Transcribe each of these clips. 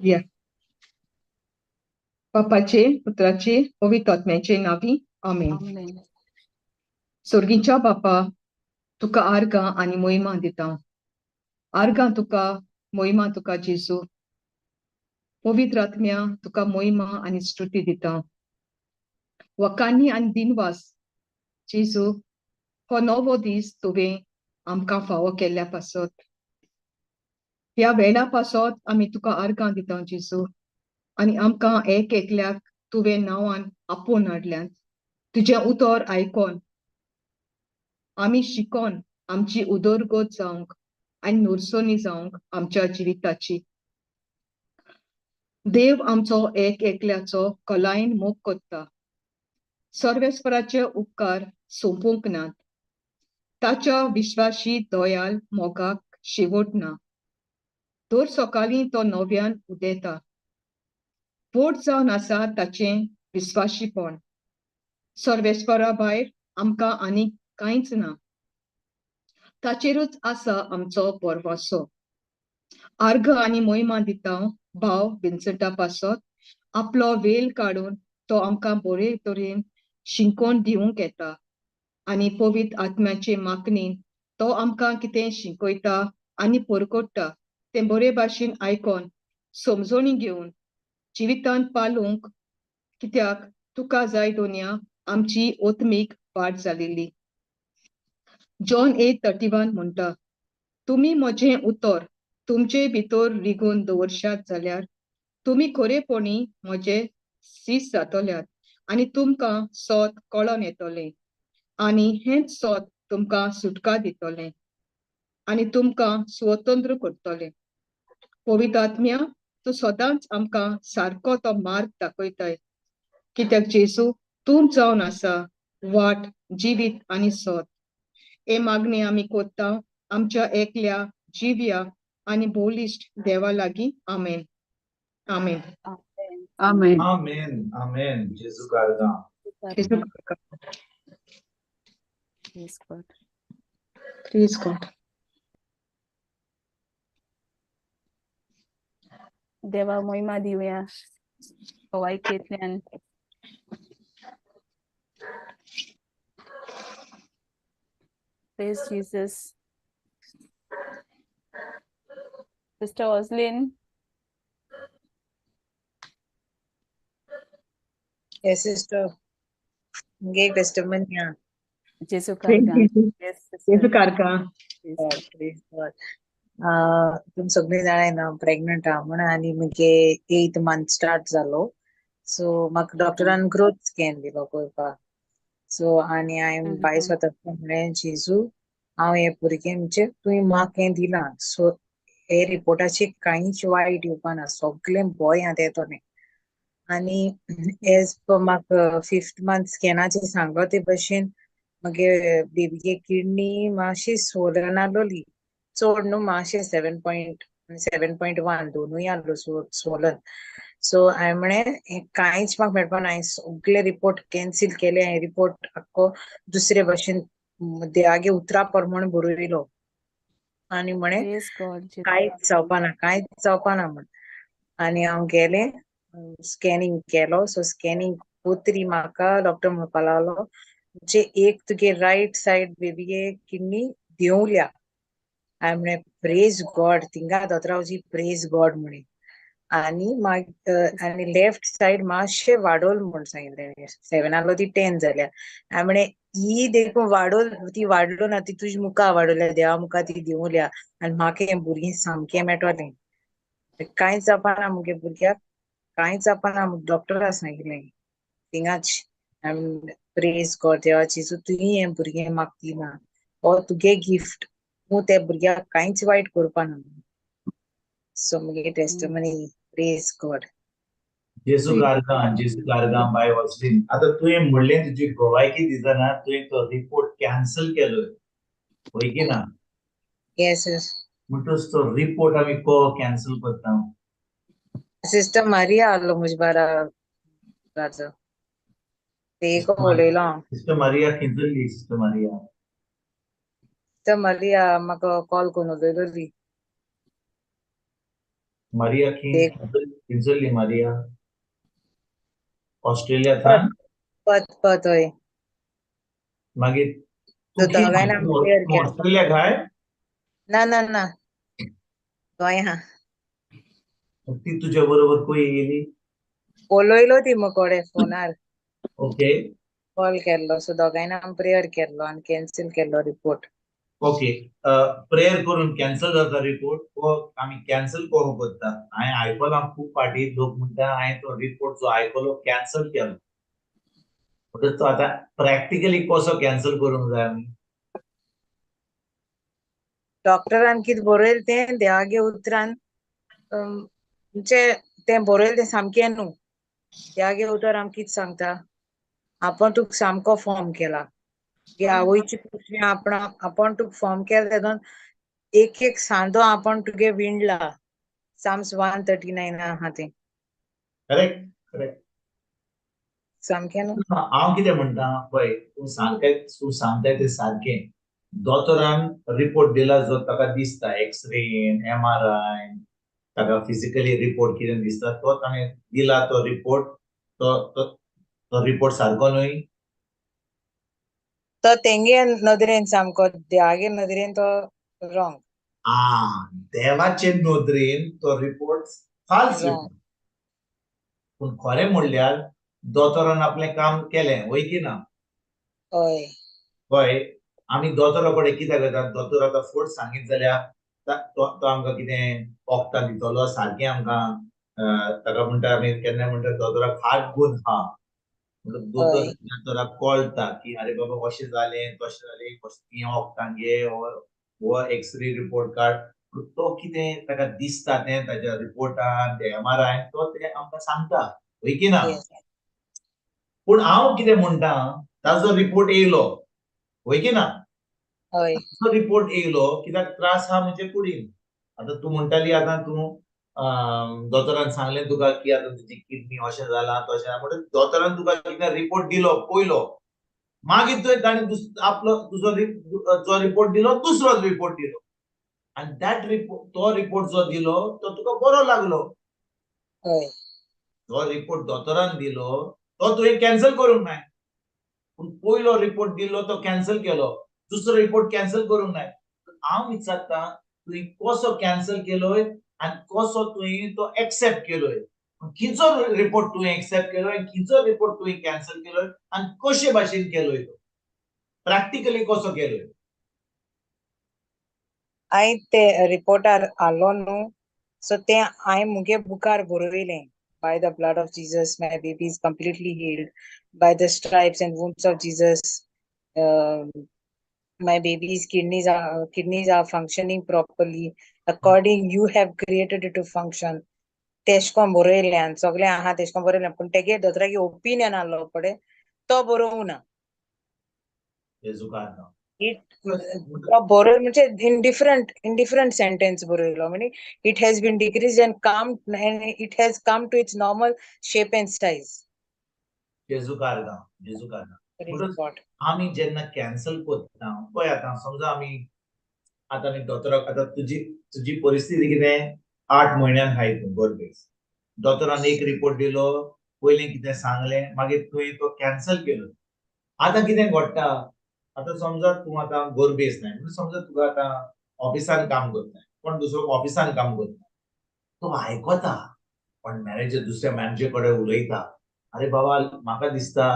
या बापाचे, पुत्राचे, पवित्र आत्म्याचे नावी आमेन. स्वर्गीच्या बापा, तुका आर्गां आनी मोहिमा दिता. आर्गां तुका, मोहिमा तुका जेजू. पवित्र आत्म्या तुका मोहिमा आनी स्तुती दिता. वकांनी आनी दिनवास जेजू, हो नवो दीस तुवें आमकां फावो केल्ल्या पासत. ह्या वेळा पासत आमी तुका आर्गां दिता जेजू. आनी आमकां एक एकल्याक तुवें नांवान आपोवन हाडल्यात. तुजें उतर आयकोन आमी शिकोन आमची उदरगत जावंक आनी नुरसोनी जावंक आमच्या जिविताची. देव आमचो एक एकल्याचो खोलायेन मोग कोत्ता. सर्वेस्पराचे उपकार सोंपूंक नात. ताच्या विश्वासी दयाल मोगाक शेवट ना. दर सकाळीं तो नव्यान उदेता. पोट जावन आसा ताचें विस्वाशीपण. सर्वेस्परा भायर आमकां आनी कांयच ना. ताचेरूच आसा आमचो भरवसो. आर्ग आनी मोहिमा दिता भाव विन्संटा पासत. आपलो वेळ काडून तो आमकां बरे तरेन शिकोवन दिवंक येता. आनी पवित्र आत्म्याचे मागणेन तो आमकां कितें शिकयता आनी परकोडटा तें बरे भाशेन आयकोन समजोनी घेवन जिवितांत पालूंक, कित्याक तुका जाय दोनिया आमची ओत्मीक वाट जालेली. जॉन 8:31 म्हणटा, तुमी म्हजें उतर तुमचे भितर रिगून दवरशात जाल्यार तुमी खरेपणी म्हजे सीस जातल्यात आनी तुमकां सोत कळोन येतलें. आनी हेंच सोत तुमकां सुटका दितलें आनी तुमकां स्वतंत्र करतलें. पवित्र आत्म्या, तूं सदांच आमकां सारको तो मार्ग दाखयताय. कित्याक जेजू तूं जावन आसा वाट, जिवीत आनी सोत. हे मागणी आमी कोत्ता आमच्या एकल्या जिव्या आनी बोलिश्ट देवा लागीं. आमेन. आमेन. आमेन. आमेन. आमेन. जेजू कारगा. जेजू कारगा. Praise God. देवा मोहिमा दिवया वायकेंतल्यान. Praise Jesus. Sister Oslin. Yes, sister. Give testimony. जेजू कारगा. Yes, जेजू कारगा. Praise God. तुम सगळे जाणाय ना प्रेग्नंट आहा म्हण आनी मुगे 8th month स्टार्ट जालो. सो म्हाका डॉक्टरान ग्रोथ स्कॅन दिलो करपाक. सो आनी हांवें बाय स्वता म्हणलें जेजू हांव हे भुरगें म्हणजे तुवें म्हाका हें दिलां. सो हे रिपोर्टाची कांयच वायट येवपा ना. सगळें बरें येतलें. आनी एज पर म्हाका 5th month स्कॅनाचेर सांगलो ते भशेन मागे बेबीगे किडनी मातशी स्वोलन आसलोली. चड न्हू, मातशें 7.1 दोनूय आसलो स्वोलन. सो हांवें म्हळें कांयच म्हाका मेळपा ना. हांवें सगळे रिपोर्ट कॅन्सील केले. हांवें रिपोर्ट आख्खो दुसरे भशेन देवागे उतरा प्रमाण बरयलो आनी म्हळें कांयच जावपा ना, कांयच जावपा ना म्हण. आनी हांव गेलें स्कॅनिंग केलो. सो स्कॅनिंग पोत्री म्हाका डॉक्टर म्हणपा लागलो जे एक तुगे रायट सायड बेबीगे किडनी देंवल्या. हांवें म्हळें प्रेज गॉड. थिंगा दोतरावजी प्रेज गॉड म्हणे. आनी आनी लेफ्ट सायड मातशें वाडोल म्हण सांगिल्लें. 7 आहलो ती 10 जाल्या. हांवें म्हळें ही देखून वाडोल, ती वाडलो ना, ती तुज्या मुखार वाडोल्या, देवा मुखार ती देंवल्या आनी म्हाका हें भुरगें सामकें मेटोलें. कांयच जावपा ना मुगे भुरग्याक, कांयच जावपा ना डॉक्टरान सांगिल्लें. थिंगाच प्रेज गॉड. देवा जेजू तुवें हें भुरगें म्हाका दिलां. हो तुगे गिफ्ट. तूं त्या भुरग्याक कांयच वायट करपा ना. सो मुगे टेस्टिमनी. Praise God. जेजू कारगा बाय वसलीन. आता तुवें म्हणलें तुजी गोवायकी दितना तुवें तो रिपोर्ट कॅन्सल केलोय, होय की ना? Yes yes. म्हणटच तो रिपोर्ट आमी को कॅन्सल करता. सिस्टर मारिया आहलो म्हजे बाराचो ते उलयलो हांव. सिस्टर मारिया खंयसरली? सिस्टर मारिया तर मारिया म्हाका कॉल करून उलयलोली मारिया देख. खिंचल्ली मारिया ऑस्ट्रेलियांतल्यान पत हय मागीर तो तू खंय दोगांयन आमी प्रेयर केलो ऑस्ट्रेलिया काय ना गोंया ती तुझ्या बरोबर खंय येयली उलयलो ती मुकोडे फोनार ओके कॉल केल्लो सो दोगांयन आमी प्रेयर केल्लो आनी कॅन्सील केल्लो रिपोर्ट ओके प्रेयर करून कॅन्सल जाता रिपोर्ट वो आमी कॅन्सल करूंक कोत्ता हांवें आयकलां खूब फाटी लोक म्हणटा हांवें तो रिपोर्ट जो आयकलो कॅन्सल केलो म्हणटच तो आतां प्रॅक्टिकली कसो कॅन्सल करूंक जाय आमी डॉक्टरान कितें बरयलें तें देवागे उतरान म्हणजे तें बरयलें तें सामकें न्हू देवागे उतर आमकां कितें सांगता आपण तुका सामको फॉर्म केला आवयची कुशी आपण तुका फॉर्म केला तेदोन एक सांदो आपण तुगे विणला साम्स 139 आहा तें करेक्ट करेक्ट सामकें न्हू हांव कितें म्हणटा पळय तूं सांगताय तें सारकें दोतोरान रिपोर्ट दिला जो ताका दिसता एक्सरेन MRI ताका फिजिकली रिपोर्ट कितें दिसता तो ताणें दिला तो रिपोर्ट तो रिपोर्ट सारको न्हय तो तेंगे नदरेन सामको देवागे नदरेन तो रॉंग देवाचे नदरेन तो रिपोर्ट फाल्स रॉंग रिपोर्ट पूण खरें म्हणल्यार दोतोरान आपलें काम केलें वय की ना हय पळय आमी दोतोरा कडेन कितें करतात दोतोर आतां फट सांगीत जाल्यार तो आमकां कितें वखदां दितलो सारकें आमकां ताका म्हणटा आमी केन्ना म्हणटा दोतोराक हात गुण हा हय दोतोराक कळटा की अरे बाबा अशें जालें तशें जालें हीं वखदां घे हो एक्सरे रिपोर्ट काड तो कितें ताका दिसता तें ताच्या रिपोर्टान ते MRI तो तें आमकां सांगता वय की ना येस पूण हांव कितें म्हणटा ताजो रिपोर्ट येयलो वय की ना हय ताजो रिपोर्ट येयलो कित्याक त्रास हा म्हणजे कुडीन आतां तूं म्हणटाली आतां तूं दोतोरान सांगलें तुका की आतां तुजी किडनी अशें जाला तशें जाला म्हणटच दोतोरान तुका कितें रिपोर्ट दिलो पयलो मागीर ताणें आपलो तुजो जो रिपोर्ट दिलो दुसरोच रिपोर्ट दिलो आनी दॅट रिपोर्ट तो रिपोर्ट जो दिलो तो तुका बरो लागलो हय जो रिपोर्ट दोतोरान दिलो तो तुवें कॅन्सल करूंक जाय पूण पयलो रिपोर्ट दिल्लो तो कॅन्सल केलो दुसरो रिपोर्ट कॅन्सल करूंक जाय हांव विचारता तुवें कसो कॅन्सल केलोय आनी कसो तुवें तो एक्सेप्ट केलोय खंयचो रिपोर्ट तुवें एक्सेप्ट केलोय खंयचो रिपोर्ट तुवें कॅन्सल केलोय आनी कशे भाशेन केलोय तो प्रॅक्टिकली कसो केलोय हांवें ते रिपोर्टार आलो न्हू सो तें हांवें मुगे बुकार बरयलें by the blood of Jesus my baby is completely healed by the stripes and wounds of Jesus my baby's kidneys are functioning properly according you have created it to function तेशकोन बरयलें आनी सगळें आहा तेशकोन बरयलें पूण तेगे दोतोरागे ओपिनियन आसलो पळय तो बरोवंक ना येजूकार बरोवन म्हणजे in different sentence बरयलो म्हणजे it has been decreased and come and it has come to its normal shape and size येजूकार report आमी जेन्ना कॅन्सल करता पळय आतां समजा आमी दोतोराक आतां तुजी परिस्थिती कितें 8 म्हयन्यान आहाय तूं गर्भेस दोतोरान एक रिपोर्ट दिलो पयलीं कितें सांगलें मागीर तुवें तो कॅन्सल केलो आतां कितें घडटा आतां समजा तूं आतां गर्भेस न्हय म्हणजे समजा तुका आतां ऑफिसान काम करता कोण दुसरो ऑफिसान काम करता तो आयकता पण मॅनेजर दुसऱ्या मॅनेजर कडेन उलयता अरे बाबा म्हाका दिसता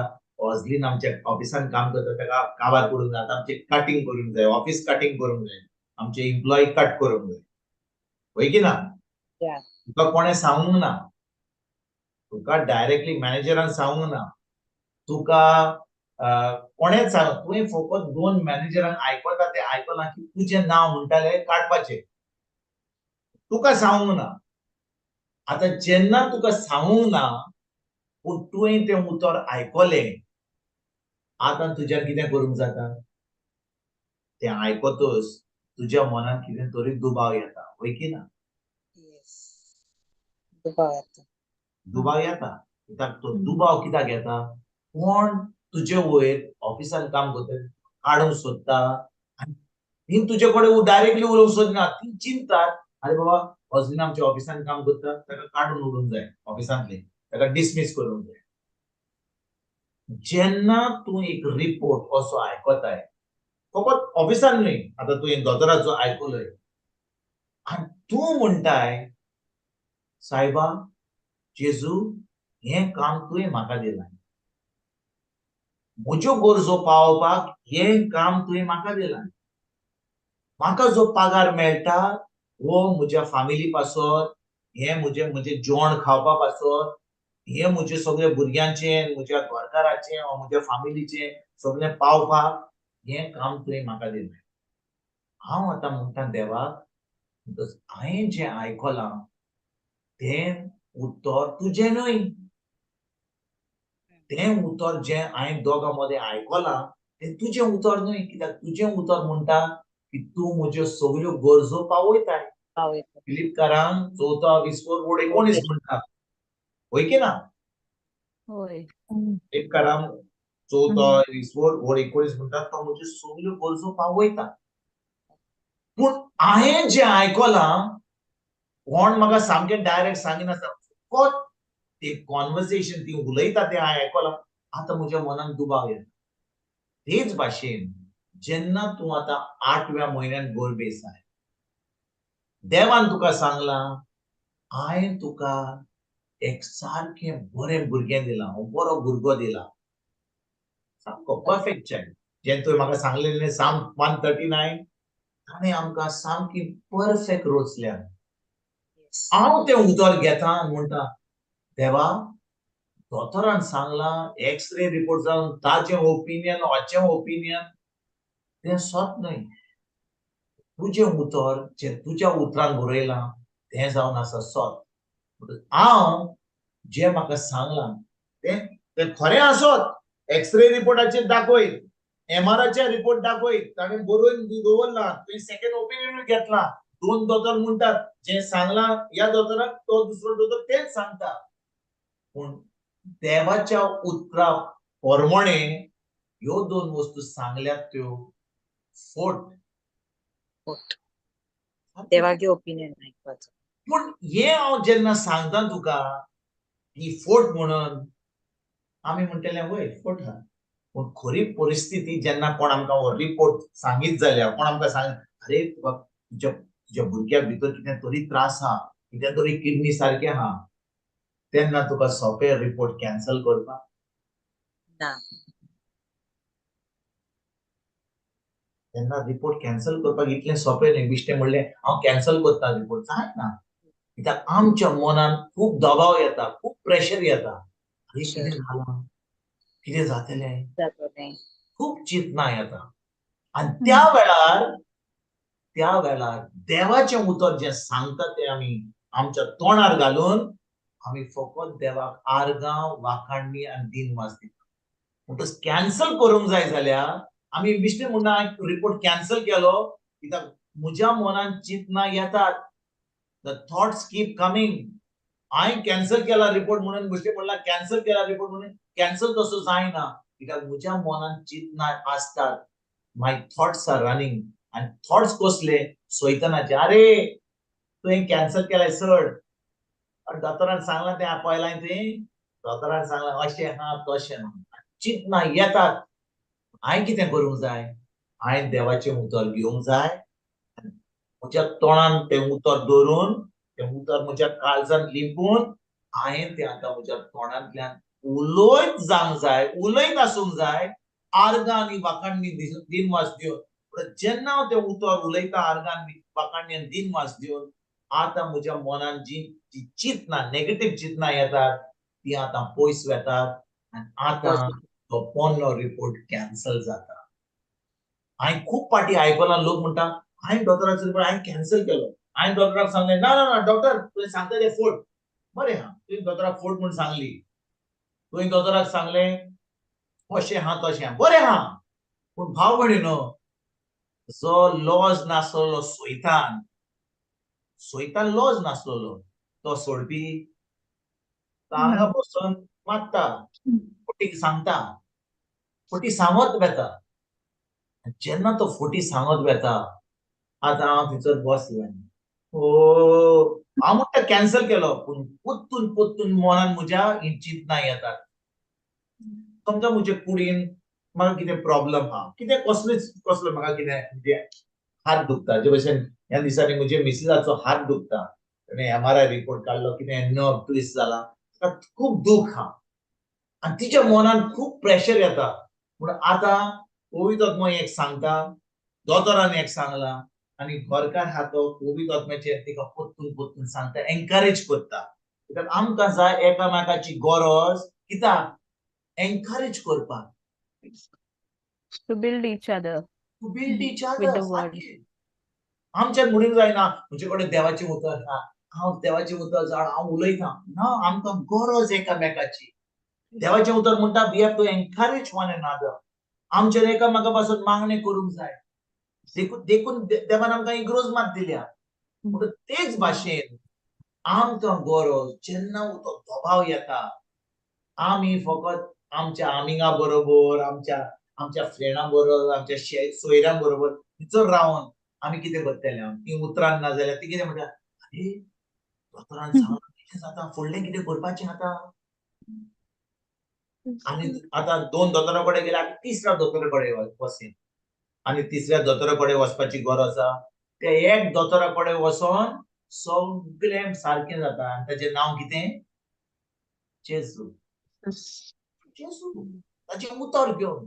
ऑजलीन आमच्या ऑफिसान काम करता ताका काबार करूंक जाय आमचे कटिंग करूंक जाय ऑफिस कटिंग करूंक जाय आमचे एम्प्लॉई कट करूंक जाय वय की ना तुका कोणें सांगूंक ना तुका डायरेक्टली मॅनेजरान सांगूंक ना तुका कोणेंच सांग तुवें फकत 2 मॅनेजरान आयकता ते आयकलां की तुजें नांव म्हणटाले काडपाचें तुका सांगूंक ना आतां जेन्ना तुका सांगूंक ना पूण तुवें तें उतर आयकलें आतां तुज्यान कितें करूंक जाता तें आयकतच तुज्या मनान कितें तरी दुबाव येता वय की ना दुबाव येता कित्याक तो दुबाव कित्याक येता कोण तुजे वयर ऑफिसान काम करता काडूंक सोदता ती तुजे कडेन डायरेक्टली उलोवंक सोदना, ती चिंतात अरे बाबा हजबंड आमच्या ऑफिसान काम करता, ताका काडून उडोवंक जाय ऑफिसांतले, ताका डिसमीस करूंक जाय. जेन्ना तूं एक रिपोर्ट असो आयकताय, फकत ऑफिसान न्हय, आतां तुवें दोतोराचो आयकलोय आनी तूं म्हणटाय सायबा जेजू हें काम तुवें म्हाका दिलां, म्हज्यो गरजो पावोवपाक हें काम तुवें म्हाका दिलां. म्हाका जो पगार मेळटा वो म्हज्या फॅमिली पासत, हें म्हजें जेवण खावपा पासत, हें म्हज्या सगळ्या भुरग्यांचें, म्हज्या घरकाराचें वा म्हज्या फॅमिलीचें सगळें पावपाक हें काम तुवें म्हाका दिलें. हांव आतां म्हणटा देवाक, हांवें जें आयकलां तें उतर तुजें न्हय. तें उतर जें हांवें दोगां मदें आयकलां तें तुजें उतर न्हय. कित्याक तुजें उतर म्हणटा की तूं म्हज्यो सगळ्यो गरजो पावयताय. फिलिपकारांक 4:20-19 म्हणटा, होय की ना? होय. फिलिपकारांक 4:20-19 म्हणटा तो म्हज्यो सगळ्यो गरजो पावयता. पूण हांवें जें आयकलां कोण म्हाका सामकें डायरेक्ट सांगिनासता, फकत ते कॉन्वर्सेशन ती उलयता तें हांवें आयकलां. आतां म्हज्या मनान दुबाव येता. तेच भाशेन जेन्ना तूं आतां 8व्या म्हयन्यान बोरबेस आय, देवान तुका सांगलां हांवें तुका एक सारकें बरें भुरगें दिलां, बरो भुरगो दिला, सामको परफेक्ट चायल्ड. जें तुवें म्हाका सांगलेलें साम 139 ताणें आमकां सामकी परफेक्ट रोचल्या. हांव तें उतर घेता आनी म्हणटा देवा दोतोरान सांगलां एक्सरे रिपोर्ट जावन ताचें ओपिनियन हाचें ओपिनियन तें सोत न्हय. तुजें उतर जें तुज्या उतरान बरयलां तें जावन आसा सोत. हांव जें म्हाका सांगलां तें खरें आसत. एक्सरे रिपोर्टाचेर दाखय, एमआरआयचे रिपोर्ट दाखय, ताणें बरोवन दवरला, तुवें सेकंड ओपिनियनूय घेतला. 2 दोतोर म्हणटात जें सांगलां ह्या दोतोराक तो दुसरो दोतोर तेंच सांगता. पूण देवाच्या उतरा प्रमाणें ह्यो 2 वस्तू सांगल्यात त्यो फोट. देवागे ओपिनियन आयकपाचो. पूण हें हांव जेन्ना सांगता तुका ही फोट म्हणून आमी म्हणटले वय फोट हा. पूण खरी परिस्थिती जेन्ना कोण आमकां हो रिपोर्ट सांगीत जाल्यार, कोण आमकां सांग अरे तुज्या भुरग्याक भितर कितें तरी त्रास आहा, कितें तरी किडनी सारकें आहा, तेन्ना तुका सोंपें रिपोर्ट कॅन्सल करपाक ना. तेन्ना रिपोर्ट कॅन्सल करपाक इतलें सोंपें न्हय. बिश्टें म्हणलें हांव कॅन्सल करता रिपोर्ट, जायना. कित्याक आमच्या मनान खूब दबाव येता, खूब प्रेशर येता. अरे कितें जालां, कितें जातलें, खूब चिंतना येता. आनी त्या वेळार देवाचें उतर जें सांगता तें आमी आमच्या तोंडार घालून आमी फकत देवाक आर्गां, वाखाणणी आनी दिनवास दिता. म्हणटच कॅन्सल करूंक जाय जाल्यार आमी बिश्टें म्हणना हांवें रिपोर्ट कॅन्सल केलो कित्याक म्हज्या मनान चिंतना येतात. The thoughts keep coming. हांवें कॅन्सल केला रिपोर्ट म्हणून बेश्टें म्हणलां कॅन्सल केला रिपोर्ट म्हणून कॅन्सल तसो जायना. कित्याक म्हज्या मनान चिंतना आसतात. माय थॉट्स आर रनिंग. आनी थॉट्स कसले सैतानाचे. अरे तुवें कॅन्सल केलाय चड, दोतोरान सांगलां तें आपयलां तुवें, दोतोरान सांगलां अशें आहा तशें ना, चिंतना येतात. हांवें कितें करूंक जाय, हांवें देवाचें उतर घेवंक जाय, म्हज्या तोंडान तें उतर दवरून तें उतर म्हज्या काळजान लिपून हांवें तें आतां म्हज्या तोंडांतल्यान उलयत जावंक जाय, उलयत आसूंक जाय, आर्गां आनी वाखाणणी दिनवास दिवन. जेन्ना हांव तें उतर उलयता आर्गां वाखाणणी आनी दिनवास दिवन आतां म्हज्या मनान जी चिंतना नेगेटीव चिंतना येतात ती आतां पयस वेतात आनी आतां तो पोन्नो रिपोर्ट कॅन्सल जाता. हांवें खूब फाटी आयकलां लोक म्हणटा हांवें दोतोराचो रिपोर्ट हांवें कॅन्सल केलो. हांवें दोतोराक सांगलें ना ना ना डॉक्टर तुवें सांगता तें फोट. बरें आहा, तुवें दोतोराक फोट म्हूण सांगली, तुवें दोतोराक सांगलें अशें आहा तशें आहा, बरें आहा. पूण भाव भयणीनो, जो लॉज नासलोलो सैतान लॉज नासलोलो तो सोडपी, तो हांगा बसून मागता, फटीक सांगता, फटी सांगत वेता. जेन्ना तो फुटी सांगत वेता आता हांव थंयसर बसलें ओ हांव म्हणटा कॅन्सल केलो पूण पोत्तून पोत्तून मनान म्हज्या ही चिंतना येतात समजा म्हजे कुडीन म्हाका कितें प्रॉब्लम आहा कितें कसलो म्हाका कितें म्हणजे हात दुखता जे भशेन ह्या दिसांनी म्हजे मिसेसाचो हात दुखता ताणें MRI रिपोर्ट काडलो कितें नर्व ट्विस्ट जाला ताका खूब दूख आहा आनी तिच्या मनान खूब प्रेशर येता पूण आतां पवित्र आत्मा एक सांगता दोतोरान एक सांगला आनी घरकार आहा तो पवित्र आत्म्याचेर तिका पोत्तून पोत्तून सांगता एनकरेज करता कित्याक आमकां जाय एकामेकाची गरज कित्याक एनकरेज करपाक To build each other to build each with other the word. आमच्यान म्हणूंक जायना म्हजे कडेन देवाचें उतर आहा हांव देवाचें उतर जाण हांव उलयतां ना आमकां गरज एकामेकाची देवाचें उतर म्हणटा we have to encourage one another आमचेर एकामेका पासून मागणें करूंक जाय देखून देवान आमकां इग्रोज मात दिल्या म्हणून तेच भाशेन आमकां गरज जेन्ना तो दबाव येता आमी फकत आमच्या आमिंगा बरोबर आमच्या फ्रेंडां बरोबर आमच्या सोयऱ्यां बरोबर थंयसर रावन आमी कितें करतले ती उतरां ना जाल्यार ती कितें म्हणटा अरे दोतोरान सांगलां कितें जाता फुडलें कितें करपाचें आतां आनी आतां 2 दोतोरा कडेन गेले आतां तिसऱ्या दोतोरा कडेन वचीन आनी तिसऱ्या दोतोरा कडेन वचपाची गरज आसा त्या एक दोतोरा कडेन वचोन सगळें सारकें जाता आनी ताचें नांव कितें जेजू जेजू ताचें उतर घेवन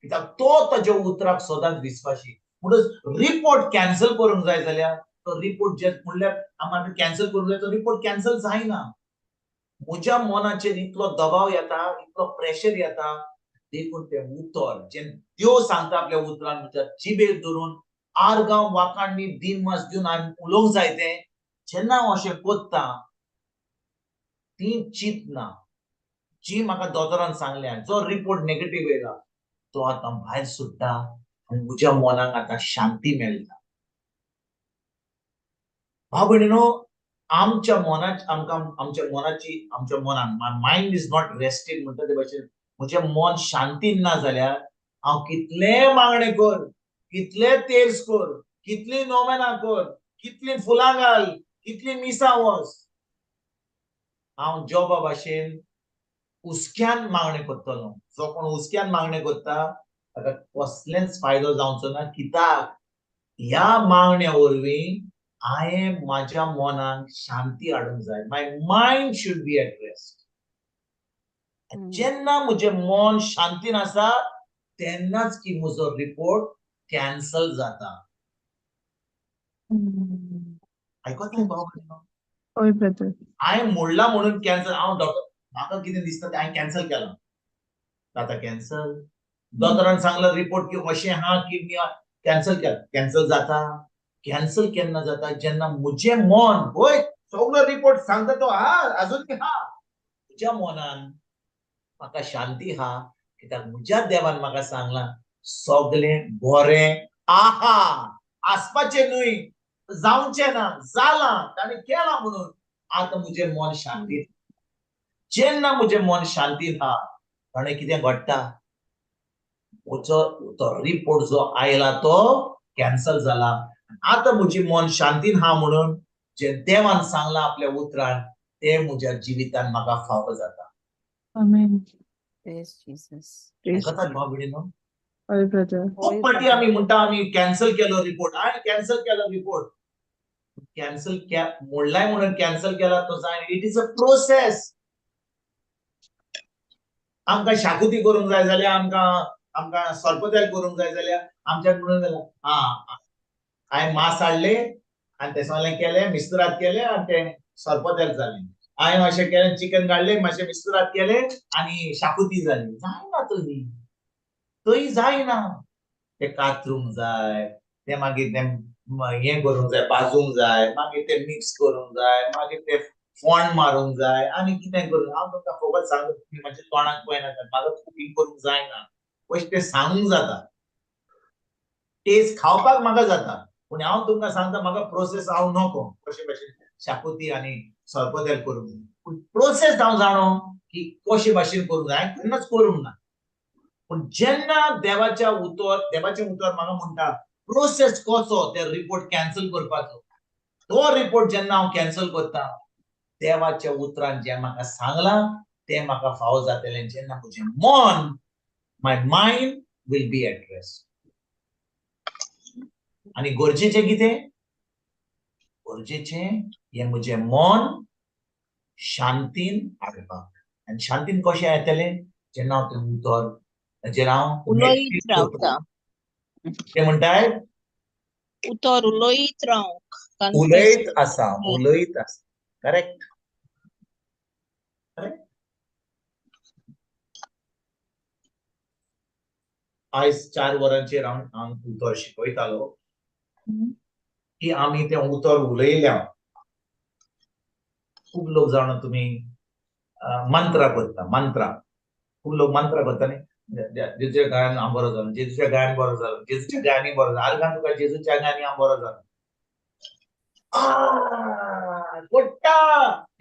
कित्याक तो ताच्या उतराक सदांच विस्वाशी म्हणून रिपोर्ट कॅन्सल करूंक जाय जाल्यार तो रिपोर्ट जे म्हणल्यार आमकां कॅन्सल करूंक जाय तो रिपोर्ट कॅन्सल जायना म्हज्या मनाचेर इतलो दबाव येता इतलो प्रेशर येता देखून ते उतर जे देव सांगता आपल्या उतरान म्हज्या जिबेर धरून आरगांव वाखाणणी दिनमास दिवन हांवें उलोवंक जाय तें जेन्ना हांव अशें कोत्ता ती चिंतना जी म्हाका दोतोरान सांगल्या जो रिपोर्ट नेगेटीव येयला तो आतां भायर सुट्टा आनी म्हज्या मनाक आतां शांती मेळटा भाव भयणीनो आमच्या मनान मायंड इज नॉट रेस्टेड म्हणटा ते भाशेन म्हजें मन शांतीन ना जाल्यार हांव कितलें मागणें कर कितले तेर्स कर कितलीं नोवेनां कर कितलीं फुलां घाल कितलीं मिसां वच हांव जॉबा भाशेन हुस्क्यान मागणें करतलो जो कोण हुस्क्यान मागणें करता ताका कसलेंच फायदो जावचो ना कित्याक ह्या मागण्या वरवीं हांवें म्हाज्या मनाक शांती हाडूंक जाय my mind should be at rest जेन्ना म्हजें मन शांतीन आसा तेन्नाच की म्हजो रिपोर्ट कॅन्सल जाता आयकता भाव भयणीनो हय ब्रदर हांवें मोडला म्हणून कॅन्सल हांव डॉक्टर म्हाका कितें दिसता तें हांवें कॅन्सल केलां जाता कॅन्सल दोतोरान सांगला रिपोर्ट की अशें आहा किडनी कॅन्सल केला कॅन्सल जाता कॅन्सल केन्ना जाता जेन्ना म्हजें मन पळय सगळो रिपोर्ट सांगता तो हा अजून हा म्हज्या मनान म्हाका शांती आहा कित्याक म्हज्या देवान म्हाका सांगलां सगळें बरें आहा आसपाचें न्हय जावचें ना जालां ताणें केलां म्हणून आतां म्हजें मन शांतीन जेन्ना म्हजें मन शांतीन आहा ताणें कितें घडटा म्हजो तो रिपोर्ट जो आयला तो कॅन्सल जाला आतां म्हजी मन शांतीन आहा म्हणून जे देवान सांगलां आपल्या उतरान ते म्हज्या जिवितान म्हाका फावो जाता आमेन Praise Jesus. आयकतात भाव भयणीनो हय ब्रदर खूब फाटी आमी म्हणटा आमी कॅन्सल केलो रिपोर्ट हांवें कॅन्सल केलो रिपोर्ट कॅन्सल मोडलाय म्हणून कॅन्सल केला तो जाय इट इज अ प्रोसेस आमकां शाकुती करूंक जाय जाल्यार आमकां सोरपोतेल करूंक जाय जाल्यार आमच्यान म्हणून जाल्यार हांवें मांस हाडले आनी तें सगळें केलें मिस्तरात केलें आनी तें सोरपोतेल जालें हांवें अशें केलें चिकन काडलें मातशें मिस्तरात केलें आनी शाकुती जाली जायना थंय जायना तें कातरूंक जाय तें मागीर तें हें करूंक जाय भाजूंक जाय मागीर तें मिक्स करूंक जाय मागीर तें फोंड मारूंक जाय आनी कितें करूंक हांव तुमकां फकत सांगता म्हाज्या तोंडाक पळयनाका म्हाका कुकींग करूंक जायना पयशे तें सांगूंक जाता टेस्ट खावपाक म्हाका जाता पूण हांव तुमकां सांगता म्हाका प्रोसेस हांव नोको कशे भाशेन शाकुती आनी सोरपोतेल करूंक पूण प्रोसेस हांव जाणो की कशे भाशेन करूंक जाय हांवें केन्नाच करूंक ना पण जेन्ना देवाचे उतर म्हाका म्हणटा प्रोसेस कसो ते रिपोर्ट कॅन्सल करपाचो, तो रिपोर्ट जेन्ना हांव कॅन्सल करता, देवाच्या उतरान जे म्हाका सांगलां ते म्हाका फावो जातलें. जेन्ना म्हजें मन, my mind will be at rest. आनी गरजेचें कितें? गरजेचें हें म्हजें मन शांतीन हाडपाक. आनी शांतीन कशें येतलें? जेन्ना हांव तें उतर ताचेर हांव उलयत रावता. ते म्हणटाय उतर उलयत रावंक. उलयत आसा. करेक्ट. आयज 4 वरांचेर हांव उतर शिकयतालो की आमी तें उतर उलयल्या. खूब लोक जाण तुमी मंत्रा करता. खूब लोक मंत्रा करता न्ही. जेजूच्या गायन हांव बरो जालो, जेजूच्या गायन बरो जालो, जेजूच्या गायनी बरो जालो. आर्गान तुका जेजूच्या गायनी हांव बरो जालो. फोडटा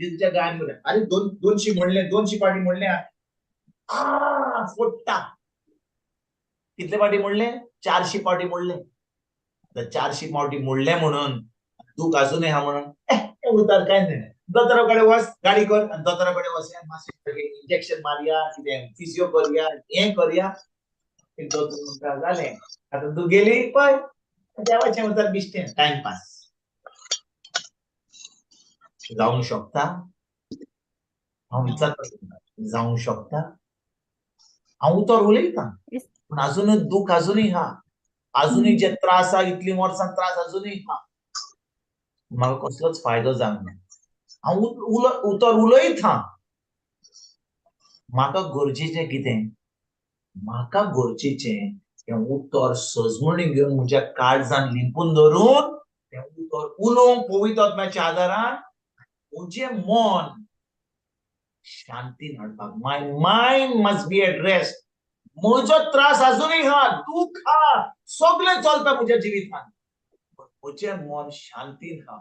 जेजूच्या गायन बरें. अरे 200 म्हणलें, 200 पाटी म्हणलें, फोडटा. कितले पाटी म्हणलें? 400 पाटी म्हणलें. 400 पाटी म्हणलें म्हणून दूख अजूनय हा म्हणून उतर काय नाही. दोतोराकडे वच, गाडी कर आणि दोतोराकडे वच, मातशें इंजेक्शन मारया, कितें फिजिओ करया, हें करया. दोतोर म्हणटा जालें, आतां तूं गेली पळय, देवाचें उतर बिश्टें टायमपास. जावंक शकता? हांव विचारता, जावंक शकता? हांव उतर उलयतां, पूण अजूनय दूख अजूनय हा. अजूनय जे त्रास हा, इतलीं वर्सां त्रास अजूनय हा. म्हाका कसलोच फायदो जावंक ना. हांव उतर उलयतां. म्हाका गरजेचें कितें? म्हाका गरजेचें हें उतर सजमणीन घेवन म्हज्या काळजान लिपून धरून तें उतर उलोवंक पवित्र आत्म्याच्या आदारान म्हजें मन शांतीन हाडपाक. My mind must be at rest. म्हजो त्रास अजूनय हा, दूख हा, सगळें चलता म्हज्या जिवितान, म्हजें मन शांतीन हा.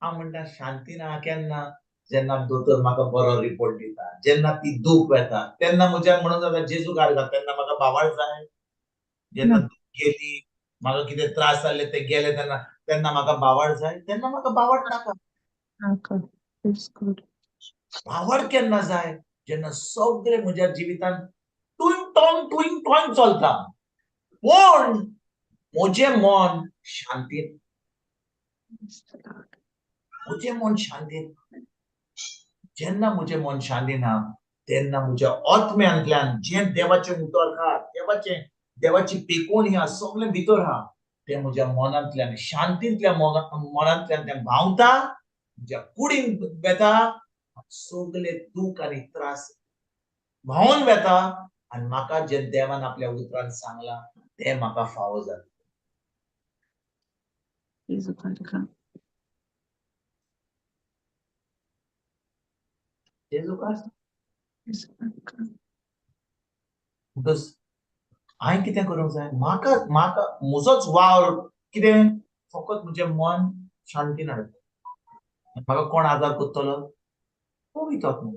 हांव म्हणटा शांतीन हा केन्ना? जेन्ना दोतोर म्हाका बरो रिपोर्ट दिता, जेन्ना ती दूख वेता, तेन्ना म्हज्यान म्हणून जाता जेजू घालता, तेन्ना म्हाका बावाळ जाय. जेन्ना दूख गेली, म्हाका कितें त्रास जाल्ले ते गेले, तेन्ना म्हाका बावाळ जाय. तेन्ना म्हाका बावाळ नाका. बावाळ केन्ना जाय? जेन्ना सगळे म्हज्या जिवितान टुंग टॉंग चलता, पूण म्हजें मन शांतीन. म्हजें मन शांतीन. जेन्ना म्हजें मन शांतीन हा, तेन्ना म्हज्या आत्म्यांतल्यान जें देवाचें उतर हा, देवाची पेखण ही सगळें भितर हा, तें म्हज्या मनांतल्यान शांतींतल्या मनांतल्यान तें भावता, म्हज्या कुडीन वेता. सगळे दूख आनी त्रास व्हांवून वेता आनी म्हाका जें देवान आपल्या उतरान सांगलां तें म्हाका फावो जाता. हांवें कितें करूंक जाय? म्हाका म्हजोच वावर कितें? फकत म्हजें मन शांतीन हाडपाक. म्हाका कोण आदार करतलो? पवित्र आत्मा.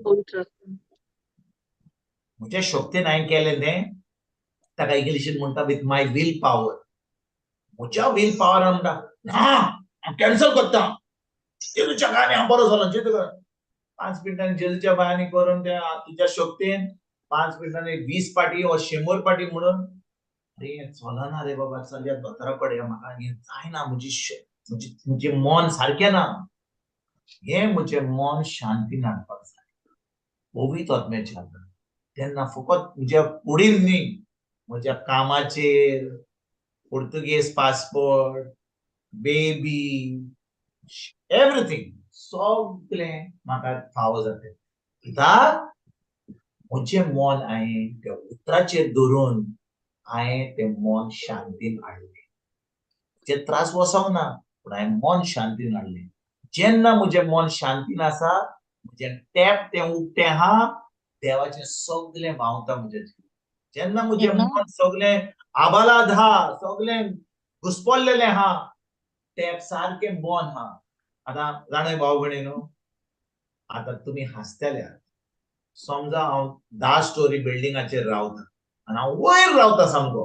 म्हज्या शक्तीन हांवें केलें तें, ताका इंग्लिशीन म्हणटा विथ माय वील पॉवर. म्हज्या वील पॉवरान म्हणटा ना, हांव कॅन्सल करता. जेजूच्या गायनी हांव बरो जालो. जेजू 5 मिनटांनी जेजूच्या बायांनी करून तुज्या शक्तीन 5 मिनटांनी 20 पाटी वा 100 पाटी म्हणून अरे चलना रे बाबा, चलया दोतोरा कडेन, म्हाका हें जायना, म्हजें मन सारकें ना. हें म्हजें मन शांतीन हाडपाक जाय पवित्र आत्म्याच्या आदारान. तेन्ना फकत म्हज्या कुडीन न्ही, म्हज्या कामाचेर, पोर्तुगेज पासपोर्ट, बेबी, एवरीथिंग सगळें म्हाका फावो जाता. कित्याक म्हजें मन हांवें त्या उतराचेर धरून हांवें तें मन शांतीन हाडलें. जे त्रास वसोंक ना, पूण हांवें मन शांतीन हाडलें. जेन्ना म्हजें मन शांतीन आसा, म्हजें टॅप तें उक्तें हा, देवाचें सगळें व्हांवता म्हज्या जिवितान. जेन्ना म्हजें मन सगळें आबालाद हा, सगळें घुस्पलेलें हा, टॅप सारकें बंद हा. आतां जाणा भाव भयणीनो, आतां तुमी हांसतले, समजा हांव 10 स्टोरी बिल्डिंगाचेर रावता आनी हांव वयर रावता सामको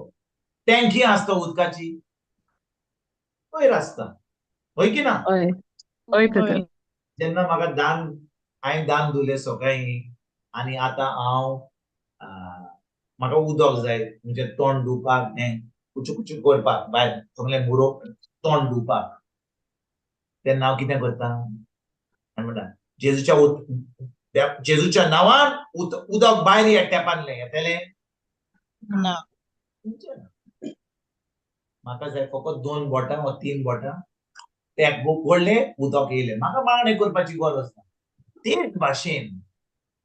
टँकी आसता उदकाची वयर आसता होय की ना हय हय ब्रदर जेन्ना म्हाका हांवें दान दिलें सकाळीं आनी आतां हांव म्हाका उदक जाय म्हणजे तोंड धुवपाक हें कुचू कुचू करपाक भायर सगळें बुरोवप तोंड धुवपाक तेन्ना हांव कितें करता हांवें म्हणटा जेजूच्या नांवान उदक भायर ह्या टॅपांतलें येतलें ना म्हाका जाय फकत 2 बोटां वा 3 बोटां टॅप उगडलें उदक येयलें म्हाका मागणें करपाची गरज ना तेच भाशेन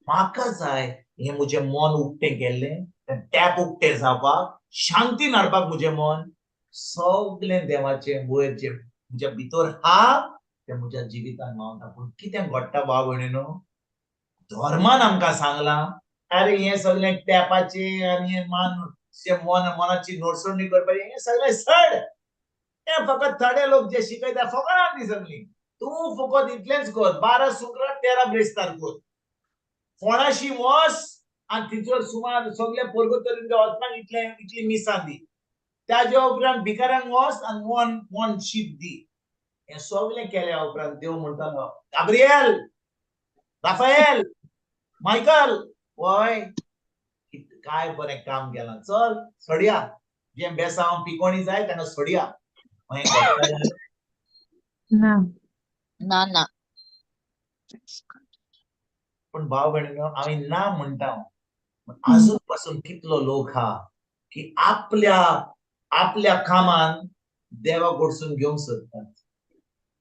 म्हाका जाय हें म्हजें मन उक्तें केल्लें तें टॅप उक्तें जावपाक शांतीन हाडपाक म्हजें मन सगळें देवाचें वयर जें म्हज्या भितर आहा तें म्हज्या जिवितान मावता पूण कितें घडटा भाव भयणीनो धर्मान आमकां सांगलां अरे हें सगळें टॅपाचें आनी हें मनाची नोटसवणी करपाचें हें सगळें सड हें फकत थोडे लोक जे शिकयता फकाणां ती सगळीं तूं फकत इतलेंच कर 12 शुक्र 13 ब्रेस्तार कर फोंडाशी वच आनी थिचर सुमार सगळे परगतरीन वचपाक इतली मिसां दी ताज्या उपरांत भिकाऱ्यांक वच आनी वन शीप दी हें सगळें केल्या उपरांत देव म्हणटालो गाब्रिएल राफाएल मायकल वय काय बरें काम केलां चल सोडया जें बेसांव पिकोणी जाय तेन्ना सोडया हें घडटलें ना ना ना पण भाव भयणीनो हांवें ना म्हणटा आजून पासून कितलो लोक हा की आपल्या कामान देवा कडसून घेवंक सोदतात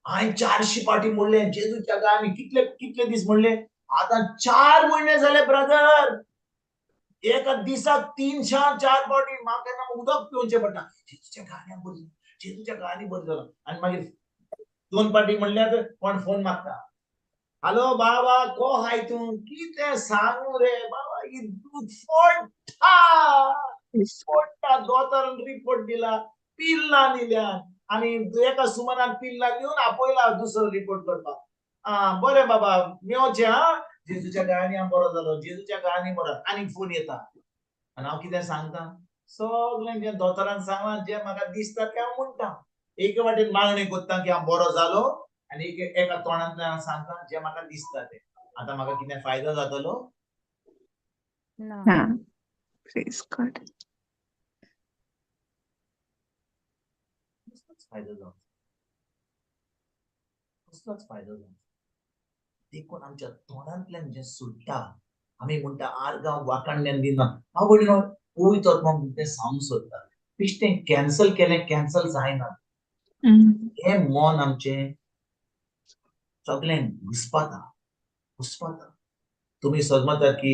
हांवें 400 पाटी म्हणलें जेजूच्या गांवांनी कितले दीस म्हणले आतां 4 म्हयने जाले ब्रदर एका दिसाक 304 पाटी म्हाका केन्ना उदक पिवचें पडटा जेजूच्या गांवांनी बरें जालां आनी मागीर 2 पाटी म्हणल्यार कोण फोन मागता हॅलो बाबा को हाय तूं कितें सांगू रे बाबा ही दूध फोडटा दोतोरान रिपोर्ट दिला पिल्लां दिल्यात आनी एका सुमनान पिल्लां दिवन आपयला दुसरो रिपोर्ट करपाक बरें बाबा मेवचें हा जेजूच्या गांवांनी हांव बरो जालो जेजूच्या गांवांनी बरो आनी फोन येता आनी हांव कितें सांगता सगळें जें दोतोरान सांगलां जें म्हाका दिसता तें हांव म्हणटा एके वाटेन मागणी करता की हांव बरो जालो आनी एका तोंडांतल्यान हांव सांगता जें म्हाका दिसता तें आतां म्हाका कितें फायदो जातलो ना Praise God. कसलोच फायदो जावंक देखून आमच्या तोंडांतल्यान जें सुट्टा आमी म्हणटा आर्गांव वाकाणण्यान दिना हांव म्हणलो पवित्र आत्मा तें सांगूंक सोदता बेश्टें कॅन्सल केलें कॅन्सल जायना हें मन आमचें सगळें घुस्पाता तुमी समजतात की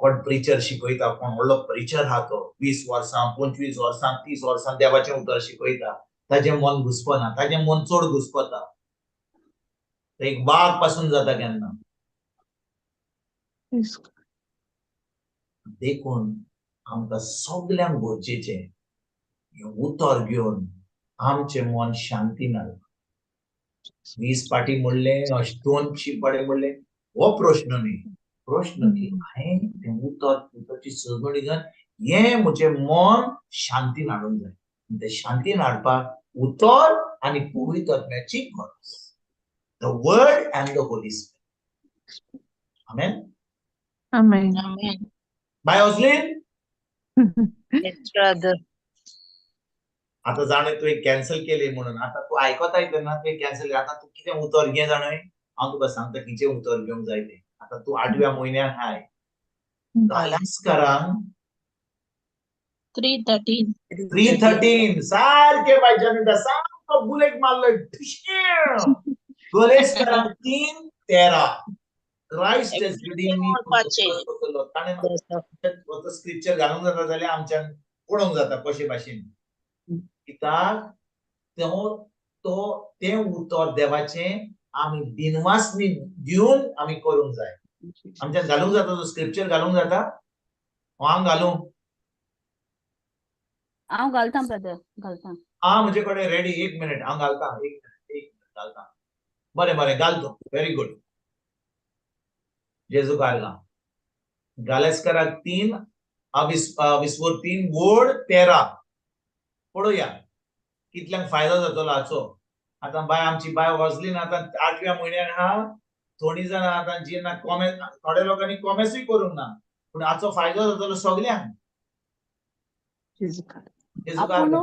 कोण प्रिचर शिकयता कोण व्हडलो प्रिचर आहा तो 20 वर्सां 25 वर्सां 30 वर्सां देवाचें उतर शिकयता ताजें मन घुस्पना ताजें मन चड घुस्पता एक बाग पासून जाता केन्ना Praise God. देखून आमकां सगल्यांक गरजेचें हें उतर घेवन आमचें मन शांतीन हाडप 20 पाटी म्हणलें 200 पाटी म्हणलें हो प्रश्न न्ही प्रश्न की हांवें तें उतरची सगळी घेवन हें म्हजें मन शांतीन हाडूंक जाय तें शांतीन हाडपाक उतर आनी पवित्र आत्म्याची गरज the word and the holy spirit amen Amen. Amen bye ऑझलीन येस ब्रदर आता जाणं तुवें कॅन्सल केली म्हणून आता तू आयकताय तेन्ना तुवें कॅन्सल केली आता तू कितें उतर घे जाणय हांव तुका सांगता कितें उतर घेवंक जाय तें आता तू 8व्या म्हयन्यान हाय कालास्करांक 313 सारखे पाहिजे म्हणटा सारको बुलेट मारलो कालास्करांक 3:13 क्राइस्ट इज रिडीम मी ताणें स्क्रिप्चर घालूंक जाता जाल्यार आमच्यान पळोवंक जाता कशे भाशेन कित्याक तें उतर देवाचें आमी बिनवासनी दिवन आमी करूंक जाय आमच्यान घालूंक जाता तो स्क्रिप्चर घालूंक जाता हांव घालूं हांव घालता ब्रदर घालता म्हजे कडेन रेडी 1 मिनिट हांव घालता एक मिनिट घालता बरें घाल तूं व्हेरी गुड जेजू घालना गालेस्कराक 3, विस्वोर 3, वोड 13. पळोवया कितल्यांक फायदो जातलो हाचो. आतां बाय आमची बाय वजलीन आतां 8व्या म्हयन्यान आहा. थोडी जाणां आतां जी ना कॉमेर्स, थोड्या लोकांनी कॉमेर्सूय करूंक ना, पूण हाचो फायदो जातलो सगल्यांक. Praise God. जेजू कार्ड.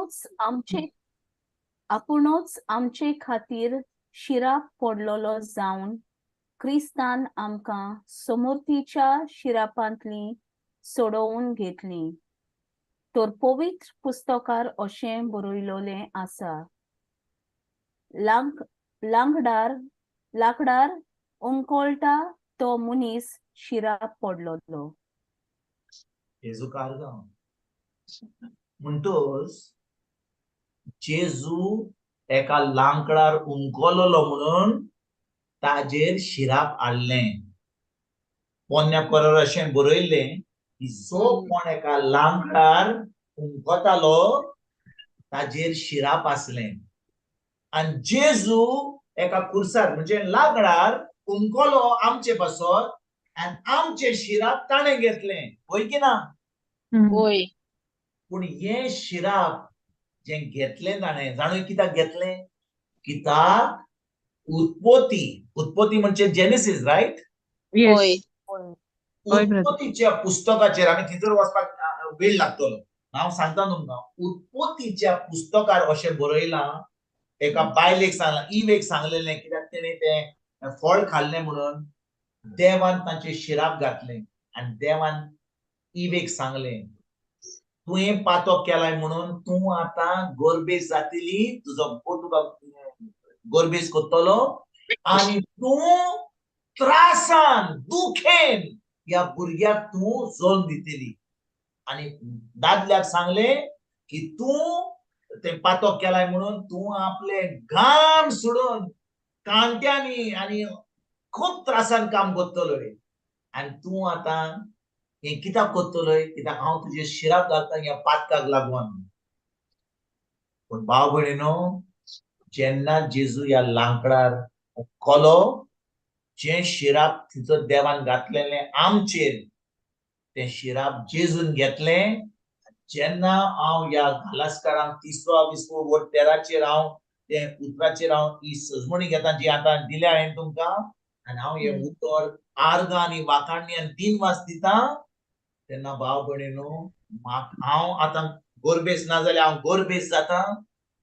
आपुणूच आमचे खातीर शिराप पडलोलो जावन क्रिस्तान आमकां समृद्धीच्या शिरापांतली सोडवून घेतली. तर पवित्र पुस्तकार अशें बरयलोलें आसा, लांकडार उमकोळटा तो मनीस शिराप पडलोलो. जेजू कार्ड. म्हणटोच जेजू एका लांकडार उमकोलोलो म्हणून ताजेर शिराप हाडलें. पोन्न्या कोरार अशें बरयल्लें की जो कोण एका लांकडार उमकोतालो ताजेर शिराप आसलें. आनी जेजू एका कुर्सार म्हणजे लांकडार उमकोलो आमचे पासत आनी आमचे शिराप ताणें घेतलें. होय की ना? होय. पूण हे शिराप जे घेतलें ताणें, जाणूय कित्याक घेतलें? कित्याक उत्पत्ती म्हणजे जेनेसीस, रायट? होय. Yes. होय, brother. उत्पत्तीच्या पुस्तकाचेर आमी थंयसर वचपाक वेळ लागतलो. हांव सांगता तुमकां, उत्पत्तीच्या पुस्तकार अशें बरयलां. एका बायलेक सांगलां, इवेक सांगलेलें, कित्याक तिणें तें फळ खाल्लें म्हणून देवान तांचे शिराप घातलें. आनी देवान इवेक सांगलें, तुवें पातो केलाय म्हणून तूं आतां गोरबेज जातली, तुजो तुका गोरबेज कोत्तलो आनी तूं त्रासान दुखेन ह्या भुरग्याक तूं जल्म दितली. आनी दादल्याक सांगलें की तूं तें पातो केलाय म्हणून तूं आपले घाम सोडून कांट्यांनी आनी खूब त्रासान काम कोत्तलोय. आनी तूं आतां हें कित्याक कोत्तलोय? कित्याक हांव तुजे शिराप घालता ह्या पातकाक लागून. पूण भाव भयणीनो, जेन्ना जेजू ह्या लांकडार उमकोलो, जे शिराप तिचो देवान घातलेलें आमचेर, तें शिराप जेजून घेतलें. जेन्ना हांव ह्या घालास्कारांक 3रो 20रो वोट 13चेर हांव तें उतराचेर हांव ही सजमणी घेता जी आतां दिल्या हांवें तुमकां, आनी हांव हें उतर आर्गां आनी वाखाणणी आनी 3 वास दिता, तेन्ना भाव भयणीनो, हांव आतां गोरबेज ना जाल्यार हांव गोरबेज जाता.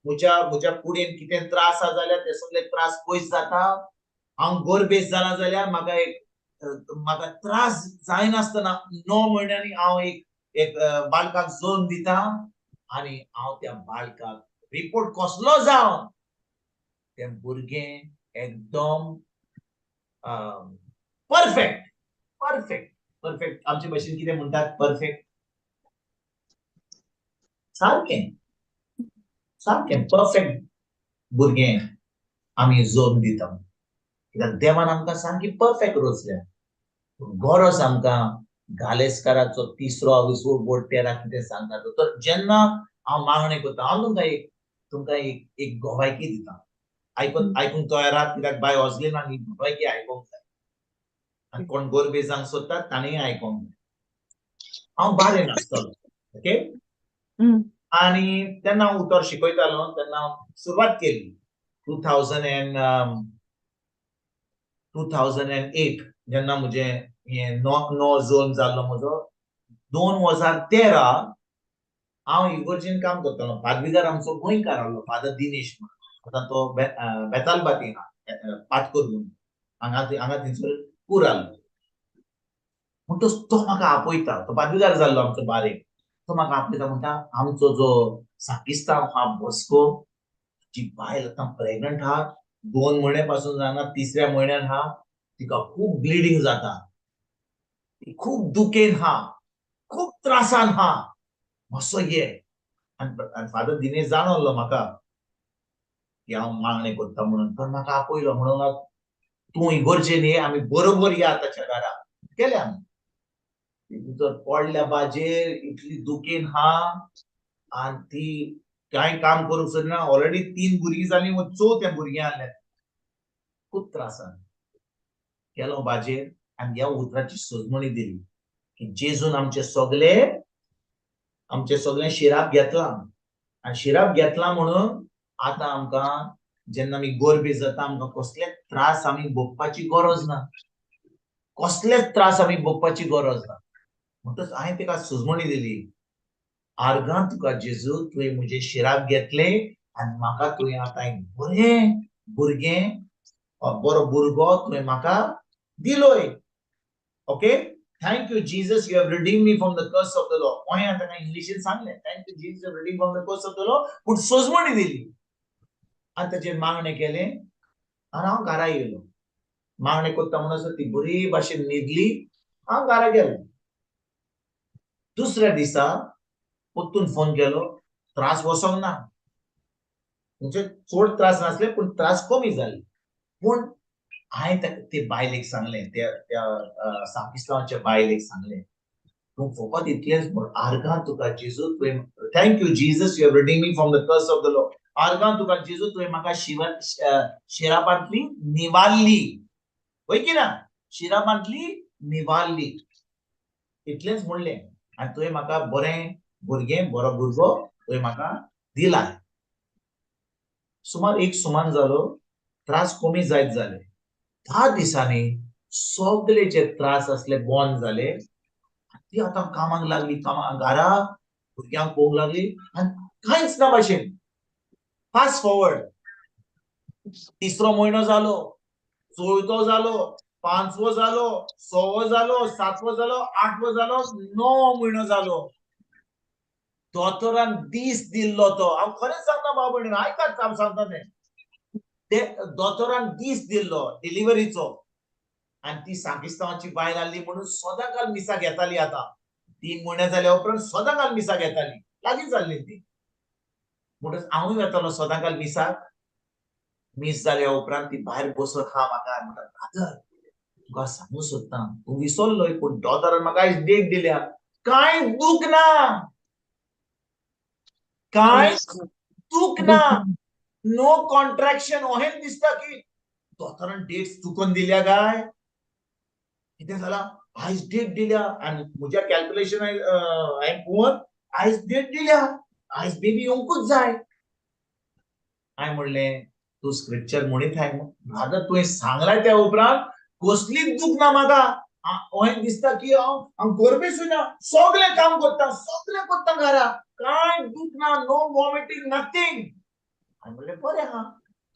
म्हज्या कुडीन कितें त्रास आसा जाल्यार ते सगळे त्रास पयस जाता. हांव गोरबेज जाला जाल्यार म्हाका त्रास जायनासतना 9 म्हयन्यांनी हांव एक बाळकाक जल्म दिता. आनी हांव त्या बाळकाक रिपोर्ट कसलो जावन तें भुरगें एकदम परफेक्ट परफेक्ट परफेक्ट आमचे भाशेन कितें म्हणटात? परफेक्ट. सारकें सारकें परफेक्ट भुरगें आमी जल्म दिता. कित्याक देवान आमकां सारकी परफेक्ट रचल्या. गरज आमकां घालेस्काराचो 3रो 20रो वोट 13 कितें सांगता तो. तर जेन्ना हांव मागणें करता, हांव तुमकां एक गोवायकी दिता. आयकूंक तयार आहात? कित्याक बाय वॉजलीन आनी गोवायकी आयकोंक जाय. आनी कोण गोरबेज जावंक सोदतात ताणेंय आयकोंक जाय. हांव बारेन आसतलो, ओके? आनी तेन्ना हांव उतर शिकयतालो तेन्ना हांव सुरवात केली 2008 जेन्ना म्हजें हें नो जल्म जाल्लो म्हजो. 2013 हांव इगर्जेन काम करतालो. पादवीकार आमचो गोंयकार आहलो, फादर दिनेश म्हणून. आतां तो बेतालबातीन आहा, पातकूर म्हणून. हांगा थंयसर पूर आहलो. म्हणटच तो म्हाका आपयता. तो पादवीकार जाल्लो आमचो बारेक. तो म्हाका आपयता, म्हणटा आमचो जो साकिस्तांव आहा बस्को, जी बायल आतां प्रेग्नंट आहा, 2 म्हयने पासून जायना, 3ऱ्या म्हयन्यान आहा, तिका खूब ब्लिडींग जाता, ती खूब दुखेन आहा, खूब त्रासान आहा, मातसो ये. आनी फादर दिनेश जाणवलो म्हाका की हांव मागणें करता म्हणून. तो म्हाका आपयलो म्हणून तूं इगर्जेन ये, आमी बरोबर या ताच्या घरा. गेले आमी. भितर पडल्या बाजेर इतली दुखेन आहा आनी ती कांय काम करूंक सोदिना. ऑलरेडी 3 भुरगीं जालीं, 4थें भुरगें आहलें. खूब त्रासान गेलो बाजेर आनी ह्या उतराची सजमणी दिली. की जेजून आमचे सगळे शिराप घेतला आणि शिराप घेतला म्हणून आता आमकां जेन्ना आमी गोरबे जाता आमकां कसलेच त्रास आमी भोगपाची गरज ना, कसलेच त्रास आमी भोगपाची गरज ना. म्हणटच हांवें तिका सुजमणी दिली, आर्गां तुका जेजू तुवें म्हजे शिराप घेतले आनी म्हाका तुवें आतां एक बरें भुरगें बरो भुरगो तुवें म्हाका दिलोय. Okay, thank you Jesus, you have redeem me from the curse of the law. हांवें आतां काय इंग्लिशीन सांगलें, thank you Jesus, you have redeem from the curse of the law, पूण सुजमणी दिली आनी ताचेर मागणें केलें आनी हांव घरा येयलो. मागणें कोत्ता म्हणसर ती बरी भाशेन न्हिदली, हांव घरा गेलो. दुसऱ्या दिसा परतून फोन केलो, त्रास वसोंक ना, म्हणजे चड त्रास नासले पूण त्रास कमी जाले. पूण हांवें ते बायलेक सांगलें, त्या सापिस्तांवाच्या बायलेक सांगलें, तूं फकत इतलेंच म्हण, आर्गां तुका जेजू तुवें, thank you Jesus, you have redeem me from the curse of the law. आर्गां तुका जेजू तुवें म्हाका शिरापांतली निवारली, होय की ना, शिरापांतली निवारली, इतलेंच म्हणलें. आनी तुवें म्हाका बरें भुरगें, बरो भुरगो तुवें म्हाका दिलाय. सुमार एक सुमान जालो, त्रास कमी जायत जाले. 10 दिसांनी सगळे जे त्रास असले बंद जाले. ती आतां कामाक लागली, घरा भुरग्यांक पळोवंक लागली आनी कांयच ना भाशेन. फास्ट फॉरवर्ड, तिसरो म्हयनो जालो, चवथो जालो, 5वो जालो, 6वो जालो, 7वो जालो, 8वो जालो, 9वो म्हयनो जालो. दोतोरान दीस दिल्लो तो, हांव खरेंच सांगता भाव भयणीनो, आयकात हांव सांगता ते दोतोरान दीस दिल्लो डिलिव्हरीचो. आनी ती साकिस्तांवाची बायल आसली म्हणून सदांकाल मिसा घेताली. आतां 3 म्हयने जाल्या उपरांत सदांकाल मिसा घेताली, लागीं जाल्ली ती. म्हणटच हांवूय वतालो सदांकाल मिसाक. मिस जाल्या उपरांत ती भायर बसून हा म्हाका म्हणटा, फादर तुका सांगूं सोदतां, तूं विसरलोय पूण दोतोरान म्हाका आयज डेट दिल्या, कांय दूख ना, कांय दूख ना, नो कॉन्ट्रॅक्शन. अहें दिसता की दोतोरान डेट चुकोवन दिल्या काय, कितें जालां, आयज डेट दिल्या आनी म्हज्या कॅल्क्युलेशन हांवें पळोवन आयज डेट दिल्या, आयज बेबी येवंकूच जाय. हांवें म्हणलें तूं स्क्रिप्चर म्हणीत हाय फादर, तुवें सांगलां त्या उपरांत कसलीच दूख ना म्हाका. अहें दिसता की हांव गरबे सुद्दां सगळें काम करता घरा, कांय दूख ना, नो वॉमिटींग, नथींग. हांवें म्हणलें बरें आहा,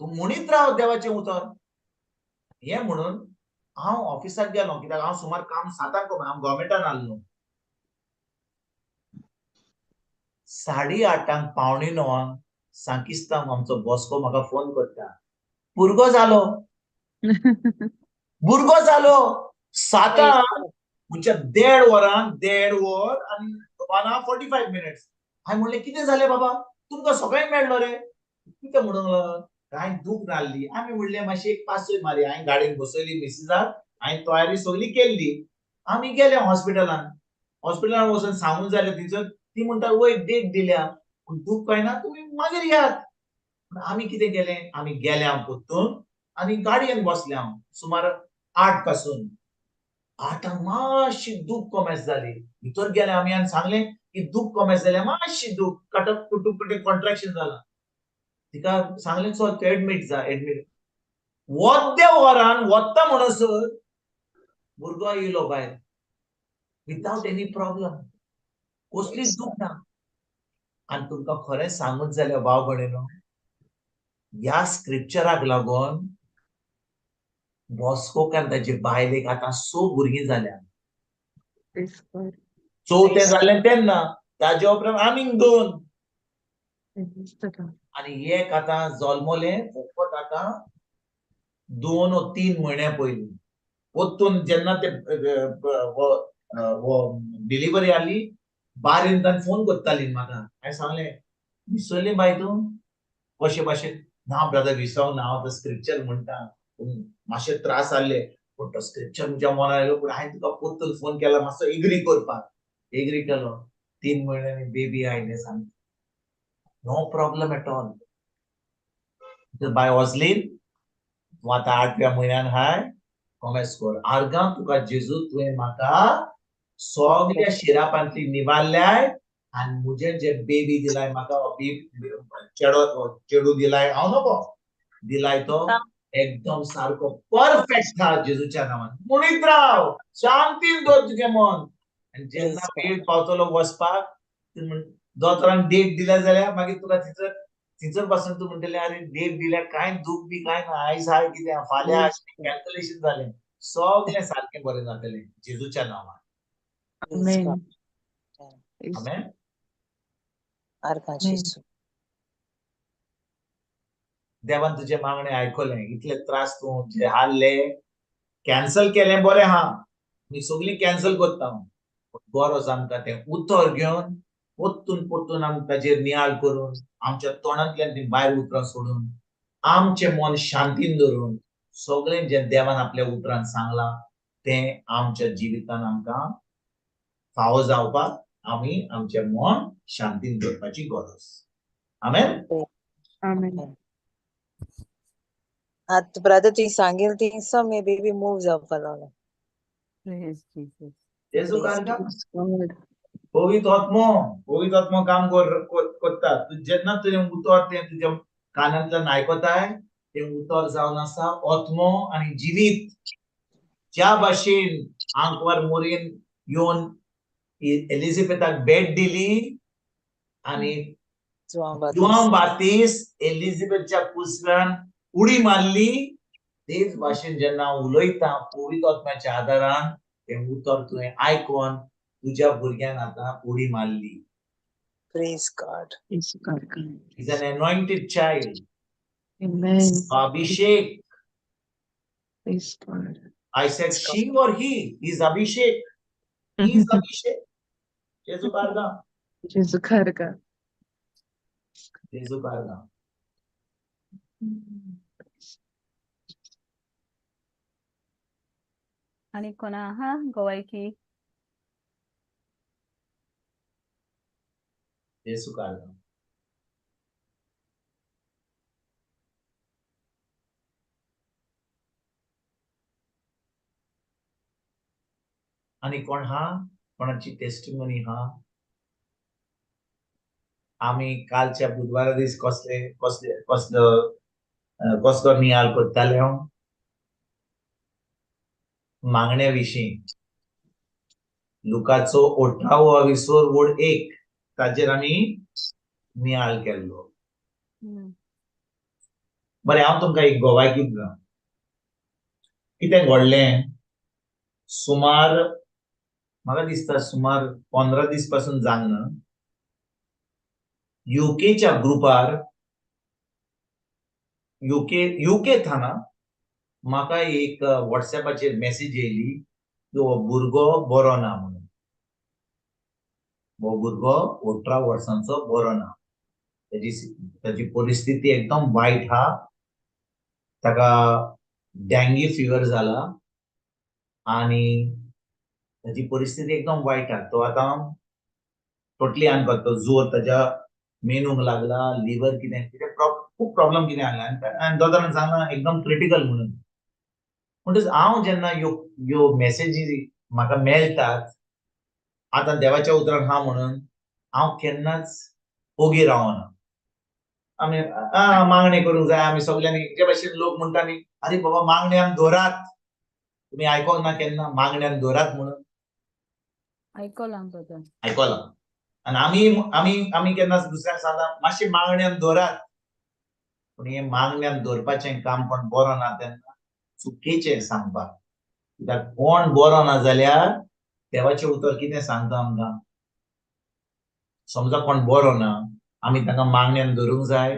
तूं म्हणीत राव देवाचें उतर. हें म्हणून हांव ऑफिसाक गेलो, कित्याक हांव सुमार काम 7:00 हांव गव्हर्मेंटान आहलो. 8:30 8:45 सांकिस्तांव आमचो बॉस्को म्हाका फोन करता, भुरगो जालो, भुरगो जालो. 7:00 म्हणजे 1.5 वर आनी 1:45. हांवें म्हणलें कितें जालें बाबा, तुमकां सगळें मेळ्ळो रे, कितें म्हणूंक लागलो, कांय दूख नासली. आमी म्हणलें मातशी एक पासय मारया. हांवें गाडयेन बसयली मिसिसाक, हांवें तयारी सगळी केल्ली. आमी गेले हॉस्पिटलान वचून सांगून जालें थंयसर. ती म्हणटा वय डेट दिल्या, पूण दूख काय ना, तुमी मागीर यात. आमी कितें केलें, आमी गेले हांव परतून आनी गाडयेन बसलें हांव सुमार 8 पासून. 8 मातशी दूख कमेस जाली. भितर गेले आमी आनी सांगलें की दूख कमेस जाल्या, मातशी दूख, कटक कुटूक कॉन्ट्रॅक्शन जालां. तिका सांगलें चल तूं एडमीट जा, एडमीट. वद्या वरान वत्ता म्हणसर भुरगो येयलो भायर, विथआउट एनी प्रॉब्लम, कसलीच दूख ना. आनी तुमकां खरें सांगूच जाल्यार भाव भयणीनो, ह्या स्क्रिप्चराक लागून बॉस्कोक आनी ताचे बायलेक आतां 6 भुरगीं जाल्या. चवथें जालें तेन्ना, ताजे उपरांत आनीक 2 आनी एक आतां जल्मलें फकत आतां 2 वा 3 म्हयने पयलीं. परतून जेन्ना ते डिलिव्हरी आली, बारीन ताणें फोन करताली म्हाका. हांवें सांगलें विसरली बाय तूं, कशे भाशेन. ना ब्रदर विसरूंक ना, हांव तो स्क्रिप्चर म्हणटा, मातशे त्रास जाल्ले पूण तो स्क्रिप्चर म्हज्या मनार आयलो. पूण हांवें तुका परतून फोन केला मातसो एग्री करपाक. एग्री केलो. 3 म्हयन्यांनी बेबी आयलें सांगलें, no problem at all. Bye वॉजलीन, तूं आतां 8व्या म्हयन्यान हाय, कॉमेस कर. आर्गां तुका जेजू तुवें म्हाका सगळ्या शिरापांतली निवारल्याय आणि मुझे जे बेबी दिलाय म्हाका चेडू दिलाय हांव नको दिलाय तो एकदम सारको परफेक्ट था जेजूच्या नावान मुणीत राव शांतीन दवर तुझे मन आणि जेन्ना वेळ पावतलो वचपाक दोतोरान डेट दिल्या जाल्यार मागीर तुका थंयसर पासून तू म्हणटले अरे डेट दिल्या काय दुख बी काय ना आयज हाय कितें फाल्यां कॅल्क्युलेशन जालें सगळें सारकें बरें जातलें जेजूच्या नांवान Amen. आमेन Amen. देवान तुझे मागणे आयकले इतले त्रास तू जे हारले कॅन्सल केले बरें हा मी सगळी कॅन्सल करता बरो आमकां तें उतर घेवन पोत्तून पोत्तून आमकां ताजेर नियाळ करून आमच्या तोंडांतल्यान ती भायर उतरां सोडून आमचे मन शांतीन दवरून सगळें जे देवान आपल्या उतरान सांगलां तें आमच्या जिवितान आमकां फावो जावपाक आमी आमचे मन शांतीन दवरपाची गरज आमेन Amen. आता ब्रदर तुवें सांगिल्लें थिंगसर मे बेबी मूव जावपाक लागलो Praise Jesus. जेजू कारगा Praise God. पवित्र आत्मो काम करता जेन्ना तुझें उतर तें तुज्या कानांतल्यान आयकताय तें उतर जावन आसा आत्मो आनी जिवीत ज्या भाशेन आंकवार मोरीन येवन एलिझाबेथाक भेट दिली आनी जुआंव बातिस्त एलिझाबेथच्या कुसव्यान उडी मारली तेच भाशेन जेन्ना हांव उलयता पवित्र आत्म्याच्या आदारान तें उतर तुवें आयकोन तुझ्या भुरग्यान आतां उडी मारली Praise God. Praise God. He's an anointed child. Amen. Abhishek. Praise God. I said she or he? He's Abhishek. He's Abhishek. Jesu karga. Jesus karga. Jesu karga. आणि कोणा हा गोवायकी Jesu karga. आणि कोण हा कोणाची टेस्टिमोनी हा आम्ही कालच्या बुधवारा दीस कसलो नियाळ करताले मागण्याविषयी लुकाचो 18 विसर वड 1 ताजेर आमी नियाळ केल्लो बरें हांव तुमकां एक गोवायकीत सांगता कितें घडलें सुमार म्हाका दिसता सुमार 15 दीस पासून जावना युकेच्या ग्रुपार युके थाना म्हाका एक व्हॉट्सएपाचेर मेसेज येयली की हो भुरगो बरो ना म्हणून हो भुरगो 18 वर्सांचो बरो ना ताची परिस्थिती एकदम वायट हा ताका डेंग्यू फीवर जाला आणि ताची परिस्थिती एकदम वायट हा तो आतां टोटली तो जोर ताच्या मेनूक लागला लिव्हर कितें कितें खूब प्रॉब्लेम कितें आसला आनी दोतोरान सांगला एकदम क्रिटिकल म्हणून म्हणटच हांव जेन्ना ह्यो मेसेजी म्हाका मेळटात आतां देवाच्या उतरान हा म्हणून हांव केन्नाच ओगी रावना आमी मागणी करूंक जाय आमी सगळ्यांनी जे भाशेन लोक म्हणटा न्ही अरे बाबा मागण्यान दवरात तुमी आयकोंक ना केन्ना मागण्यान दवरात म्हणून आयकलां आनी आमी केन्ना दुसऱ्यांक सांगता मातशें मागण्यान दवरात पूण हे मागण्यान दवरपाचें काम कोण बरो ना तेन्ना चुकीचें सांगपाक कित्याक कोण बरो ना जाल्यार देवाचें उतर कितें सांगता आमकां समजा कोण बरो ना आमी ताका मागण्यान धरूंक जाय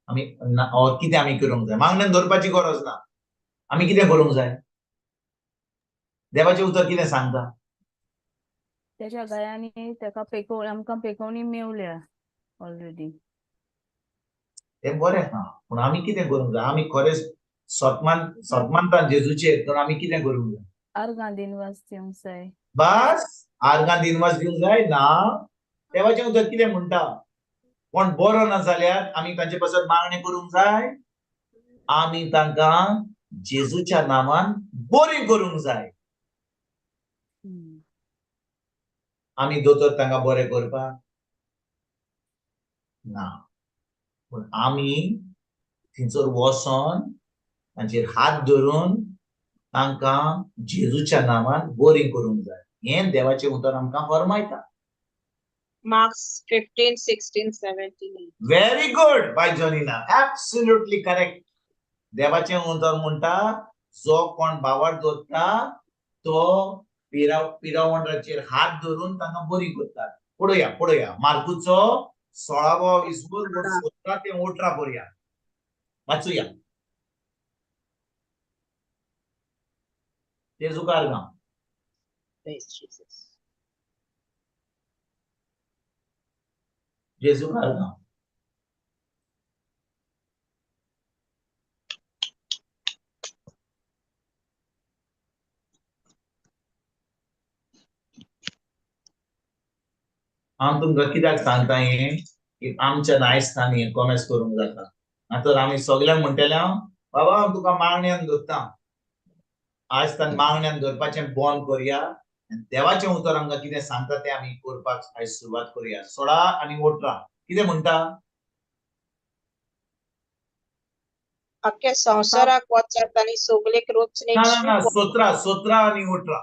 आमी कितें आमी करूंक जाय मागण्यान धरपाची गरज ना आमी कितें करूंक जाय देवाचें उतर कितें सांगता त्याच्या गळ्यांनी ताका आमकां पेकोवणी मेवल्या ऑलरेडी तें बरें हा पूण आमी कितें करूंक जाय आमी खरेंच सतमानता जेजूचेर तर आमी कितें करूंक जाय अर्गां दिनवास दिवंक जाय बस आर्गां दिनवास दिवंक जाय ना देवाचें उतर कितें म्हणटा कोण बरो ना जाल्यार आमी तांचे पासत मागणी करूंक जाय आमी तांकां जेजूच्या नांवान बरी करूंक जाय आमी दोतोर तांकां बरें करपाक ना, पूण आमी थंयसर वचोन तांचेर हात धरून तांकां जेजूच्या नांवान बरी करूंक जाय. हें देवाचें उतर आमकां फरमायता. Marks 15, 16, 17. Very good, by Janina. Absolutely correct. देवाचें उतर म्हणटा जो कोण भावार्थ दवरता तो पिरावंडाचेर हात धरून तांकां बरी करता. पळोवया मार्कूचो 16वा विसवो 17 ते 18 पळोवया. वाचूया. जेजुकार गांव. Praise Jesus. जेजुकार गांव. हांव तुमकां कित्याक सांगता हें की आमच्या नायसतान हें कॉमेंट्स करूंक जाता. नातर आमी सगळ्यांक म्हणटले बाबा हांव तुका मागण्यांत धरता. आज तान मागण्यांत धरपाचें बंद करया आनी देवाचें उतर आमकां कितें सांगता तें आमी करपाक आयज सुरवात करया. 16 आनी 18 कितें म्हणटा? आख्या संवसाराक वचात आनी सगळेक रोचणेक ना 17 आनी 18.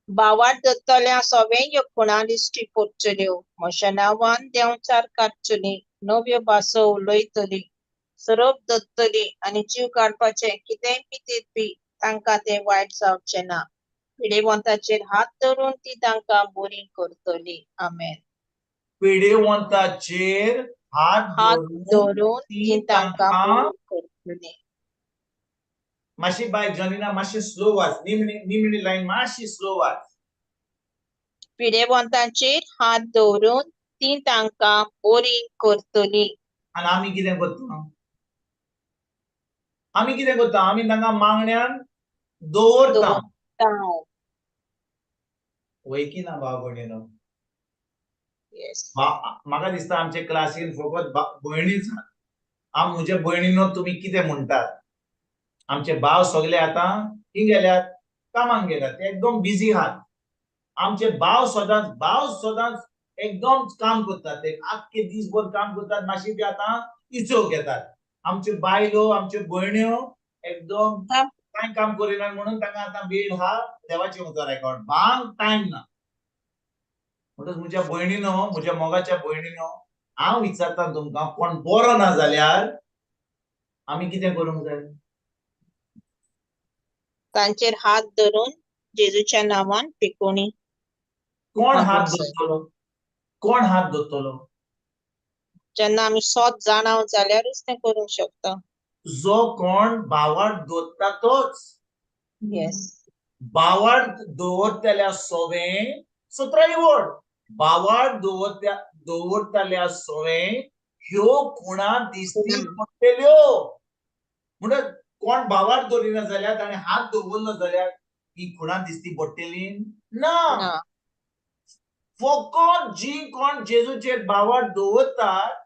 भावार्थ दत्तल्या सगळ्यांक खुणा दिश्टी पडटल्यो. म्हज्या नांवान देंवचार काडटलीं, नव्यो भासो उलयतलीं, सरप धरतलीं आनी जीव काडपाचें कितेंय पितेत बी तांकां तें वायट जावचें ना. पिडेवंताचेर हात धरून ती तांकां बरी करतलीं. आमेन. पिडेवंताचेर हात हात धरून धरून ती ती तांकां तांकां बरी करतलीं. मातशी बाय जॉनिना मातशी स्लो वाच. निमणी लायन मातशी स्लो वाच. पिडेवंताचेर हात धरून ती तांकां बरी करतलीं. आनी आमी कितें करता? आमी तांकां मागण्यांत दवरता. वय की ना भाव भयणीनो? Yes. म्हाका दिसता आमचे क्लासीन फकत भयणीच आहात. हांव म्हजे भयणीनो तुमी कितें म्हणटात? आमचे भाव सगळे आतां खंय गेल्यात? कामाक गेल्यात. ते एकदम बिजी आहात. आमचे भाव सदांच एकदम काम करतात. ते आख्खे दिसभर काम करतात. मातशी ते आतां इचो घेतात. आमच्यो बायलो आमच्यो भयण्यो एकदम कांय काम करिनात म्हणून तांकां आतां वेळ हा देवाचें उतर आयकूंक. भांक टायम ना. म्हणटच म्हज्या भयणीनो, म्हज्या मोगाच्या भयणीनो, हांव विचारता तुमकां कोण बरो ना जाल्यार आमी कितें करूंक जाय? तांचेर हात धरून जेजूच्या नांवान पिकोवणी. कोण हात धरतलो? कोण हात धरतलो? जेन्ना आमी सोत जाणाव जाल्यारूच तें करूंक शकता. जो कोण भावार्थ दवरता तोच. येस. भावार्थ दवरतल्या सोवें 17 वड. भावार्थ दवरतल्या सोवें ह्यो खुणा दिसती पडटल्यो. म्हणून कोण भावार्थ दवरिना जाल्यार ताणें हात दवरलो जाल्यार ही खुणा दिसती पडटली ना. फकत जी कोण जेजूचेर भावार्थ दवरतात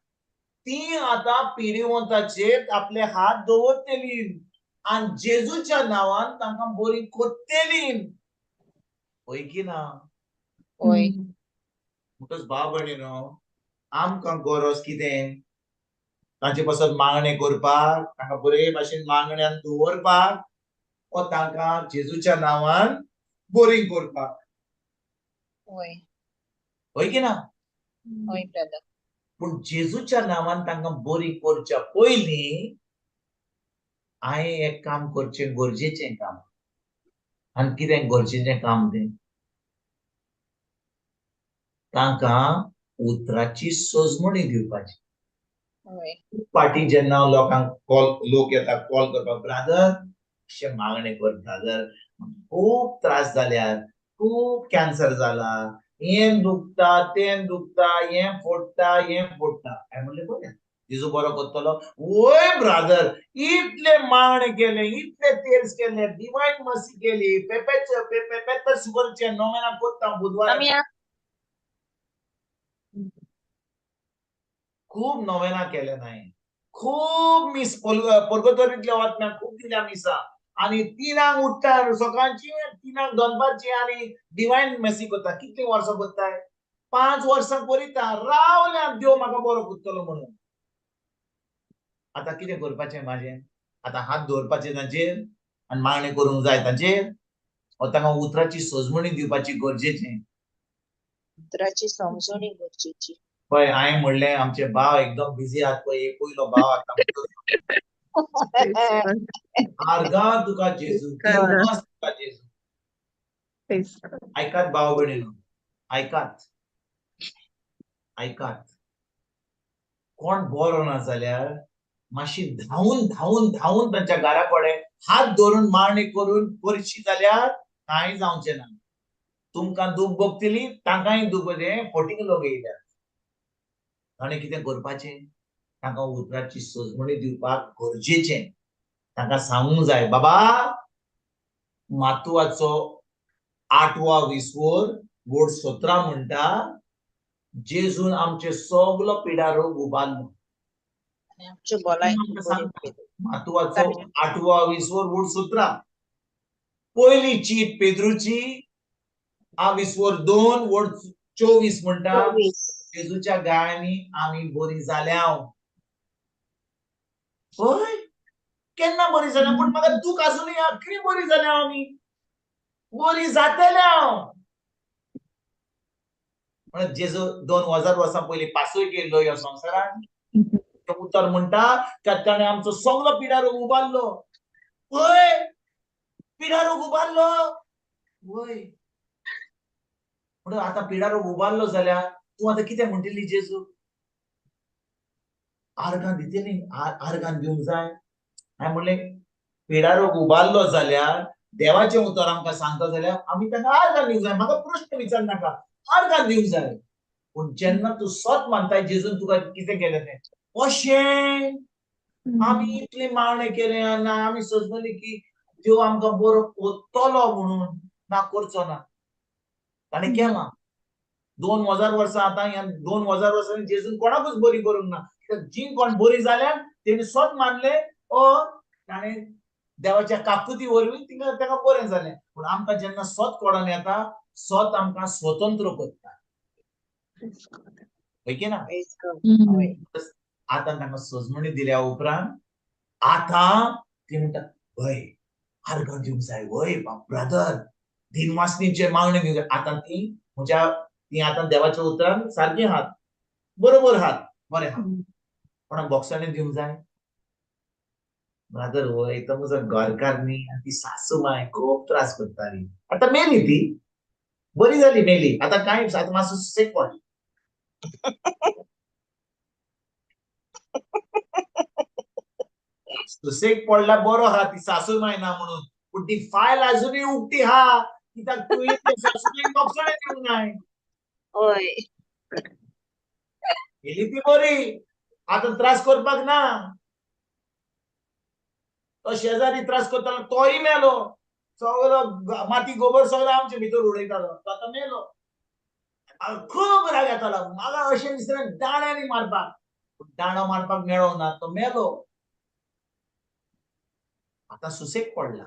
ती आतां पिडेवंताचेर आपले हात दवरतली आनी जेजूच्या नांवान तांकां बरी करतली. होय की ना? होय. म्हणटच भाव भयणीनो, आमकां गरज कितें? तांचे पासून मागणें करपाक, तांकां बरे भाशेन मागण्यांत दवरपाक, वा तांकां जेजूच्या नांवान बरी करपाक. होय. होय की ना? होय ब्रदर. पूण जेजूच्या नांवान तांकां बरी करच्या पयलीं हांवें एक काम करचें गरजेचें काम. आनी कितें गरजेचें काम तें? तांकां उतराची सोजमणी दिवपाची. पाटी जेन्ना लोक येता कॉल करपाक, ब्रादर अशें मागणें कर ब्रादर, खूब त्रास जाल्यात, खूब कॅन्सर जाला, हें दुखता तें दुखता, हें फोडटा. हांवें म्हणलें बरें, जेजू बरो करतलो. वय ब्रादर, इतले मागणे केले, इतले तेल्स केले, डिवायन मर्सी केली, पेपर शुगरचे नोवेना करता बुधवार. खूब नोवेना केले नाही, खूब मिस पर्गोतोरींतल्या वचना खूब दिल्या मिसा. आनी 3 उठ्ठा सकाळची 3 दोनपारची आणि डिवायन मेसी करता कितली वर्सां करताय 5 वर्सां करिता रावल्या देव म्हाका बरो करतलो म्हणून आता कितें करपाचें माझें आता हात दवरपाचे ताचेर आनी मागणें करूंक जाय ताचेर ताका उतराची सजमणी दिवपाची गरजेचें उतराची समजणी गरजेची पळय हांवें म्हणलें आमचे भाव एकदम बिझी आहात पळय एक पयलो भाव आतां Praise God. आर्गां तुका जेजू दिवस तुका जेजू Praise God. ऐकात भाव भयणीनो ऐकात ऐकात कोण बरो ना जाल्यार मातशी धांवून धांवून धांवून तांच्या घरा कडेन हात धरून मागणी करून करशी जाल्यार कांय जावचें ना तुमकां दूख भोगतली तांकांय दूख फटींग लोक येयल्यात ताणें कितें करपाचें तांकां उतराची सजमणी दिवपाक गरजेचें तांकां सांगूंक जाय बाबा मातुवाचो 8वा विस्वोर वोड 17 म्हणटा जेजून आमचे सगलो पिडा रोग उबारलो आणि आमची भलायकी आमकां बरी सांगता केली. मातुवाचो 8वा विस्वोर वोड 17 पयलीची पेद्रूची विस्वोर 2 वोड 24 म्हणटा 24. जेजूच्या गायांनी आमी बरी जाल्या पळय केन्ना बरी जाल्या पूण म्हाका दूख आसुनूय कितें बरी जाल्या आमी बरी जातल्या म्हणून जेजू 2000 वर्सां पयलीं पासूय केल्लो ह्या संवसारान उतर म्हणटा की ताणें आमचो सगलो पिडा रोग उबारलो पळय पिडा रोग उबारलो वय म्हणून आतां पिडा रोग उबारलो जाल्यार तूं आतां कितें म्हणटली जेजू आर्गां दितली आर्गां दिवंक जाय हांवें म्हणलें पिडा रोग उबारलो जाल्यार देवाचें उतर आमकां सांगता जाल्यार आमी ताका आर्गां दिवंक जाय म्हाका प्रश्न विचारनाका आर्गां दिवंक जाय पूण जेन्ना तूं स्वत मानताय जेजून तुका कितें केलें तें अशें आमी इतले मागणें केले आनी आमी सोदली की देव आमकां बरो करतलो म्हणून ना करचो ना ताणें केलां 2000 वर्सां आतां ह्या 2000 वर्सांनी जेजून कोणाकूच बरी करूंक ना जी कोण बरी जाल्यात तेणी स्वत मानले ताणें देवाच्या काकुती वरवीं ताका बरें जालें पूण आमकां जेन्ना स्वत कोडोन येता स्वत आमकां स्वतंत्र करता होय की ना Praise God. Mhm. होय. आतां तांकां सजमणी दिल्या उपरांत आतां ती म्हणटा वय आर्गां दिवंक जाय वय ब्रदर दिनवासनीचे मागणी दिवंक जाय आतां ती आतां देवाच्या उतरान सारकी आहात बरोबर आहात बरें आहात कोणाक बोक्साणें दिवंक जाय ब्रदर वय तो म्हजो घरकार न्ही ती सासू माय खूब त्रास करताली आतां मेली ती बरी जाली मेली आतां कांय आतां मातसो सुसेग पडला सुसेग पडला बरो आहा ती सासू माय ना म्हणून पूण ती फायल अजूनही उक्ती आहा कित्याक तुवें त्या सासूक बोक्साणें दिवंक जाय होय. गेली ती बरी आतां त्रास करपाक ना तो शेजारी त्रास करतालो तोय मेलो सगळो माती गोबर सगळो आमचे भितर उडयतालो तो आतां मेलो खूब राग येतालो म्हाका अशें दिसता दाण्यानी मारपाक दाणो मारपाक मेळो ना तो मेलो आतां सुसेग पडला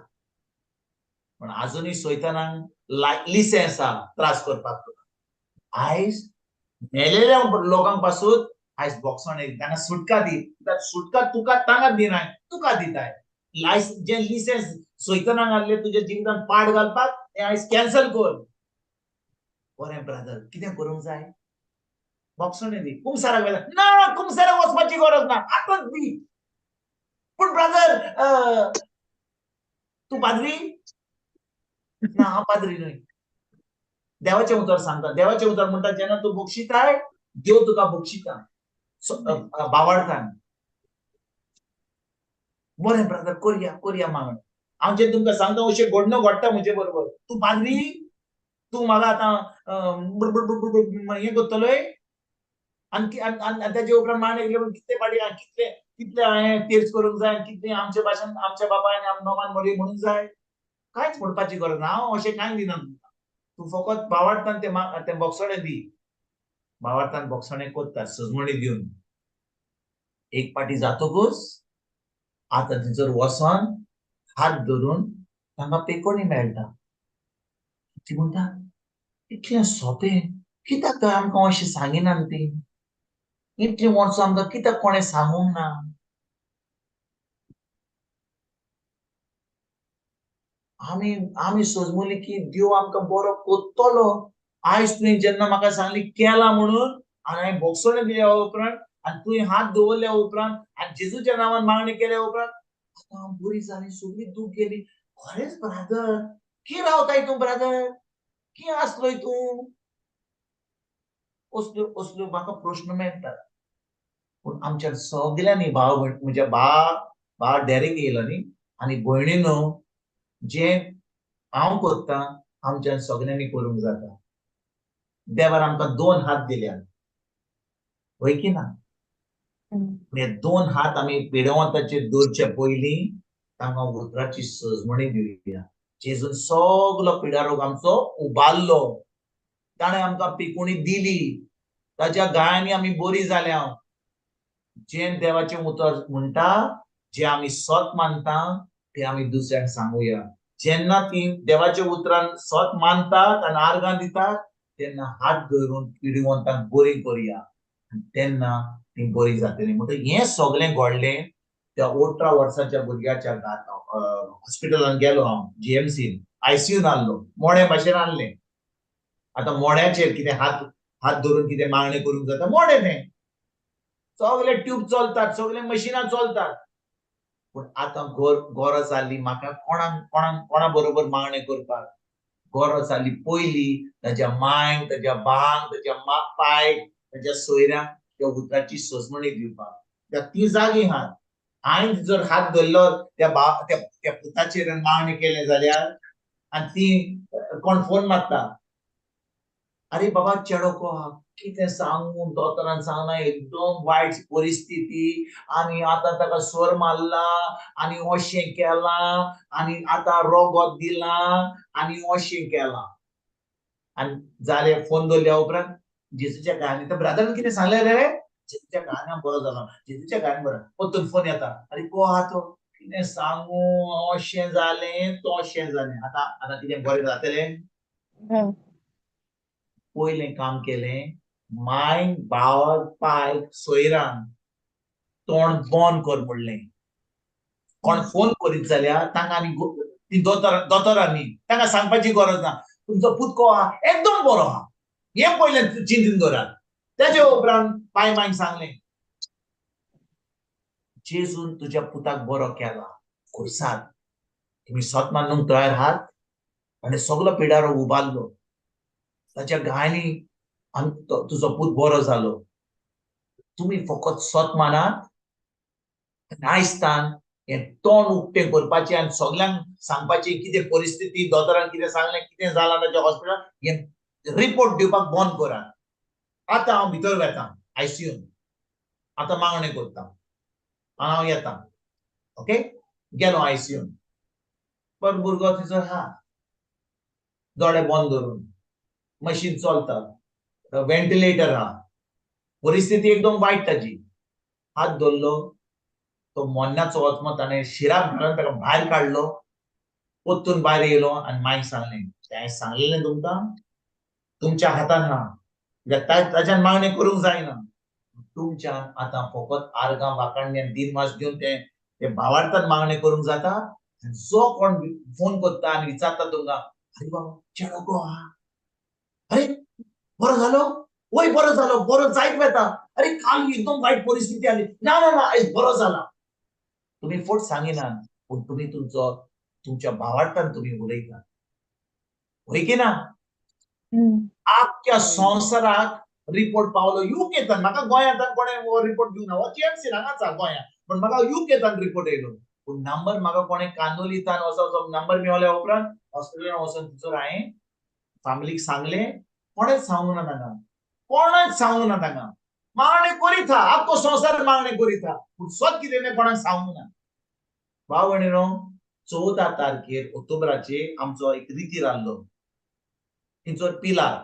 पण अजूनही सैतानाक लिसें आसा त्रास करपाक आयज मेलेल्या लोकांक पासून आयज बोक्साणे तांकां सुटका दी सुटका तुका तांकां दिनाय तुका दिताय जे लिसें सैतानाक आहले तुज्या जिवितांत पाड घालपाक हें आयज कॅन्सल कर बरें ब्रदर कितें करूंक जाय बोक्साणे दी कुंसाराक वेला ना कुंसाराक वचपाची गरज ना आतांच दी पूण ब्रदर तूं पाद्री ना हांव पाद्री न्हय देवाचें उतर सांगता देवाचें उतर म्हणटा जेन्ना तूं बक्षिताय देव तुका बक्षिता भावार्थान बरें ब्रदर करया मागणें हांव जें तुमकां सांगता अशें घडणो घडटा म्हजे बरोबर तूं पाद्री तूं म्हाका आतां हें करतलोय आनी तेजे उपरांत मागणें केलें कितले फाटी कितले हांवें तेर्स करूंक जाय कितले आमच्या भाशेन आमच्या बापायन नोमान मरी म्हणूंक जाय कांयच म्हणपाची गरज ना हांव अशें कांय दिना तुमकां तूं फकत भावार्थान तें बोक्साणें दी भावार्थान बोक्साणें कोत्ता सजमणी दिवन एक पाटी जातकूच आतां थंयसर वचोन हात धरून तांकां पेकोणी मेळटा ती म्हणटा इतलें सोंपें कित्याक तर आमकां अशें सांगिनात ती इतलीं वर्सां आमकां कित्याक कोणें सांगूंक ना आमी आमी सोजमली की देव आमकां बरो कोत्तलो आयज तुवें जेन्ना म्हाका सांगली केला म्हणून आनी हांवें बोगसोणे दिल्या उपरांत आनी तुवें हात दवरल्या उपरांत आनी जेजूच्या नांवान मागणी केल्या उपरांत आतां हांव बरी जाली सगळी दूख गेली खरेंच ब्रादर की रावताय तूं ब्रादर की आसलोय तूं असल्यो असल्यो म्हाका प्रश्न मेळटात पूण आमच्या सगळ्यांनी भाव म्हज्या भाव डॅरेक येयलो न्ही आनी भयणीनो जें हांव कोत्तां आमच्यान सगळ्यांनी करूंक जाता देवान आमकां 2 हात दिल्यात होय की ना हे 2 हात आमी पिडवंताचेर दवरचे पयलीं तांकां उतराची सजमणी दिवया जेजून सगलो पिडारोग आमचो उबारलो ताणें आमकां पिकोवणी दिली ताच्या गायांनी आमी बरी जाल्या जें देवाचें उतर म्हणटा जे आमी सत मानता ते आमी दुसऱ्याक सांगुया जेन्ना ती देवाच्या उतरान सत मानतात आनी आर्गां दितात तेन्ना हात धरून पिडीवंतांक बरी करुया तेन्ना ती बरी जातली म्हणटकीर हें सगळें घडलें त्या 18 वर्साच्या भुरग्याच्या हॉस्पिटलान गेलो हांव जीएमसीन आयसीयून आहलो मोडे भाशेन आहलें आतां मोड्याचेर कितें हात धरून कितें मागणी करूंक जाता मोडे तें सगळे ट्यूब चलतात सगळे मशिनां चलतात पूण आतां गरज जाली म्हाका कोणा बरोबर मागणी करपाक गरज जाली पयली ताच्या मांयक ताच्या भावांक ताच्या पायक ताच्या सोयऱ्यांक त्या उतराची सजमणी दिवपाक ती जागी हात हांवें जर हात धरलो त्या पुताचेर मागणी केलें जाल्यार आनी ती कोण फोन मारता अरे बाबा चेडोको कितें सांगू दोतोरान सांगना एकदम वायट परिस्थिती आनी आतां ताका स्वर मारला आनी अशें केलां आनी आतां रोगत दिला आनी अशें केलां आनी जाले फोन दवरल्या उपरांत जेजूच्या गायांनी तर ब्रादरान कितें सांगलें रे जेजूच्या गायांनी बरो जालो जेजूच्या गायांनी बरो परतून फोन येता अरे को आहा तो कितें सांगू अशें जालें तशें जालें आतां कितें बरें जातलें पयलें काम केलें मांयक भावाक पायक सोयरान तोंड बंद कर म्हणलें कोण फोन करीत जाल्यार तांकां आनी ती दोतोरांनी तांकां सांगपाची गरज ना तुमचो पुतको आहा एकदम बरो आहा हें पयलें चिंतून दवरात तेजे उपरांत मांयक सांगलें जेजून तुज्या पुताक बरो केला खुर्साद तुमी सत मानूंक तयार आहात आनी सगलो पिडारो उबारलो ताच्या गायांनी तुजो पूत बरो जालो तुमी फकत सत मानात आयजतान हें तोंड उक्तें करपाचें आनी सगळ्यांक सांगपाचें कितें परिस्थिती दोतोरान कितें सांगलें कितें जालां ताच्या हॉस्पिटलान हें रिपोर्ट दिवपाक बंद करात आतां हांव भितर वेता आयसीयून आतां मागणी करता आनी हांव येता ओके गेलो आयसीयून पण भुरगो तिचो हा दोळे बंद धरून मशीन चलता व्हेंटिलेटर आहा परिस्थिती एकदम वायट ताची हात धरलो तो मोन्नाचो वचमो ताणें शिराक घालून ताका भायर काडलो पोत्तून भायर येयलो आनी मांयक सांगलें हांवें सांगलेलें तुमकां तुमच्या हातान आहा ताच्यान मागणी करूंक जायना तुमच्यान आतां फकत आर्गां वांकाणणी आनी दिनवास दिवन ते भावार्थान मागणी करूंक जाता जो कोण फोन करता आनी विचारता तुमकां अरे बाबा चेडोको आहा अरे बरो जालो वय बरो जायत वेता अरे काल एकदम वायट परिस्थिती आली ना आयज बरो जाला तुम्ही फट सांगिना पूण तुम्ही तुमच्या भावार्थान तुम्ही उलयता होय की ना आख्या संवसाराक रिपोर्ट पावलो यूकेतान म्हाका गोंयांत कोणें रिपोर्ट दिवना हो जीएमसी हांगाच गोंयांत पण म्हाका यूकेतान रिपोर्ट येयलो पूण नंबर म्हाका कोणें कांदोलीतान असो नंबर मेळल्या उपरांत हॉस्पिटलान वचून तिचो हांवें फॅमिलीक सांगलें कोणेच सांगूंक ना तांकां मागणी करीत हा आख्खो संवसार मागणी करीत हा पूण स्वत कितें तें कोणाक सांगूंक ना भाव भयणीनो 14 तारखेर ऑक्टोबराचेर आमचो एक रितीर आहलो तिचो पिलार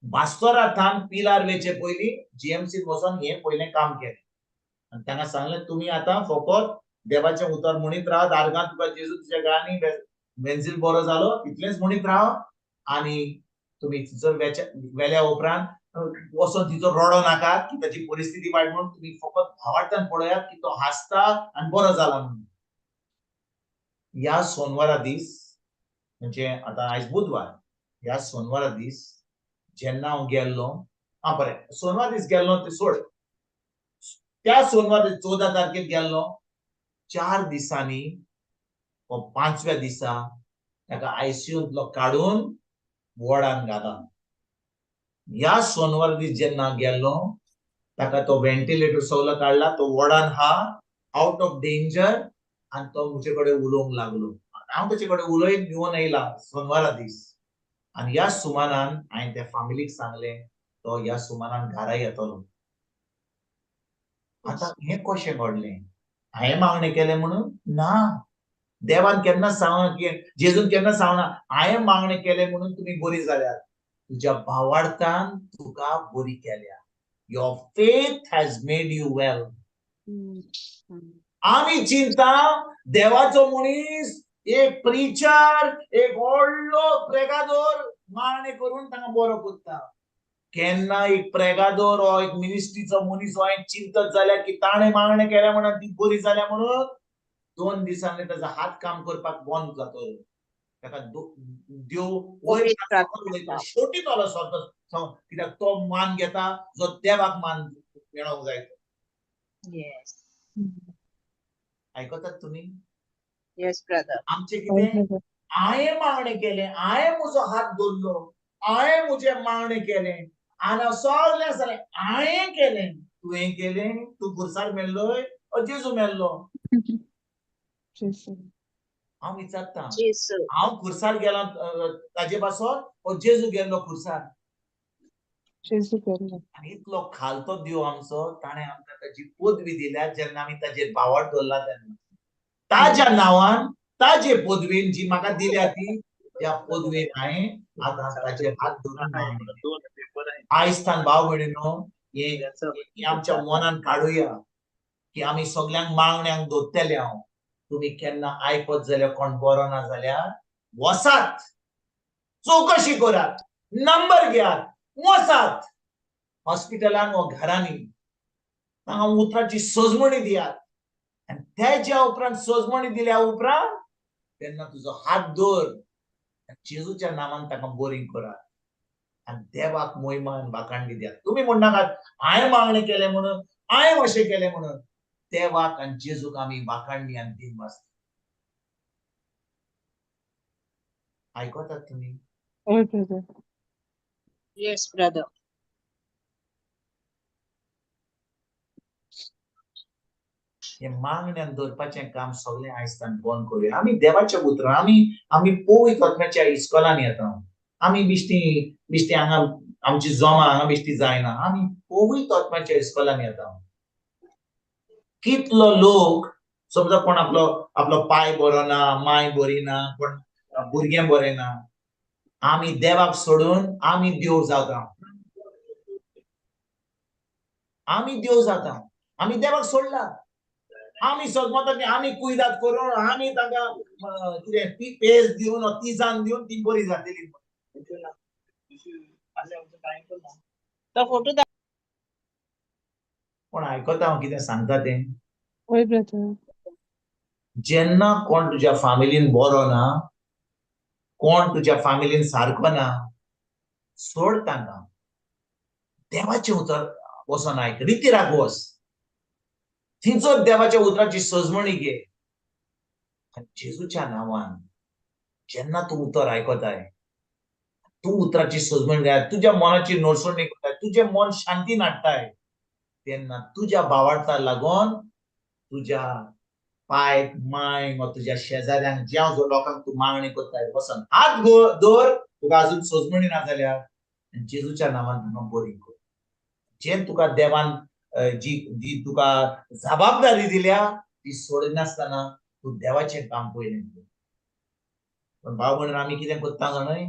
मास्तरार्थान पिलार वेचे पयलीं जीएमसीन वचोन हें पयलें काम केलें आनी तांकां सांगलें तुमी आतां फकत देवाचें उतर म्हणीत रावात आर्गां तुका जेजू तुज्या गायांनी बेंजील बरो जालो इतलेंच म्हणीत राव आणि तुम्ही तिचो वेल्या उपरांत वचून तिचो रडो नाकात की ताची परिस्थिती वायट म्हणून तुम्ही फकत भावार्थान पळयात की तो हासता आणि बरो जाला म्हणून. ह्या सोनवारा दीस म्हणजे आता आयज बुधवार, ह्या सोनवारा दीस जेन्ना हांव गेल्लो, बरें, सोनवार दीस गेल्लो ते सोड, त्या सोनवार 14 तारखेक गेल्लो, 4 दिसांनी 5व्या दिसा ताका आयसीयूंतलो काढून वॉर्डान घाला. ह्या सोनवार दीस जेन्ना गेल्लो ताका तो व्हेंटिलेटर सगळो काढला, तो वॉर्डान हा, आउट ऑफ डेंजर, आणि तो म्हजे कडेन उलोवंक लागलो. हांव ताचे कडेन उलयत घेवन येयला सोनवारा दीस, आणि ह्या सुमारान हांवें त्या फॅमिलीक सांगलें तो ह्या सुमारान घरा येतलो. आता हे कशें घडलें? हांवें मागणें केलें म्हणून? ना, देवान केन्ना सांगना की जेजून केन्ना सांगना हांवें मागणें केलें म्हणून तुमी बरी जाल्यात. तुज्या भावार्थान तुका बरी केल्या. Your faith has made you well. आमी चिंता देवाचो मनीस, एक प्रिचर, एक व्हडलो प्रेगादोर मागणें करून तांकां बरो करता. केन्ना एक प्रेगादोर हो एक मिनिस्ट्रीचो मनीस हो हांवें चिंतत जाल्यार की ताणें मागणें केल्या म्हणून ती बरी जाल्या म्हणून 2 दिसांनी ताजो हात काम करपाक बंद जातलो. ताका देव वयर शेवटी तोलो सोडतो, कित्याक तो मान घेता जो देवाक मान मेळोंक जाय. Yes. आयकतात तुमी? Yes, brother. आमचे कितें? हांवें मागणें केलें, हांवें म्हजो हात धरलो, हांवें म्हजें मागणें केलें, आनी हांव सगळें जालें, हांवें केलें. तुवें केलें? तूं खुर्सार मेल्लोय ओ जेजू मेल्लो? हांव विचारता, Jesus. हांव खुर्सार गेलो ताजे पासोन ओ जेजू गेल्लो खुर्सार? आनी इतलो खालतो देव आमचो, ताणें आमकां ताची पदवी दिल्या जेन्ना आमी ताजेर भावार्थ दवरला तेन्ना. ताज्या नांवान, ताजे पदवेन जी म्हाका दिल्या ती, त्या पदवेन हांवें आतां ताचेर हात धरून मागणें केलें. आयजतान भाव भयणीनो, हे आमच्या मनान काडुया की आमी सगल्यांक मागण्यांक दवरतले. हांव तुमी केन्ना आयकत जाल्यार कोण बरो ना जाल्यार वसात, चौकशी करात, नंबर घेयात, वसात हॉस्पिटलान वा घरांनी, तांकां उतराची सजमणी दियात, आनी तेज्या उपरांत सजमणी दिल्या उपरांत तेन्ना तुजो हात धर, जेजूच्या नांवान ताका बरी करात, आनी देवाक महिमा आनी वाखाणणी दियात. तुमी म्हणनाकात हांवें मागणें केलें म्हणून, हांवें अशें केलें म्हणून. देवाक आनी जेजूक आमी वाखाणणी आनी दिन वाजता. आयकतात तुमी? Yes, brother. हे मागण्यान दवरपाचें काम सगळें आयजतान बंद करूया. आमी देवाच्या उतरां, आमी पवित्र आत्म्याच्या इस्कॉलान येता. आमी बिश्टी हांगा आमची जमा हांगा बिश्टी जायना. आमी पवित्र आत्म्याच्या इस्कॉलान येता. कितलो लोक समजा कोण आपलो पाय बरो ना, माय बरी ना, कोण भुरगें बरें ना, आमी देवाक सोडून आमी देव जाता. आमी देव जाता, आमी देवाक सोडला. आमी सगळं की आमी कुयदाद करून आमी ताका कितें पेज दिवन तिजान दिवन ती बरी जातली. तो फोटो पण आयकता हांव कितें सांगता तें? जेन्ना कोण तुज्या फॅमिलीन बरो ना, कोण तुज्या फॅमिलीन सारको ना, सोड तांकां. देवाचें उतर वचोन आयक, रितीराक वच, थिंचो देवाच्या उतराची सजमणी घे, आनी जेजूच्या नांवान जेन्ना तूं उतर आयकताय, तूं उतराची सजमणी घे, तुज्या मनाची नडसणी करताय, तुजें मन शांतीन हाडटाय, तेन्ना तुज्या भावार्थाक लागून तुज्या पाय, माय वा तुज्या शेजाऱ्यांक ज्या लोकांक तूं मागणी करताय वचोन हात दवर, तुका अजून सजमणी ना जाल्यार जेजूच्या नांवान तुका बरी कर. जें तुका देवान जी तुका जबाबदारी दिल्या ती सोडिनासतना तूं देवाचें काम पयलें कर. पण भाव भयण, आमी कितें करता जाणाय?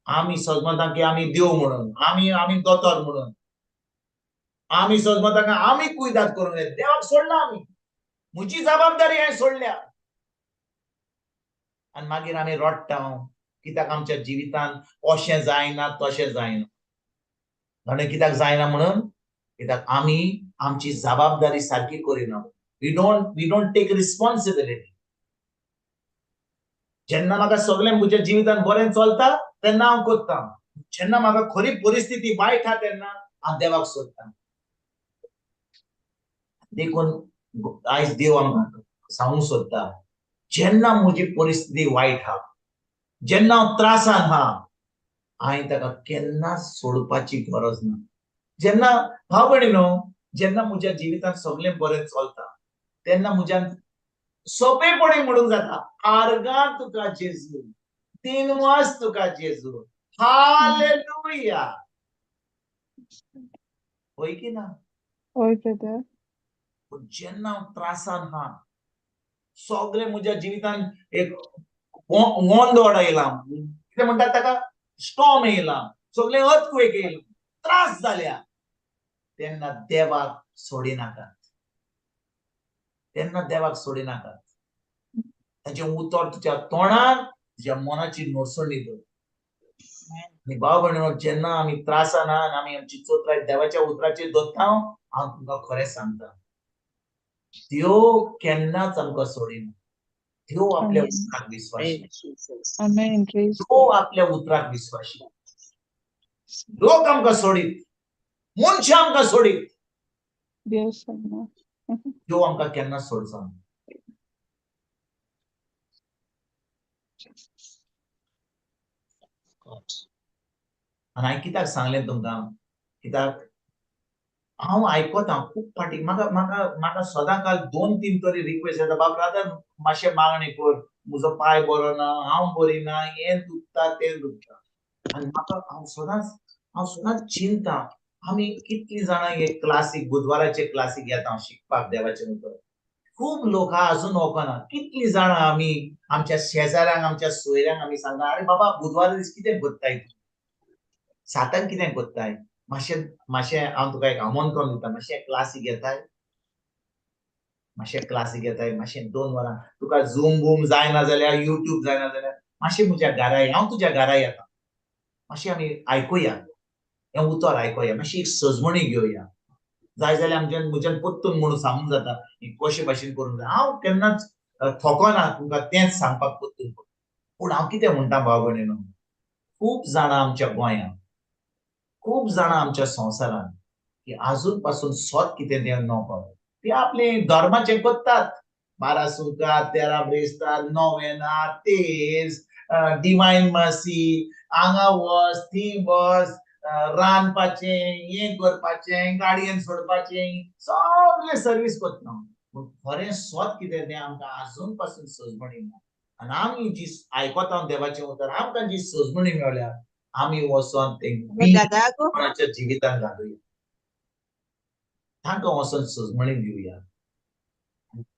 आमी सजमता की आमी देव म्हणून, आमी दोतोर म्हणून, आमी सजमता की आमी कुयदाद करून देवाक सोडला. आमी म्हजी जबाबदारी हांवें सोडल्या, आनी मागीर आमी रडटा कित्याक आमच्या जिवितान अशें जायना तशें जायना. आनी कित्याक जायना म्हणून कित्याक आमी आमची जबाबदारी सारकी करिना. We don't take responsibility. जेन्ना म्हाका सगळें म्हज्या जिवितान बरें चलता तेन्ना हांव करता. जेन्ना म्हाका खरी परिस्थिती वायट आहा तेन्ना हांव देवाक सोदता. देखून आयज देव आमकां सांगूंक सोदता, जेन्ना म्हजी परिस्थिती वायट आहा, जेन्ना हांव त्रासान आहा, हांवें ताका केन्नाच सोडपाची गरज ना. जेन्ना भाव भयणीनो, जेन्ना म्हज्या जिवितांत सगळें बरें चलता तेन्ना म्हज्यान सोंपेपणी म्हणूंक जाता, आर्गां तुका जेजू, दिनवस तुका जेजू, हालेलुया. होय की ना? होय ब्रदर. पूण जेन्ना हांव त्रासान आहा, सगळें म्हज्या जिवितान एक वोंदोड येयला, कितें म्हणटात ताका, स्टॉर्म येयला, सगळें अर्थक्वेक येयला, त्रास जाल्या, तेन्ना देवाक सोडिनाकात. तेन्ना देवाक सोडिनाकात. ताचें उतर तुज्या तोंडार, तुज्या मनाची नोसणी दवर. आनी भाव भयणीनो, जेन्ना आमी त्रासान आहा आनी आमी आमची चोत्राय देवाच्या उतराचेर दवरता, हांव तुमकां खरें सांगता, देव केन्नाच आमकां सोडिना. देव आपल्या Amen. उतराक विश्वासी. Amen. Praise देव आपल्या उतराक विश्वासी. लोक आमकां सोडीत, मनशां आमकां सोडीत, देव सांगा. देव आमकां केन्नाच सोडचो ना. आनी हांवें कित्याक सांगलें तुमकां, कित्याक हांव आयकता खूब फाटी, म्हाका सदां काल 2-3 तरी रिक्वेस्ट येता, बाब ब्रदर मातशें मागणी कर, म्हजो पाय बरो ना, हांव बरी ना, हें दुखता तें दुखता. आनी हांव सदांच चिंता, आमी कितलीं जाणां हे क्लासीक बुधवाराचे क्लासीक येता हांव शिकपाक देवाचें उतर. खूब लोक अजून वखना. कितलीं जाणां आमी आमच्या शेजाऱ्यांक, आमच्या सोयऱ्यांक आमी सांगता, अरे बाबा बुधवार दीस कितें करताय तूं, सातान कितें करताय, मातशें हांव तुका एक आमंत्रण दिता, मातशें क्लासीक येताय, मातशें 2 वरां, तुका झूम बूम जायना जाल्यार, युट्यूब जायना जाल्यार मातशें म्हज्या घरा ये, हांव तुज्या घरा येता, मातशें आमी आयकुया, हें उतर आयकुया, मातशी एक सजमणी घेवया. जाय जाल्यार म्हज्यान परतून म्हणून सांगूंक जाता कशे भाशेन करूंक जाय. हांव केन्नाच थोकोना तुमकां तेंच सांगपाक परतून. पूण हांव कितें म्हणटा भाव भयणीनो, खूब जाणां आमच्या गोंयांत, खूब जाणां आमच्या संवसारांत की आजून पासून सोत कितें तें नकळत. ते आपले धर्माचें करतात, 12 सुतका, 13 ब्रेस्तार, नोवेना, तेज, डिवायन मर्सी, हांगा वच, थीं बस, रांदपाचें, हें करपाचें, गाडयेन सोडपाचें, सगळें सर्वीस करता. पूण खरें सोत कितें तें आमकां आजून पासून सजमणी ना. आनी आमी जी आयकता देवाचें उतर, आमकां जी सजमणी मेळ्ळ्या, आमी वचोन तें दादा गो कोणाच्या जिवितांत घालुया, तांकां वचोन सजमणी दिवया.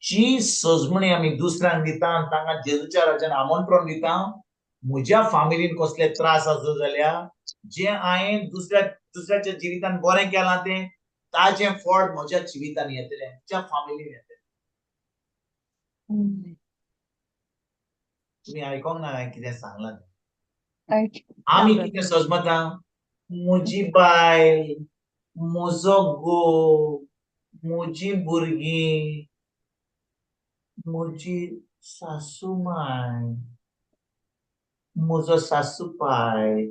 जी सजमणी आमी दुसऱ्यांक दिता आनी तांकां जेजूच्या राज्यान आमंत्रण दिता, म्हज्या फामिलीन कसले त्रास आसत जाल्यार जे हांवें दुसऱ्याच्या जिवितांत बरें केलां तें, ताजें फळ म्हज्या जिवितांत येतलें, म्हज्या फामिलीन येतलें. तुमी आयकोंक ना हांवें कितें सांगलां तें. आमी कितें सजमता, म्हजी बायल, म्हजो घोव, म्हजी भुरगीं, म्हजी सासूमाय, म्हजो सासूपाय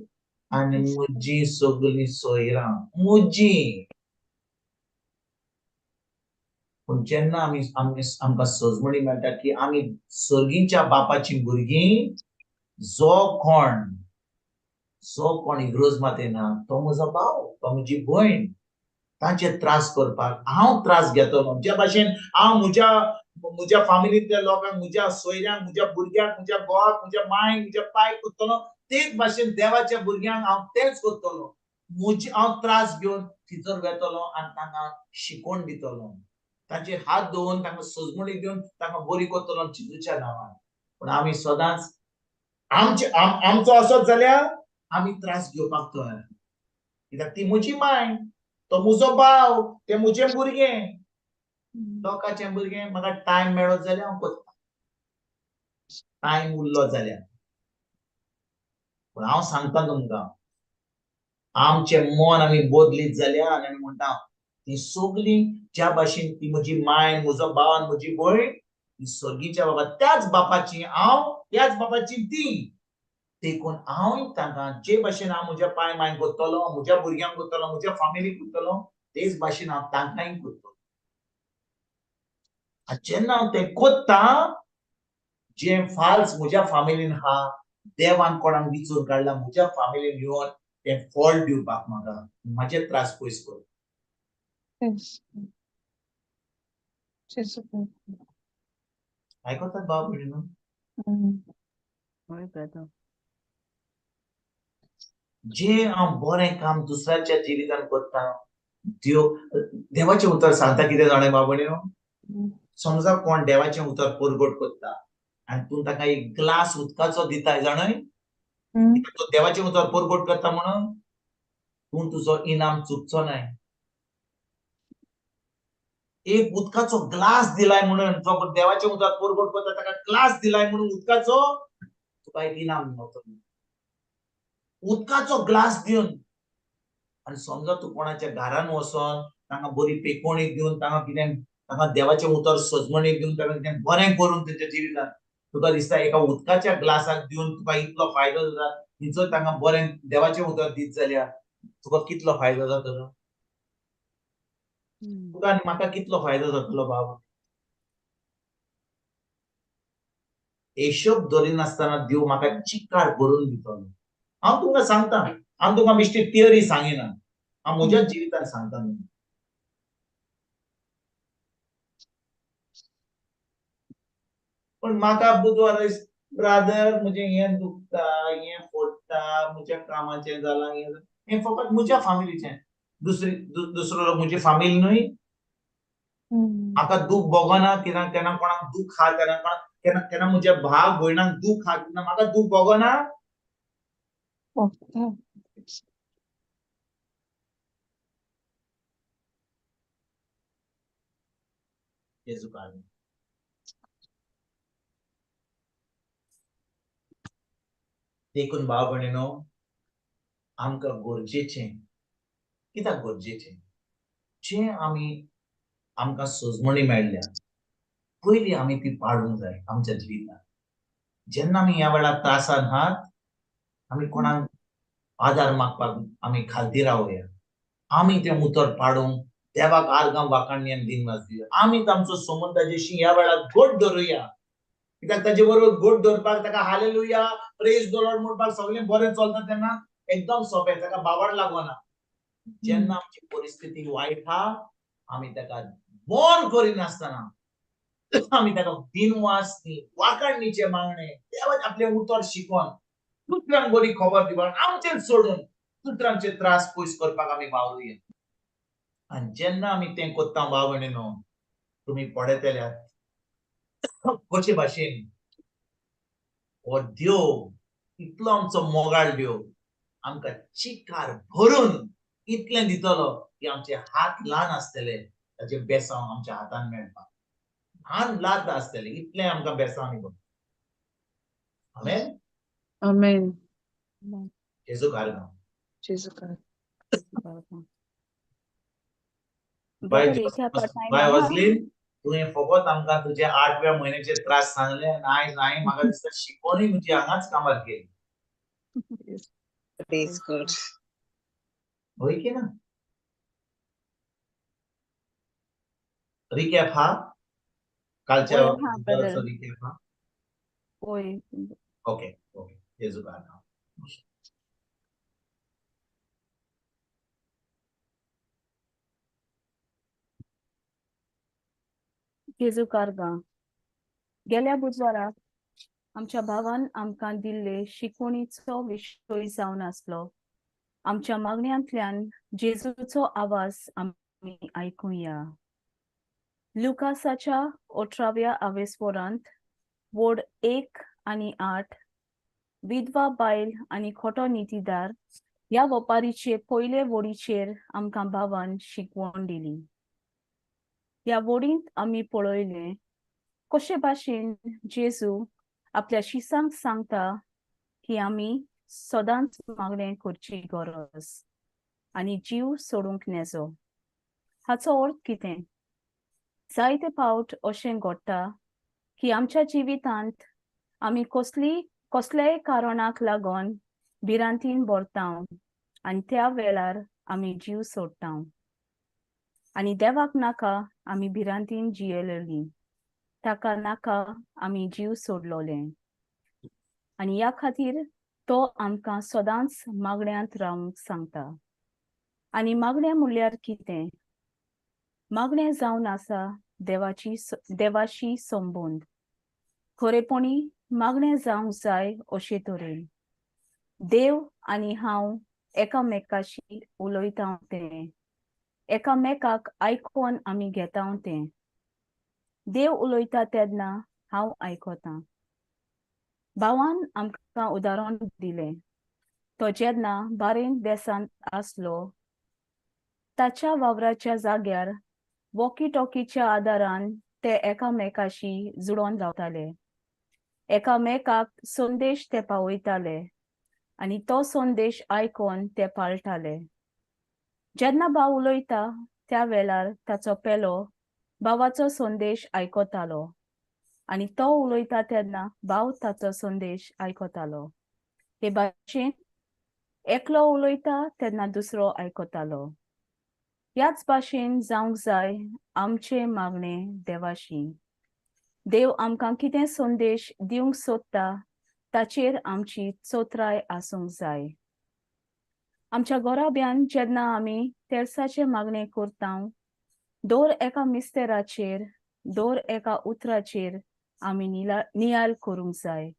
आनी म्हजी सगळीं सोयरां, म्हजी. पूण जेन्ना आमकां सजमणी मेळटा की आमी सर्गीच्या बापाची भुरगीं, जो कोण इग्रोज मातेना, तो म्हजो भाव, तो म्हजी भयण, तांचे त्रास करपाक हांव त्रास घेतलो. जे भाशेन हांव म्हज्या फामिलींतल्या लोकांक, म्हज्या सोयऱ्यांक, म्हज्या भुरग्यांक, म्हज्या घोवाक, म्हज्या मांयक, म्हज्या पायक करतलो, तेच भाशेन देवाच्या भुरग्यांक हांव तेंच करतलो. हांव त्रास घेवन थिंचर वेतलो आनी तांकां शिकोवन दितलो. तांचे हात धरून तांकां सजमणी दिवन तांकां बरी करतलो जेजूच्या नांवान. पूण आमी सदांच आमचो असोच जाल्यार आमी त्रास घेवपाक तयार. कित्याक ती म्हजी मांय, तो म्हजो भाव, ते म्हजें भुरगें, लोकांचें भुरगें. म्हाका टायम मेळत जाल्यार हांव करता, टायम उरलो जाल्यार. पूण हांव सांगता तुमकां आमचे मन आमी बदलीत जाल्या आनी आमी म्हणटा ती सगळी ज्या भाशेन ती म्हजी माय म्हजो भाव आनी म्हजी भयण ती सर्गीच्या बाबा त्याच बापाची हांव त्याच बापाची ती देखून हांव तांकां जे भाशेन हांव म्हज्या पाय माय करतलो म्हज्या भुरग्यांक करतलो म्हज्या फॅमिलीक करतलो तेच भाशेन हांव तांकांय करतलो आनी जेन्ना हांव तें कोत्ता जे फाल्स म्हज्या फॅमिलीन आहा देवान कोणाक विचून काडला म्हज्या फॅमिलीन येवन ते फॉल्ट दिवपाक म्हाका म्हाजे त्रास पयस कर Yes. Jesus. आयकतात भाव भयणीनो होय ब्रदर. जे हांव बरें काम दुसऱ्याच्या जिवितान करता देवाचें उतर सांगता कितें जाणा भाव भयणीनो समजा कोण देवाचें उतर परगट करता आनी तूं ताका एक ग्लास उदकाचो दिताय जाणय तो देवाचें उतर परगट करता म्हणून तूं तुजो इनाम चुकचो नाय एक उदकाचो ग्लास दिलाय म्हणून जो देवाचें उतर परगट करता ताका ग्लास दिलाय म्हणून उदकाचो तुका एक इनाम मेळटलो उदकाचो ग्लास दिवन आनी समजा तूं कोणाच्या घरान वचोन तांकां बरी पेकोवणी दिवन तांकां कितें तांकां देवाचें उतर सजमणीक दिवन तांकां कितें बरें करून तेंच्या जिवितान तुका दिसता एका उदकाच्या ग्लासाक दिवन तुका इतलो फायदो जाता की जर तांकां बरें देवाचें उतर दीत जाल्यार तुका कितलो फायदो जातलो तुका आनी म्हाका कितलो फायदो जातलो बाब हिशोब धरिनासतना देव म्हाका चिकार भरून दितलो हांव तुमकां सांगता हांव तुका बेश्टी थियरी सांगिना हांव म्हज्याच जिवितान सांगता न्हू पण म्हाका बुधवार ब्रादर म्हजें हें दुखता हें फोडटा म्हज्या कामाचें जालां हें फकत म्हज्या फॅमिलीचें दुसरो लोक म्हजी फॅमिली न्हय म्हाका दूख भोगना केन्ना कोणाक दूख हा केन्ना म्हज्या भाव भयणांक दूख हा तेन्ना म्हाका दूख भोगना जेजू काडून देखून भाव भयणीनो आमकां गरजेचें कित्याक गरजेचें जें आमकां सजमणी मेळ्ळ्या पयलीं आमी ती पाळूंक जाय आमच्या जिवितान जेन्ना आमी ह्या वेळार त्रासान आहात आमी कोणाक आदार मागपाक आमी खालती रावया आमी तें उतर पाडूंक देवाक आर्गां वाखाणणी आनी दिनवास दिवया आमीच आमचो संबंद ताजेशी ह्या वेळार घट धरुया कित्याक ताजे बरोबर घट धरपाक ताका हालेलुया प्रेज द लॉर्ड म्हणपाक सगळें बरें चलता तेन्ना एकदम सोंपें ताका बाबाड लागना जेन्ना आमची परिस्थिती वायट आहा आमी ताका बोन करिनासतना आमी ताका दिनवास वाखाणणीचे मागणे देवाचें आपलें उतर शिकोवन दुसऱ्यांक बरी खबर दिवप आमचें सोडून दुसऱ्यांचे त्रास पयस करपाक आमी वावरुया आनी जेन्ना आमी तें कोत्ता भाव भयणीनो तुमी पळयतल्यार कशे भाशेन हो देव इतलो आमचो मोगाळ देव आमकां चिकार भरून इतलें दितलो की आमचे हात ल्हान आसतले ताचे बेसांव आमच्या हातान मेळपाक ल्हान लाद आसतले इतलें आमकां बेसांव दितलो आमेन Amen. जेजू कारगांव Jesus Christ. बाय ब्रदर एक आता टाइम बाय आहा वजलीन तुवें फकत आमकां तुजे 8व्या म्हयन्याचे त्रास सांगले आनी आयज हांवें म्हाका दिसता शिकोवणूय म्हजी हांगाच कामार गेली Praise God. होय की ना रिकॅप हा कालच्या होय हा ब्रदर रिकॅप हा होय ओके ओके जेजू कारगांव जेजू कारगांव गेल्या बुधवाराक आमच्या भावान आमकां दिल्ले शिकवणीचो विशय जावन आसलो आमच्या मागण्यांतल्यान जेजूचो आवाज आमी आयकुया लुकासाच्या 18व्या आवेस्वरांत वोड 1 आनी 8 विधवा बायल आनी खोटो नितीदार ह्या वपारीचे पयले वडीचेर आमकां भावान शिकवण दिली ह्या वडींत आमी पळयलें कशे भाशेन जेजू आपल्या शिसांक सांगता की आमी सदांच मागणें करची गरज आनी जीव सोडूंक नेजो. हाचो अर्थ कितें? जायते फावट अशें घडटा की आमच्या जिवितांत आमी कसल्याय कारणाक लागून भिरांतीन भरतां आनी त्या वेळार आमी जीव सोडटां. आनी देवाक नाका आमी भिरांतीन जियेलेलीं, ताका नाका आमी जीव सोडलोलें. आनी ह्या खातीर तो आमकां सदांच मागण्यांत रावंक सांगता. आनी मागणें म्हणल्यार कितें? मागणें जावन आसा देवाशी संबंद. खरेपणी मागणें जावंक जाय अशे तरेन देव आनी हांव एकामेकाशी उलयता तें, एकामेकाक आयकोन आमी घेता तें. देव उलयता तेन्ना हांव आयकतां. भावान आमकां उदाहरण दिलें. तो जेन्ना बारेन देसांत आसलो, ताच्या वावराच्या जाग्यार वॉकी टॉकीच्या आदारान ते एकामेकाशी जुळोन रावताले. एकामेकाक संदेश ते पावयताले आनी तो संदेश आयकोन ते पाळटाले. जेन्ना भाव उलयता त्या वेळार ताचो पेलो भावाचो संदेश आयकतालो आनी तो उलयता तेन्ना भाव ताचो संदेश आयकतालो. हे भाशेन एकलो उलयता तेन्ना दुसरो आयकतालो. ह्याच भाशेन जावंक जाय आमचे मागणें देवाशी. देव आमकां कितें संदेश दिवंक सोदता ताचेर आमची चोत्राय आसूंक जाय. आमच्या घोराब्यान जेन्ना आमी तेर्साचे मागणें करतां, दर एका मिस्तेराचेर, दर एका उतराचेर आमी नियाळ करूंक जाय.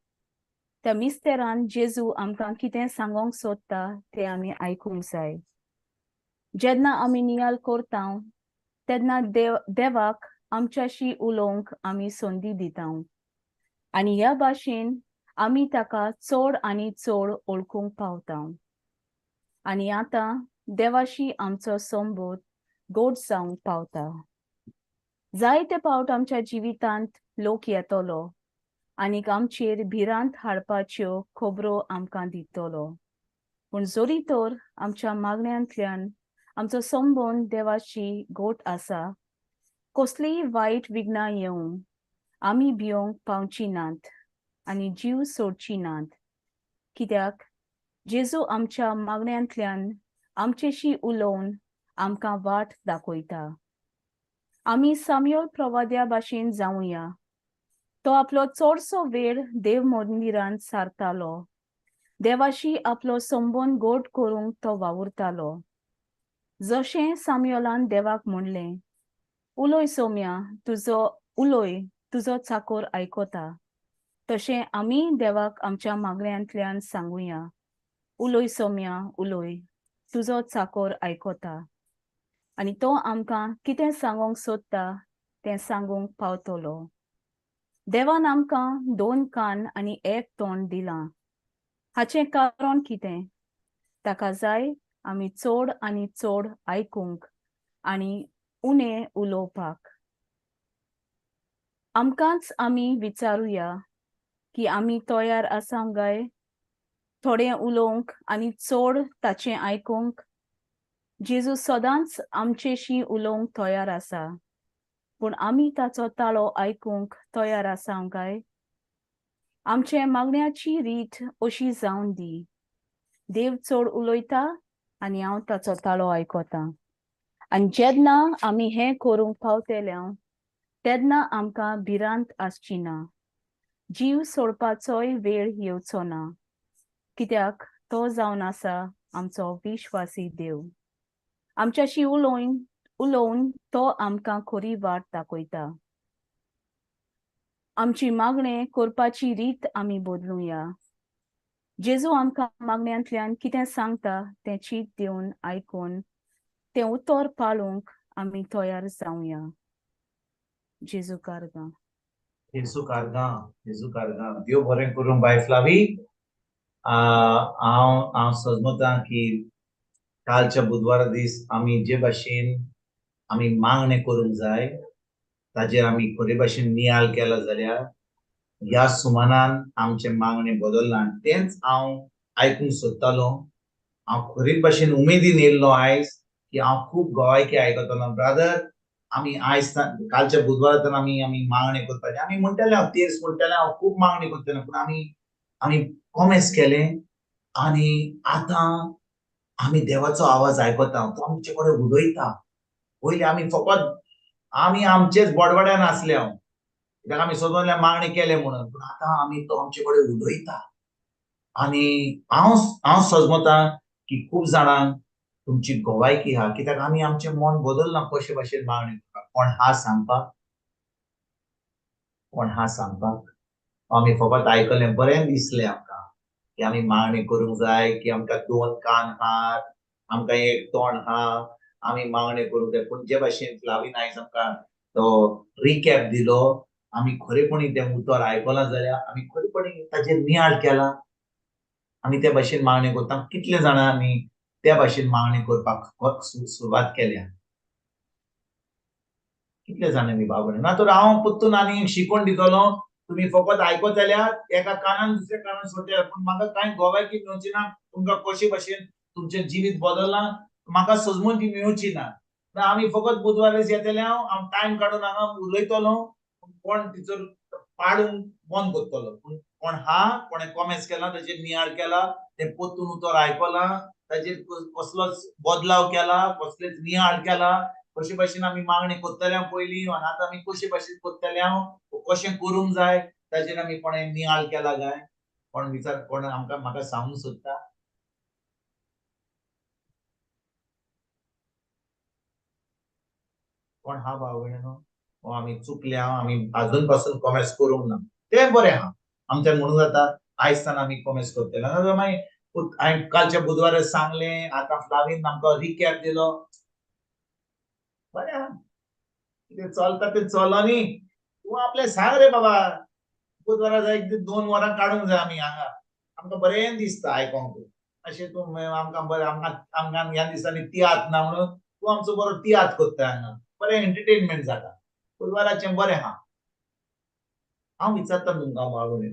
त्या मिस्तेरान जेजू आमकां कितें सांगोंक सोदता तें आमी आयकूंक जाय. जेन्ना आमी नियाळ करतां तेन्ना देवाक आमच्याशी उलोवंक आमी संदी दितां आनी ह्या भाशेन आमी ताका चड आनी चड ओळखूंक पावतां. आनी आतां देवाशी आमचो संबंद गोड जावंक पावता. जायते फावट आमच्या जिवितांत लोक येतलो आनीक आमचेर भिरांत हाडपाच्यो खबरो आमकां दितलो. पूण जरी तर आमच्या मागण्यांतल्यान आमचो संबंद देवाशी गोड आसा, कसलीय वायट विघ्नां येवं आमी भियोंक पावची नात आनी जीव सोडची नात. कित्याक जेजू आमच्या मागण्यांतल्यान आमचेशी उलोवन आमकां वाट दाखयता. आमी साम्योल प्रवाद्या भाशेन जावुया. तो आपलो चडसो वेळ देव मंदिरांत सारतालो. देवाशी आपलो संबंद गोड करूंक तो वावुरतालो. जशें साम्योलान देवाक म्हणलें, उलय सोम्या, तुजो चाकर आयकता. तशें आमी देवाक आमच्या मागण्यांतल्यान सांगुया, उलय सोम्या, उलय, तुजो चाकर आयकता. आनी तो आमकां कितें सांगोंक सोदता तें सांगूंक पावतलो. देवान आमकां 2 कान आनी 1 तोंड दिलां. हाचें कारण कितें? ताका जाय आमी चड आनी चड आयकूंक आनी उणें उलोवपाक. आमकांच आमी विचारुया की आमी तयार आसांक काय थोडें उलोवंक आनी चड ताचें आयकूंक. जेजू सदांच आमचेशी उलोवंक तयार आसा, पूण आमी ताचो ताळो आयकूंक तयार आसांक काय? आमचे मागण्याची रीत अशी जावन दी. देव चड उलयता आनी हांव ताचो ताळो आयकतां. आनी जेन्ना आमी हें करूंक पावतल्या तेन्ना आमकां भिरांत आसची ना. जीव सोडपाचोय वेळ येवचो ना, कित्याक तो जावन आसा आमचो विश्वासी देव. आमच्याशी उलोवन तो आमकां खरी वाट दाखयता. आमची मागणें करपाची रीत आमी बदलुया. जेजू आमकां मागण्यांतल्यान कितें सांगता तें चीत दिवन आयकून तें उतर पाळूंक आमी तयार जावुया. जेजू कारगां. येसू कारगां. देव बरें करूं बाय फ्लावी. हांव समजतां की कालच्या बुधवारा दीस आमी जे भाशेन आमी मागणें करूंक जाय ताजेर आमी खरे भाशेन नियाळ केला जाल्यार ह्या सुमानान आमचे मागणें बदलना. तेंच हांव आयकूंक सोदतालो हांव खरीच भाशेन उमेदीन येयल्लो आयज की हांव खूब गोवायकी आयकतलो ब्रदर आमी आयज कालच्या बुधवारांतल्यान आमी मागणी करपाची आमी म्हणटाले हांव तेर्स म्हणटाले हांव खूब मागणी करतले पूण आमी कॉमेस केले आनी आतां आमी देवाचो आवाज आयकता तो आमचे कडेन उलयता पयलीं आमी फकत आमी आमचेच बडबड्यान आसले हांव कित्याक आमी सगळे मागणी केले म्हणून पूण आतां आमी तो आमचे कडेन उलयता आनी हांव सजमतां की खूब जाणांक तुमची गोवायकी आहा कित्याक आमी आमचें मन बदलना कशे भाशेन मागणी करपाक कोण हा सांगपाक आमी फकत आयकलें बरें दिसलें आमकां की आमी मागणी करूंक जाय की आमकां 2 कान आहात आमकां एक तोंड आहा आमी मागणी करूंक जाय पूण जे भाशेन फ्लावीन आयज आमकां तो रिकॅप दिलो आमी खरेपणी तें उतर आयकलां जाल्यार आमी खरेपणी ताचेर नियाळ केला आमी त्या भाशेन मागणी करता कितले जाणांनी त्या भाशेन मागणी करपाक सुरवात केल्या कितले जाणांनी बाबडे ना तर हांव परतून आनी शिकोवन दितलो तुमी फकत आयकत जाल्यार एका कानान दुसऱ्या कानान सोडटा पूण म्हाका कांय गोवायकी मेळची ना तुमकां कशे भाशेन तुमचें जिवीत बदलना म्हाका सजमून ती मेळची ना आमी फकत बुधवारेच येतले हांव टायम काडून हांगा उलयतलो कोण तिचो पाडूंक बंद करतलो पूण कोण हा कोणें कॉमेंट्स केला ताचेर नियाळ केला तें परतून उतर आयकलां ताचेर कसलोच बदलाव केला कसलेच नियाळ केला कशे भाशेन आमी मागणी करतले पयलीं आनी आतां आमी कशे भाशेन करतले कशें करूंक जाय ताचेर आमी कोणें नियाळ केला काय कोण आमकां म्हाका सांगूंक सोदता कोण हा भाव भयणीनो आमी चुकल्या आमी आजून पासून कॉमेंट्स करूंक ना तें बरें आहा आमच्यान म्हणूंक जाता आयज सावन आमी कॉमेंट्स करतले नाजाल्यार मागीर हांवें कालच्या बुधवारा सांगलें आतां फ्लावीन आमकां रिकॅप दिलो बरें आहा कितें चलता तें चलो न्ही तूं आपलें सांग रे बाबा बुधवारा जाय 2 वरां काडूंक जाय आमी हांगा आमकां बरें दिसता आयकोंक अशें तूं आमकां बरें आमकां ह्या दिसांनी तियात्र ना म्हणून तूं आमचो बरो तियात्र करता हांगा बरें एंटरटेनमेंट जाता बुधवाराचें बरें आहा हांव विचारता तुमकां बाबडे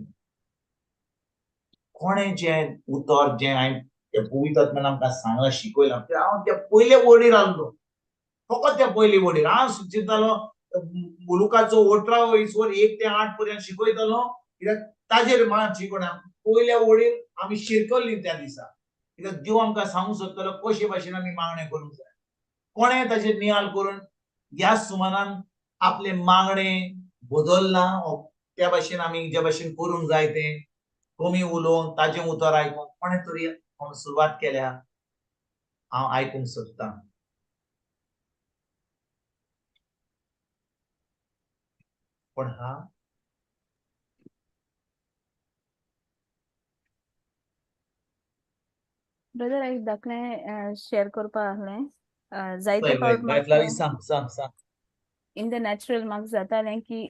कोणें जें उतर जें हांवें त्या पवित्र आत्म्यान आमकां सांगलां शिकयलां तें हांव त्या पयले वडीर आहलो फकत त्या पयली वडीर हांव चिंततालो मुलुकाचो 18 इसवर 1 ते 8 पर्यंत शिकयतलो कित्याक ताजेर मातशी कोण पयल्या वडीर आमी शिरकल्लीं त्या दिसा कित्याक देव आमकां सांगूंक सोदतालो कशे भाशेन आमी मागणें करूंक जाय कोणें ताचेर नियाळ करून ह्या सुमारान आपले मागणे बदलना त्या भाशेन आमी जे भाशेन करूंक जाय तें कमी उलोवन ताजें उतर आयकून कोणें तरी सुरवात केल्या हांव आयकूंक सोदतां कोण हा ब्रदर एक दाखलें शेअर करपा आहलें जायते फावट फ्लावी सांग in the natural marks जातालें की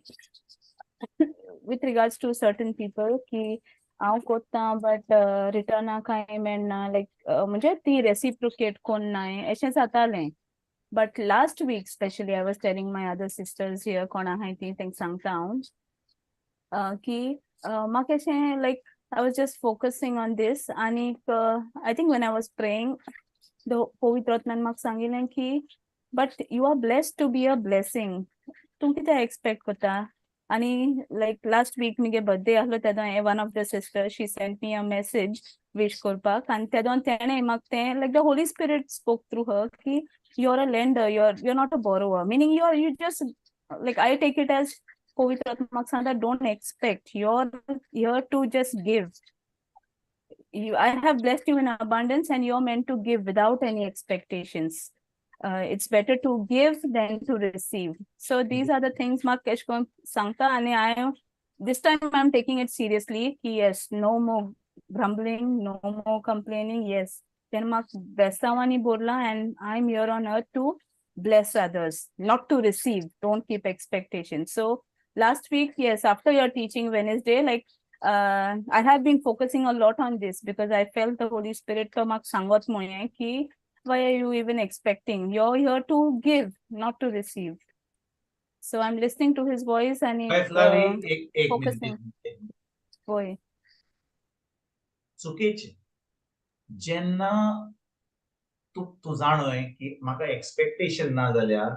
with regards to certain people की हांव कोत्ता बट रिटर्ना कांय मेळना लायक म्हणजे ती रेसिप्रोकेट कोण नाय अशें जातालें but last week specially I was telling my other sisters here कोण आहाय ती तेंक सांगता हांव की म्हाका अशें लायक I was just focusing on this and I think when I was praying the पवित्र आत्म्यान म्हाका सांगिल्लें की but you are blessed to be a blessing तूं कितें एक्सपेक्ट करता आनी like last week मुगे बर्थडे आहलो तेदोन one of the sisters she sent me a message wish करपाक आनी तेदोन तेणें म्हाका तें like the Holy Spirit spoke through her की you're a lender you're not a borrower meaning you just like I take it as पवित्र आत्मा म्हाका सांगता don't expect you're here to just give I have blessed you in abundance and you're meant to give without any expectations it's better to give than to receive so these are the things म्हाका S कोन सांगता आनी this time I'm taking it seriously ki yes no more grumbling no more complaining yes then म्हाका बेस्तावानी बोरला and I'm here on earth to bless others not to receive don't keep expectations so last week yes after your teaching Wednesday like I have been focusing a lot on this because I felt the Holy Spirit to म्हाका सांगत म्हणे की why are you even expecting you're here to give not to receive so I'm listening to his voice and focusing होय चुकीचें जेन्ना तू जाणय की म्हाका expectation ना जाल्यार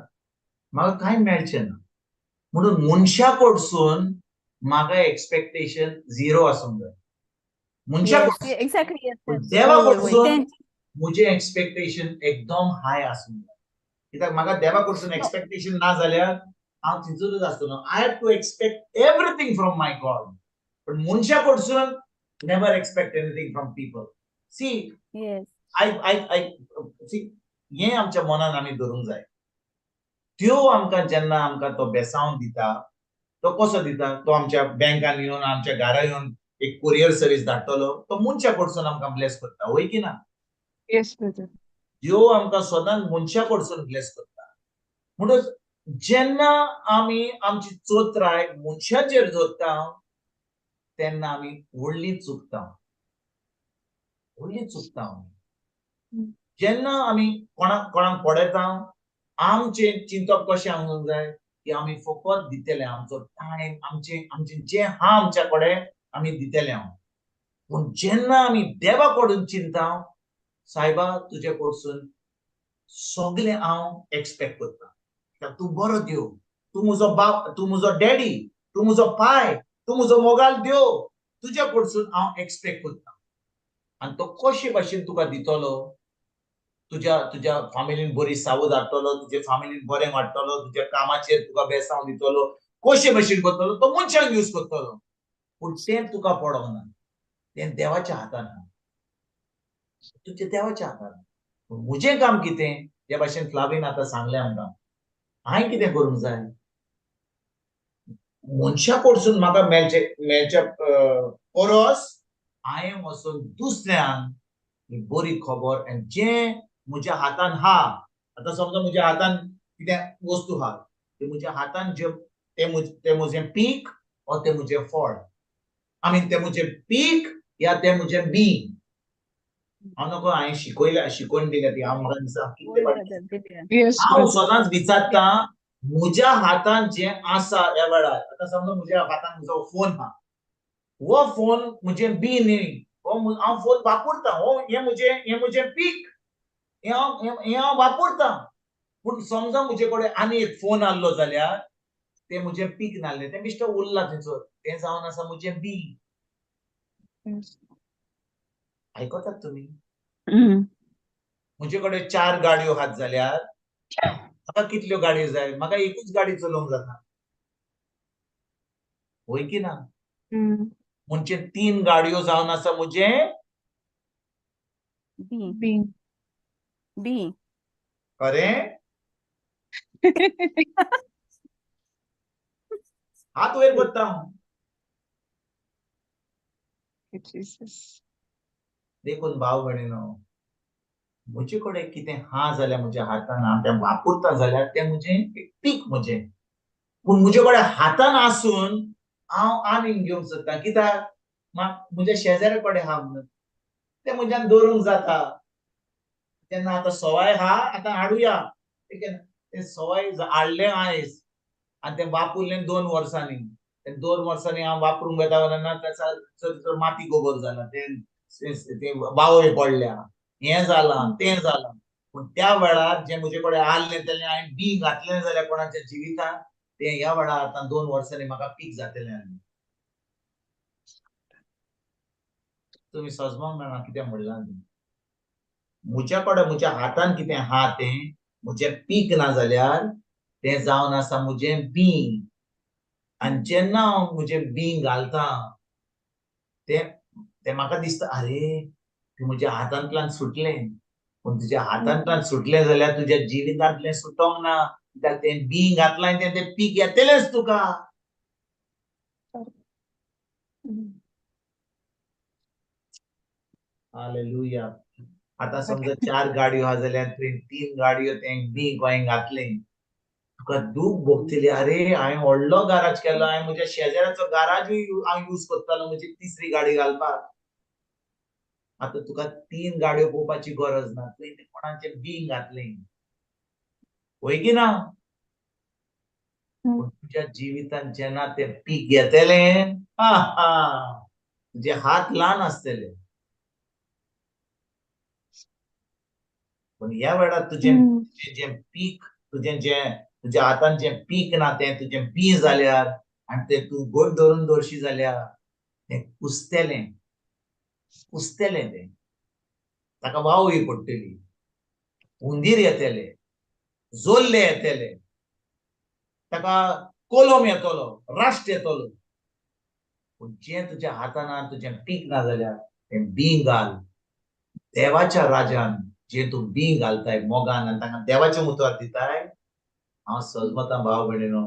म्हाका कांय मेळचें ना, म्हणून मनशा कडसून म्हाका एक्सपेक्टेशन झिरो आसूंक जाय. मनशा Yes, कडसून. exactly. Yes, पूण yes. देवा वय, वय, वय. कडसून म्हजें एक्सपेक्टेशन एकदम हाय आसूंक जाय. कित्याक म्हाका देवा कडसून एक्सपेक्टेशन ना जाल्यार हांव थिंचूच आसतलो. I have to expect everything from my God. पण मनशा कडसून never expect anything from people. See Yes. हें आमच्या मनान आमी धरूंक जाय. देव आमकां जेन्ना आमकां तो बेसांव दिता, तो कसो दिता? तो आमच्या बँकान येवन आमच्या घरा येवन एक कुरियर सर्वीस धाडटलो, तो मनशा कडसून आमकां ब्लेस करता, वय की ना? Yes, brother. देव आमकां सदांच मनशा कडसून ब्लेस करता. म्हणून जेन्ना आमी आमची चोत्राय मनशाचेर धरता तेन्ना आमी व्हडली चुकता. जेन्ना आमी कोणाक पडयता, आमचें चिंतप कशें आसूंक जाय की आमी फकत दितले, आमचो टायम, आमचें जें आहा आमच्या कडेन आमी दितले हांव. पूण जेन्ना आमी देवा कडून चिंता, सायबा तुजे कडसून सगळें हांव एक्सपेक्ट करता. तूं बरो देव, तूं म्हजो बाप, तूं म्हजो डॅडी, तूं म्हजो पाय, तूं म्हजो मोगाल देव, तुजे कडसून हांव एक्सपेक्ट करता. आनी तो कशे भाशेन तुका दितलो? तुज्या फॅमिलीन बरी सावध हाडटलो, तुजे फॅमिलीन बरें वाडटलो, तुज्या कामाचेर तुका बेसांव दितलो, कशे भाशेन करतलो? तो मनशांक यूज करतलो. पूण तें तुका पडोंक ना. तें देवाच्या हातान आहा. तुजें देवाच्या हातान आहा. म्हजें काम कितें? जे भाशेन फ्लावीन आतां सांगलें आमकां, हांवें कितें करूंक जाय? मनशा कडसून म्हाका मेळचे परस हांवें वचून दुसऱ्यांक ही बरी खबर, आनी जें म्हज्या हातान हा, आतां समजा म्हज्या हातान कितें वस्तू हा, ते म्हज्या हातान जे ते म्हजें पीक वा तें म्हजें फळ, तें म्हजें पीक या तें म्हजें बी. हांव नकळो हांवें शिकवण दिल्या ती, हांव म्हाका दिसता कितले वय, फावटी brother. Brilliant. Yes, हांव brother. सदांच विचारता, म्हज्या हातान जें आसा ह्या वेळार, आतां समजा म्हज्या हातान म्हजो फोन हा, हो फोन म्हजें बी न्ही, हांव फोन वापरता, हें म्हजें पीक, हें हांव वापरता. पूण समजा म्हजे कडेन आनी एक फोन आसलो जाल्यार तें म्हजें पीक नासलें, तें बिश्टें उरलां थंयसर, तें जावन आसा म्हजें बी. Yes. आयकतात तुमी? Mm. म्हजे कडेन 4 गाडयो आहात जाल्यार म्हाका कितल्यो गाडयो जाय? म्हाका एकूच गाडी चलोवंक जाता, वय की ना? Mm. म्हणजे 3 गाडयो जावन आसा म्हजें B. Being. B. खरें? हात वयर करता हांव. Jesus. देखून भाव भयणीनो, म्हजे कडेन कितें हा जाल्यार म्हज्या हातान हांव तें वापरता जाल्यार तें म्हजें पीक म्हजें. पूण म्हजे कडेन हातान आसून हांव आनीक घेवंक सोदता, कित्याक म्हज्या शेजाऱ्या कडेन हा म्हणून तें म्हज्यान दवरूंक जाता. तेन्ना आतां सवाय हा, आतां हाडुया, तें सवाय हाडलें आयज आनी तें वापरलें 2 वर्सांनी. तें 2 वर्सांनी हांव वापरूंक येता तेन्ना ताचो माती गोबर जाला, ते बावळे पडल्या, हें जालां, तें जालां. पूण त्या वेळार जें म्हजे कडेन आसलें तें हांवें बी घातलें जाल्यार कोणाच्या जिवितांत, तें ह्या वेळार आतां 2 वर्सांनी म्हाका पीक जातलें आसलें. तुमी सजमोंक मेळना कितें म्हणलां तें. म्हज्या कडेन म्हज्या हातान कितें आहा तें म्हजें पीक ना जाल्यार तें जावन आसा म्हजें बी. आनी जेन्ना हांव म्हजें बी घालता, तें म्हाका दिसता, अरे तें म्हज्या हातांतल्यान सुटलें. पूण तुज्या हातांतल्यान सुटलें जाल्यार तुज्या जिवितांतलें सुटोंक ना, कित्याक तें बी घातलां आनी तें पीक येतलेंच तुका. Mm. हालेलुया. आतां समजा 4 गाडयो आहा जाल्यार तुवें 3 गाडयो तें बी गोंय घातलें, तुका दूख भोगतली, अरे हांवें व्हडलो गॅराज केलो, हांवें म्हज्या शेजाऱ्याचो गॅराजूय हांव यूज करतालो म्हजी 3री गाडी घालपाक. आतां तुका 3 गाडयो पळोवपाची गरज ना, तुवें तें कोणाचें बी घातलें, वय की ना? पूण तुज्या जिवितांत जेन्ना तें पीक येतलें, तुजे हात ल्हान आसतले, पण ह्या वेळार जे पीक तुझ्या हातान जे पीक ना ते तुझे बी जाल्यार आणि ते तू गोड धरून दवरशी जाल्यार ते कुसतलें ते ताका वावय पडटली, हुंदीर येतले, जोल्ले येतले, ताका कोलम येतलो, राश्ट येतलो. पूण जे तुज्या हातान तुझे पीक ना जाल्यार ते बी घाल देवाच्या राजान, जे तू बी घालताय मोगान आनी ताका देवाचें उतर दिताय. हांव सजमतां भाव भयणीनो,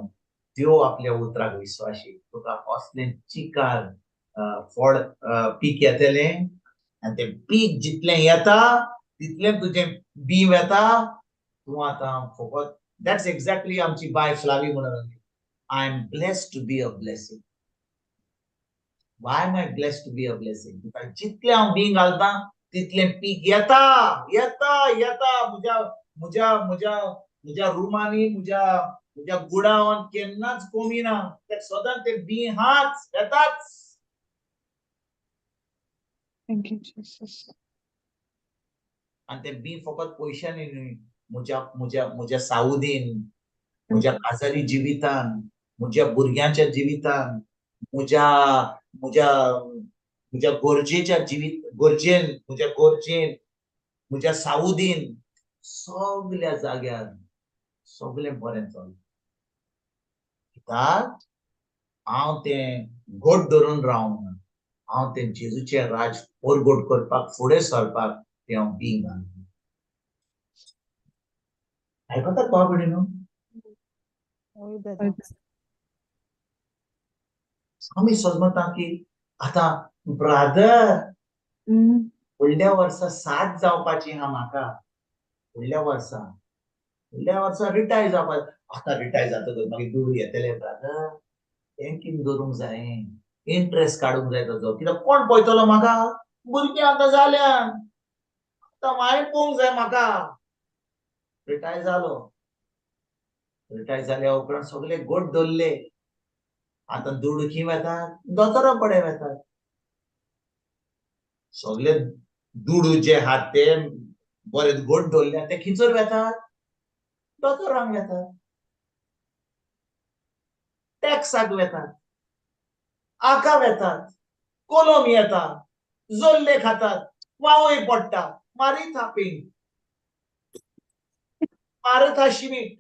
त्यो आपल्या उतराक विश्वासी. तुका असलें चिकार फळ पीक येतलें आनी ते पीक जितलें येता तितलें तुजें बी येता. तूं आतां फकत दॅट्स एक्झॅक्टली आमची बाय फ्लावी म्हणून I am blessed to be a blessing. Why am I blessed to be a blessing? Because जितले हांव बी घालता तितलें पीक येता येता येता. म्हज्या रुमांनी म्हज्या गुडावन केन्नाच कमी ना. सदांच ते बी हाच येताच. Thank you, Jesus. आणि ते बी फकत पयशांनी न्हय, म्हज्या सावधीन, म्हज्या काजारी जिवितान, म्हज्या भुरग्यांच्या जिवितान, म्हज्या गरजेच्या गरजेन, म्हज्या सावधीन सगळ्या जाग्यार सगळें बरें चलता. कित्याक हांव तें घोट धरून रावना. हांव तें जेजूचें राज परगट करपाक फुडें सरपाक तें हांव बी घालता. आयकतात भाव भयणीनो? आमी सजमता की आतां ब्रादर फुडल्या वर्सा 7 जावपाची आहा म्हाका. फुडल्या वर्सा रिटायर जावपाक. आतां रिटायर जातकच मागीर दुडू येतले ब्रादर. तें कितें धरूंक जाय, इंट्रस्ट काडूंक जाय ताजो. कित्याक कोण पळयतलो म्हाका? भुरगीं आतां जाल्यात. आतां मागीर पळोवंक जाय म्हाका. रिटायर जाल्या उपरांत सगळे गोट धरले. आतां दुडू खंय वेतात? दोतोरा कडेन वेतात. सगळे दुडू जे आहात ते बरे गोट धरले ते खिचर वेतात? दोतोरांक वेतात. टॅक्साक वेतात, आका वेतात, कोलम येता, जोल्ले खातात, वावय पडटा, मारिता पेंट, मारिता शिमीट,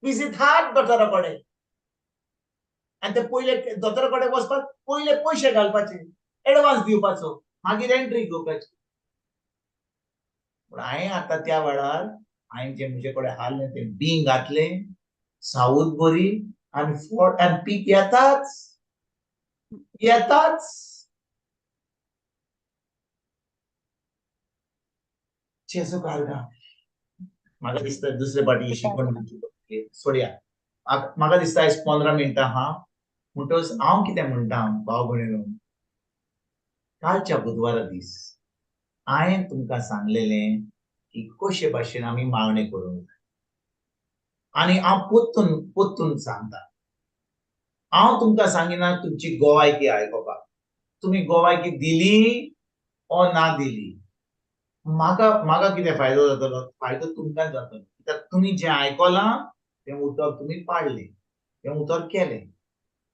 विजितात दोतोरा कडेन. आनी ते पयले दोतोरा कडेन वचपाक पयले पयशे घालपाचे, एडवान्स दिवपाचो, मागीर एंट्री घेवपाची. पूण हांवें आतां त्या वेळार हांवें जे म्हजे कडेन आसलें तें बी घातलें, सावध बरी आनी फळ आनी पीक येताच. जेजू घालता. म्हाका दिसता दुसरे फाटी शिकवण सोडया. म्हाका दिसता आयज 15 मिनटां आहा. म्हणटच हांव कितें म्हणटा भाव भयणीनो, कालच्या बुधवारा दीस हांवें तुमकां सांगलेलें की कशे भाशेन आमी मागणें करूंक जाय. आनी हांव पोत्तून सांगता. हांव तुमकां सांगिना तुमची गोवायकी आयकोपाक. तुमी गोवायकी दिली ओ ना दिली, म्हाका कितें फायदो जातलो? फायदो तुमकां जातलो. कित्याक तुमी जें आयकलां तें उतर तुमी पाळलें, तें उतर केलें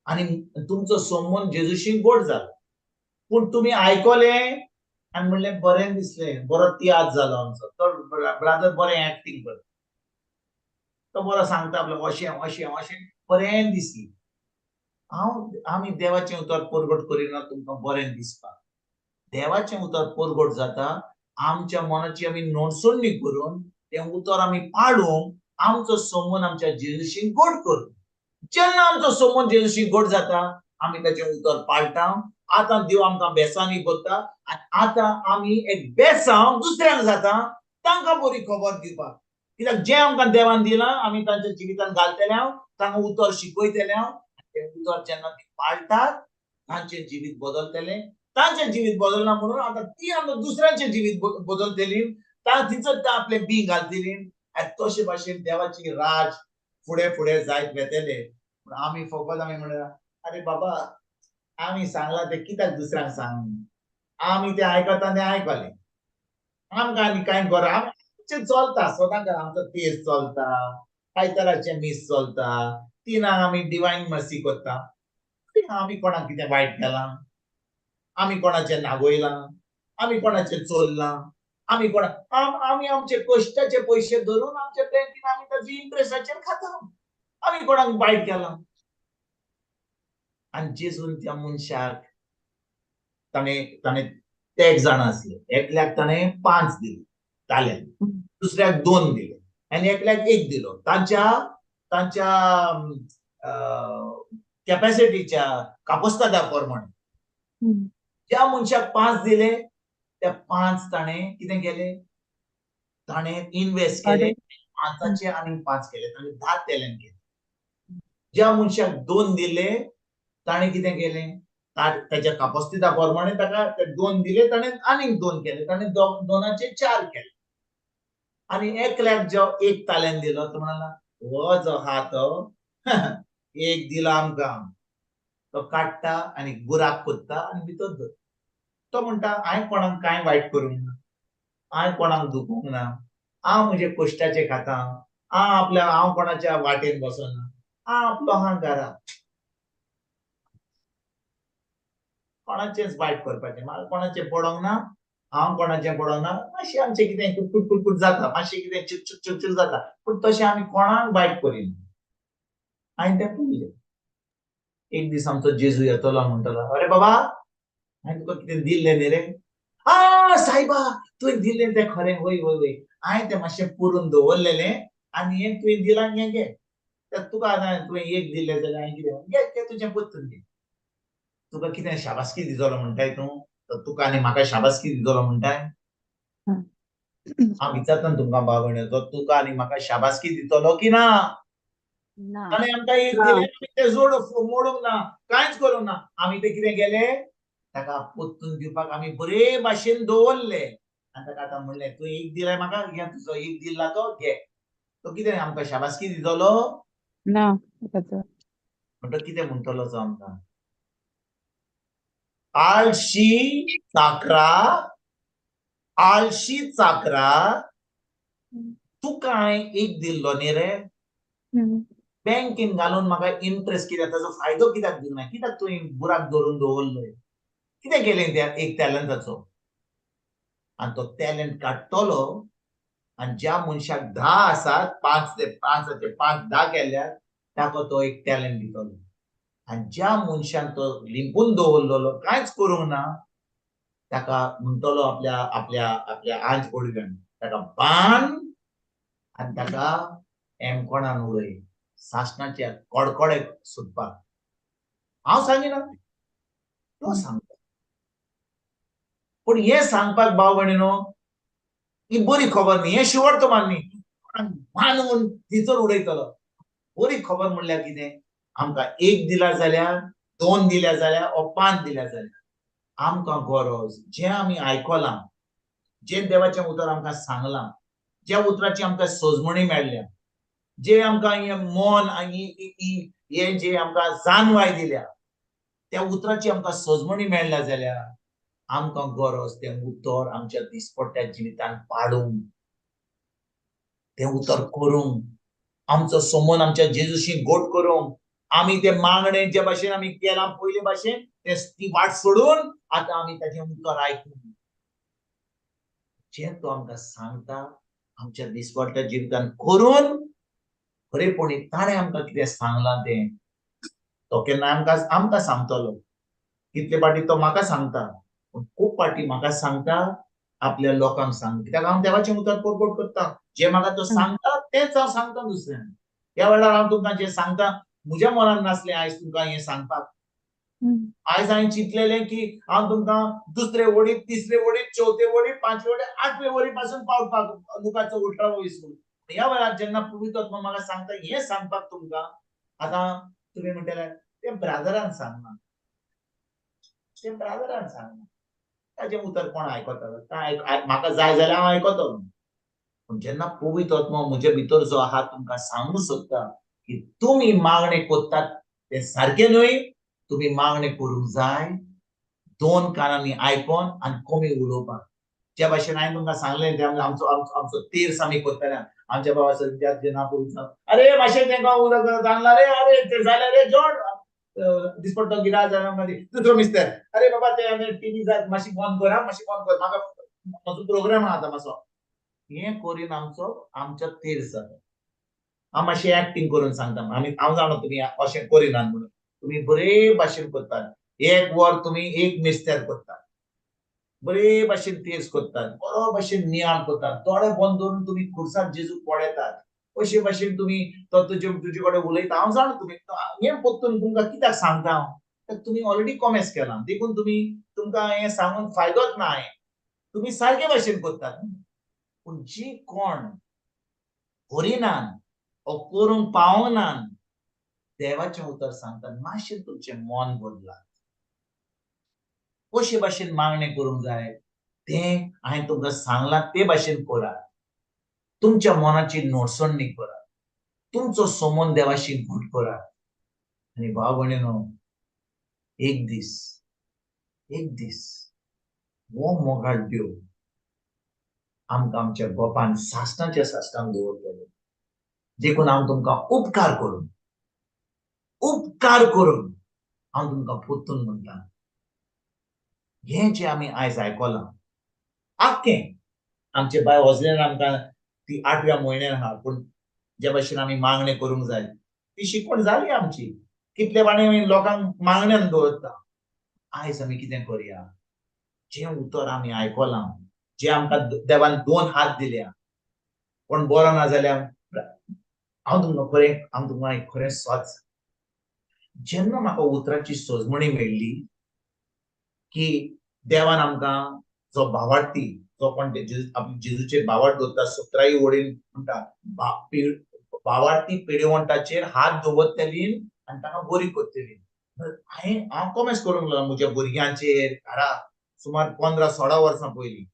आनी तुमचो संबंद जेजूशी गोड जालो. पूण तुमी आयकलें आनी म्हणलें बरें दिसलें, बरो तियात्र जालो आमचो. तो ब्रादर बरें एक्टींग करता, तो बरो सांगता आपलें अशें बरें दिसलें. आमी देवाचें उतर परगट करिना तुमकां बरें दिसपाक. देवाचें उतर परगट जाता आमच्या मनाची आमी नोंदसोडणी करून तें उतर आमी पाळून आमचो संबंद आमच्या जेजूशी गोड करून. जेन्ना आमचो संबंद जेजूशी गोड जाता आमी ताचें उतर पाळटा. आतां देव आमकां बेसांनी करता आनी आतां आमी एक बेसांव दुसऱ्यांक जाता तांकां बरी खबर दिवपाक. कित्याक जें आमकां देवान दिलां आमी तांच्या जिवितांत घालतले हांव, तांकां उतर शिकयतले हांव. तें उतर जेन्ना ती पाळटात तांचें जिवीत बदलतलें. तांचें जिवीत बदलना म्हणून आतां ती आमकां दुसऱ्यांचें जिवीत बदलतली. तिचो आपलें बी घालतली आनी तशे भाशेन देवाची राज फुडें फुडें जायत वेतले. पूण आमी फकत आमी म्हणटा अरे बाबा आमी सांगलां तें कित्याक दुसऱ्यांक सांगूं? आमी तें आयकता तें आयकलें. आमकां आनी कांय गोर आमचें चलता सदांच आमचो तेज चलता आयताराचे मीस चलता 3 आमी डिवायन मर्सी करता आमी कोणाक कितें वायट केलां आमी कोणाचें नागोयलां आमी कोणाचें चोरलां आमी आमी आमचे कश्टाचे पयशे धरून आमच्या बँकेन आमी ताची इंट्रस्टाचेर खाता आमी कोणाक वायट केलां आनी जेजून त्या मनशाक ताणें ते एक जाण आसले एकल्याक ताणें 5 दिले ताल्यांत दुसऱ्याक 2 दिले आनी एकल्याक 1 दिलो तांच्या कॅपॅसिटीच्या कापस्तादा प्रमाणे ज्या मनशाक 5 दिले त्या 5 ताणें कितें केले ताणें इन्वेस्ट केले 5चे आनी 5 केले ताणें 10 टॅलंट केले ज्या मनशाक 2 दिले ताणें कितें केलें ताच्या कापस्तिता प्रमाणे ताका 2 दिले ताणें आनीक 2 केले ताणें 2चे 4 केले आनी एकल्याक जो 1 ताल्यांत दिलो तो म्हणाला हो जो हा तो 1 दिला आमकां तो काडटा आनी गुराक कोत्ता आनी भितर दवरता तो म्हणटा हांवें कोणाक कांय वायट करूंक ना हांवें कोणाक दुखोवंक ना हांव म्हजे कश्टाचे खाता हांव कोणाच्या वाटेन बसना हांव आपलो आहा घरा कोणाचेच वायट करपाचें म्हाका कोणाचें पडोंक ना हांव कोणाचें पडोंक ना मातशें आमचें कितें कुटकुट जाता मातशें कितें चुक जाता पूण तशें आमी कोणाक वायट करिना हांवें तें पळयलें एक दीस आमचो जेजू येतलो म्हणटलो अरे बाबा हांवें तुका कितें दिल्लें न्ही रे सायबा तुवें दिल्लें तें खरें वय वय वय हांवें तें मातशें पुरून दवरलेलें आनी हें तुवें दिलां हें घे तुका आतां तुवें 1 दिल्लें जाल्यार हांवें कितें घे तें तुजें पत्तून घे तुका कितें शाबासकी दितलो म्हणटाय तूं तुका आनी म्हाका शाबासकी दितलो म्हणटाय हांव विचारता तुमकां भाव भयणीचो तुका आनी म्हाका शाबासकी दितलो की ना ताणें आमकां 1 दिलें आमी तें जोड मोडूंक ना कांयच करूंक ना आमी तें कितें केलें ताका पत्तून दिवपाक आमी बरे भाशेन दवरलें आनी ताका आतां म्हणलें तूं 1 दिलाय म्हाका घे तुजो 1 दिला तो घे तो कितें आमकां शाबासकी दितलो ना म्हणटा कितें म्हणटलो तो आमकां आळशी चाकरा तुका हांवें 1 दिल्लो न्ही रे बँकेन घालून म्हाका इंट्रस्ट कित्याक ताजो फायदो कित्याक दिवना कित्याक तुवें बुराक धरून दवरलोय कितें केलें त्या 1 टॅलंटाचो आनी तो टॅलंट काडटलो आनी ज्या मनशाक 10 आसात 5चे 5 10 केल्यार ताका तो 1 टॅलंट दितलो आनी ज्या मनशान तो लिंपून दवरलेलो कांयच करूंक ना ताका म्हणटलो आपल्या आंज पडल्यान ताका बांद आनी ताका एमकोणान उडय सासणाच्या कडकडे सुटपाक हांव सांगिना तो सांगता पूण हें सांगपाक भाव भयणीनो ही बरी खबर न्ही हें शेवट मान न्ही मानून तिचोर उडयतलो बरी खबर म्हणल्यार कितें आमकां 1 दिला जाल्यार 2 दिल्या जाल्यार 5 दिल्या जाल्यार आमकां गरज जें आमी आयकलां जें देवाचें उतर आमकां सांगलां ज्या उतराची आमकां सोजमणी मेळ्ळ्या जे आमकां हें मन आनी हें जें आमकां जानवाय दिल्या त्या उतराची आमकां सोजमणी मेळ्ळ्या जाल्यार आमकां गरज तें उतर आमच्या दिसपट्ट्या जिवितांत पाडूंक तें उतर करूंक आमचो संबंद आमच्या जेजूशी गोट करूंक आमी ते मागणें जे भाशेन आमी केलां पयले भाशेन ती वाट सोडून आतां आमी ताचें उतर आयकूंक जें तो आमकां सांगता आमच्या दिसपट्ट्या जिवितांत करून खरेपणी ताणें आमकां कितें सांगलां तें तो केन्ना आमकां सांगतलो कितले फावटी तो म्हाका सांगता पूण खूब फावटी म्हाका सांगता आपल्या लोकांक सांगता कित्याक हांव देवाचें उतर परगट करता जें म्हाका तो सांगता तेंच हांव सांगता दुसऱ्यांक ह्या वेळार हांव तुमकां जें सांगता म्हज्या मनान नासलें आयज तुमकां हें सांगपाक आयज हांवें चिंतलेलें की हांव तुमकां 2रे वडीत 3रे वडीत 4थे वडीत 5वे वडीत 8वे वडी पासून पावपाक लुकाचो 18वो विसरून ह्या वेळार जेन्ना पवित्र आत्मा म्हाका सांगता हें सांगपाक तुमकां आतां तुमी म्हणटले तें ब्रादरान सांगना ताचें उतर कोण आयकतलो म्हाका जाय जाल्यार हांव आयकतलो पूण जेन्ना पवित्र आत्मा म्हजे भितर जो आहा तुमकां सांगूंक सोदता की तुमी मागणें कोत्तात तें सारकें न्हय तुमी मागणें करूंक जाय 2 कानांनी आयकोन आनी कमी उलोवपाक ज्या भाशेन हांवें तुमकां सांगलें ते आमचो आमचो आमचो तेर्स आमी करतले आमच्या भावा सद्याक जे नाप अरे मातशें तांकां उदक सांगला रे अरे ते जालें रे जोड दिसपट्टो गिराज मध्ये दुसरो मिस्टर अरे बाबा ते टीव्ही जाय मातशी बंद कर मातशी बंद कर म्हाका म्हजो प्रोग्राम आहा आतां मातसो हें करून आमचो तेर्स जाता हांव मातशें एक्टींग करून सांगता हांव जाणा तुमी अशें करिनात म्हणून तुमी बरे भाशेन करतात एक वर तुमी एक मिस्टर करतात बरे भाशेन तेर्स करतात बरो भाशेन नियाळ करतात दोळे बंद करून तुमी खुर्साक जेजू पडयतात अशे भाशेन तुमी तो तुजे कडेन उलयता हांव जाणा तुमी हें पत्तून तुमकां कित्याक सांगता हांव तुमी ऑलरेडी कॉमेंट्स केला देखून तुमकां हें सांगून फायदोच ना हें तुमी सारके भाशेन करतात पूण जी कोण करिनात ओ करूंक पावनात देवाचें उतर सांगता मातशें तुमचें मन बदलात कशे भाशेन मागणें करूंक जाय तें हांवें तुमकां सांगलां ते भाशेन करात तुमच्या मनाची नोटसणणी करात तुमचो संबंद देवाशी घट करात आनी भाव भयणीनो एक दीस हो मोगाळ देव आमकां आमच्या गोपान साश्टांच्या साश्टांक दवरतलो देखून हांव तुमकां उपकार करून हांव तुमकां पोत्तून म्हणटा हें जें आमी आयज आयकलां आख्खें आमचे बाय हॉजलेन आमकां ती 8व्या म्हयन्यान आहा पूण जे भाशेन आमी मागणें करूंक जाय ती शिकवण जाली आमची कितले वाणी आमी लोकांक मागण्यान दवरता आयज आमी कितें करया जें उतर आमी आयकलां जे आमकां देवान 2 हात दिल्या कोण बरो ना जाल्यार हांव तुमकां खरें सोच जेन्ना म्हाका उतराची सोजमणी मेळ्ळी की देवान आमकां जो भावार्थी जो कोण जेजूचेर भावार्थ दवरता 17 वडील म्हणटा भावार्थी पिडेवंताचेर हात दवरतली आनी ताका बरी करतली हांव कॉमेंट्स करूंक लागलो म्हज्या भुरग्यांचेर घरा सुमार 15-16 वर्सां पयलीं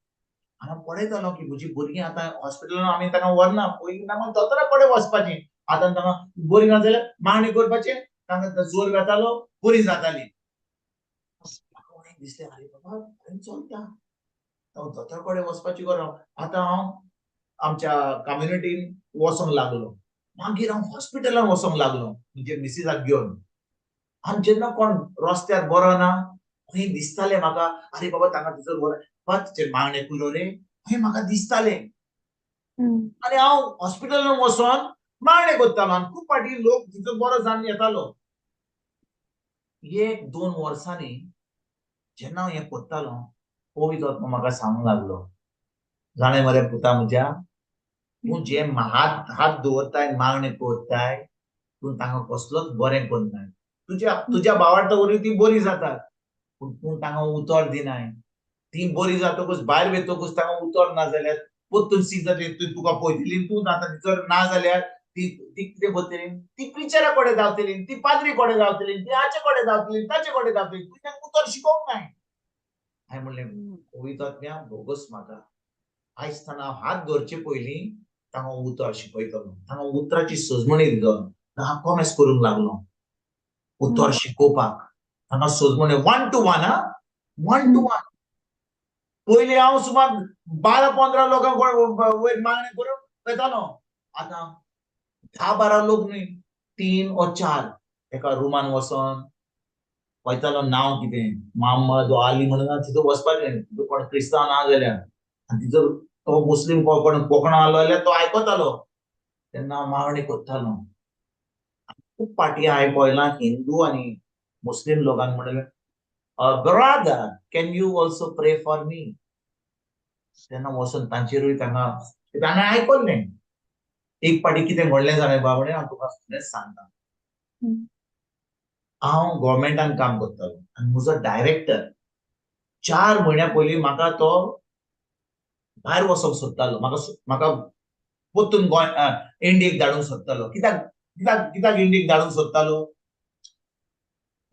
हांव पळयतालो की म्हजी भुरगीं आतां हॉस्पिटलान आमी ताका व्हरना पयलीं तांकां दोतोरा कडेन वचपाचें आतां तांकां बरी ना जाल्यार मागणी करपाचें तांकां जोर येतालो बरी जाताली दिसलें अरे बाबा चलता हांव दोतोरा कडेन वचपाची गरज आतां हांव आमच्या कम्युनिटीन वचोंक लागलो मागीर हांव हॉस्पिटलान वचोंक लागलो म्हणजे मिसिसाक घेवन आनी जेन्ना कोण रस्त्यार बरो ना खंय दिसतालें म्हाका अरे बाबा तांकां थंयसर बरो तेचेर मागणें करूं रे हें म्हाका दिसतालें आनी हांव हॉस्पिटलान वचोन मागणें करतालो आनी खूब फाटीं लोक थंयसर बरो जावन येतालो 1-2 वर्सांनी जेन्ना हांव हें करतालो पवित्र आत्मा म्हाका सांगूंक लागलो जाणें मरे पुता म्हज्या तूं जे हात दवरताय मागणें करताय तूं तांकां कसलोच बरें करनाय तुज्या भावार्थी ती बरी जातात पूण तूं तांकां उतर दिनाय ती बरी जातकूच भायर वेतकूच तांकां उतर ना जाल्यार पोत्तून जातली तुका पळयतली तूं आतां भितर ना जाल्यार ती कितें करतली ती प्रिचरा कडेन धांवतली ती पाद्री कडेन धांवतली ती हाचे कडेन धांवतली ताचे कडेन धांवतली तूं तांकां उतर शिकोवंक नाय हांवें म्हणलें पवित्र आत्म्या बोगस म्हाका आयज ताणें हात धरचे पयलीं तांकां उतर शिकयतलो तांकां उतराची सोजमणी दिलो हांव कॉमेंट्स करूंक लागलो उतर शिकोवपाक तांकां सोजमणी 1 to 1 1 to 1 पयलीं हांव सुमार 12-15 लोकांक वयर मागणें करून वयतालो आतां 10-12 लोक न्ही 3 or 4 एका रुमान वचोन वयतालो नांव कितें मोहम्मद अली म्हणून थंयसर वचपाचें तितून कोण क्रिस्तांव ना जाल्यार आनी थंयसर तो मुस्लीम कोण कोंकणा आलो जाल्यार तो आयकतालो तेन्ना हांव मागणी करतालो खूब फाटीं हांवें पळयलां हिंदू आनी मुस्लीम लोकांक म्हणलें ब्रदर कॅन यू ऑल्सो प्रे फॉर मी तेन्ना वचून तांचेरूय ताणें आयकल्लें एक फाटीं कितें घडलें जाणें बाबडे हांव तुका खरेंच सांगता हांव गव्हर्मेंटान काम करतालो आनी म्हजो डायरेक्टर 4 म्हयन्या पयलीं म्हाका तो भायर वचोंक सोदतालो म्हाका पोत्तून इंडियेक धाडूंक सोदतालो कित्याक इंडियेक धाडूंक सोदतालो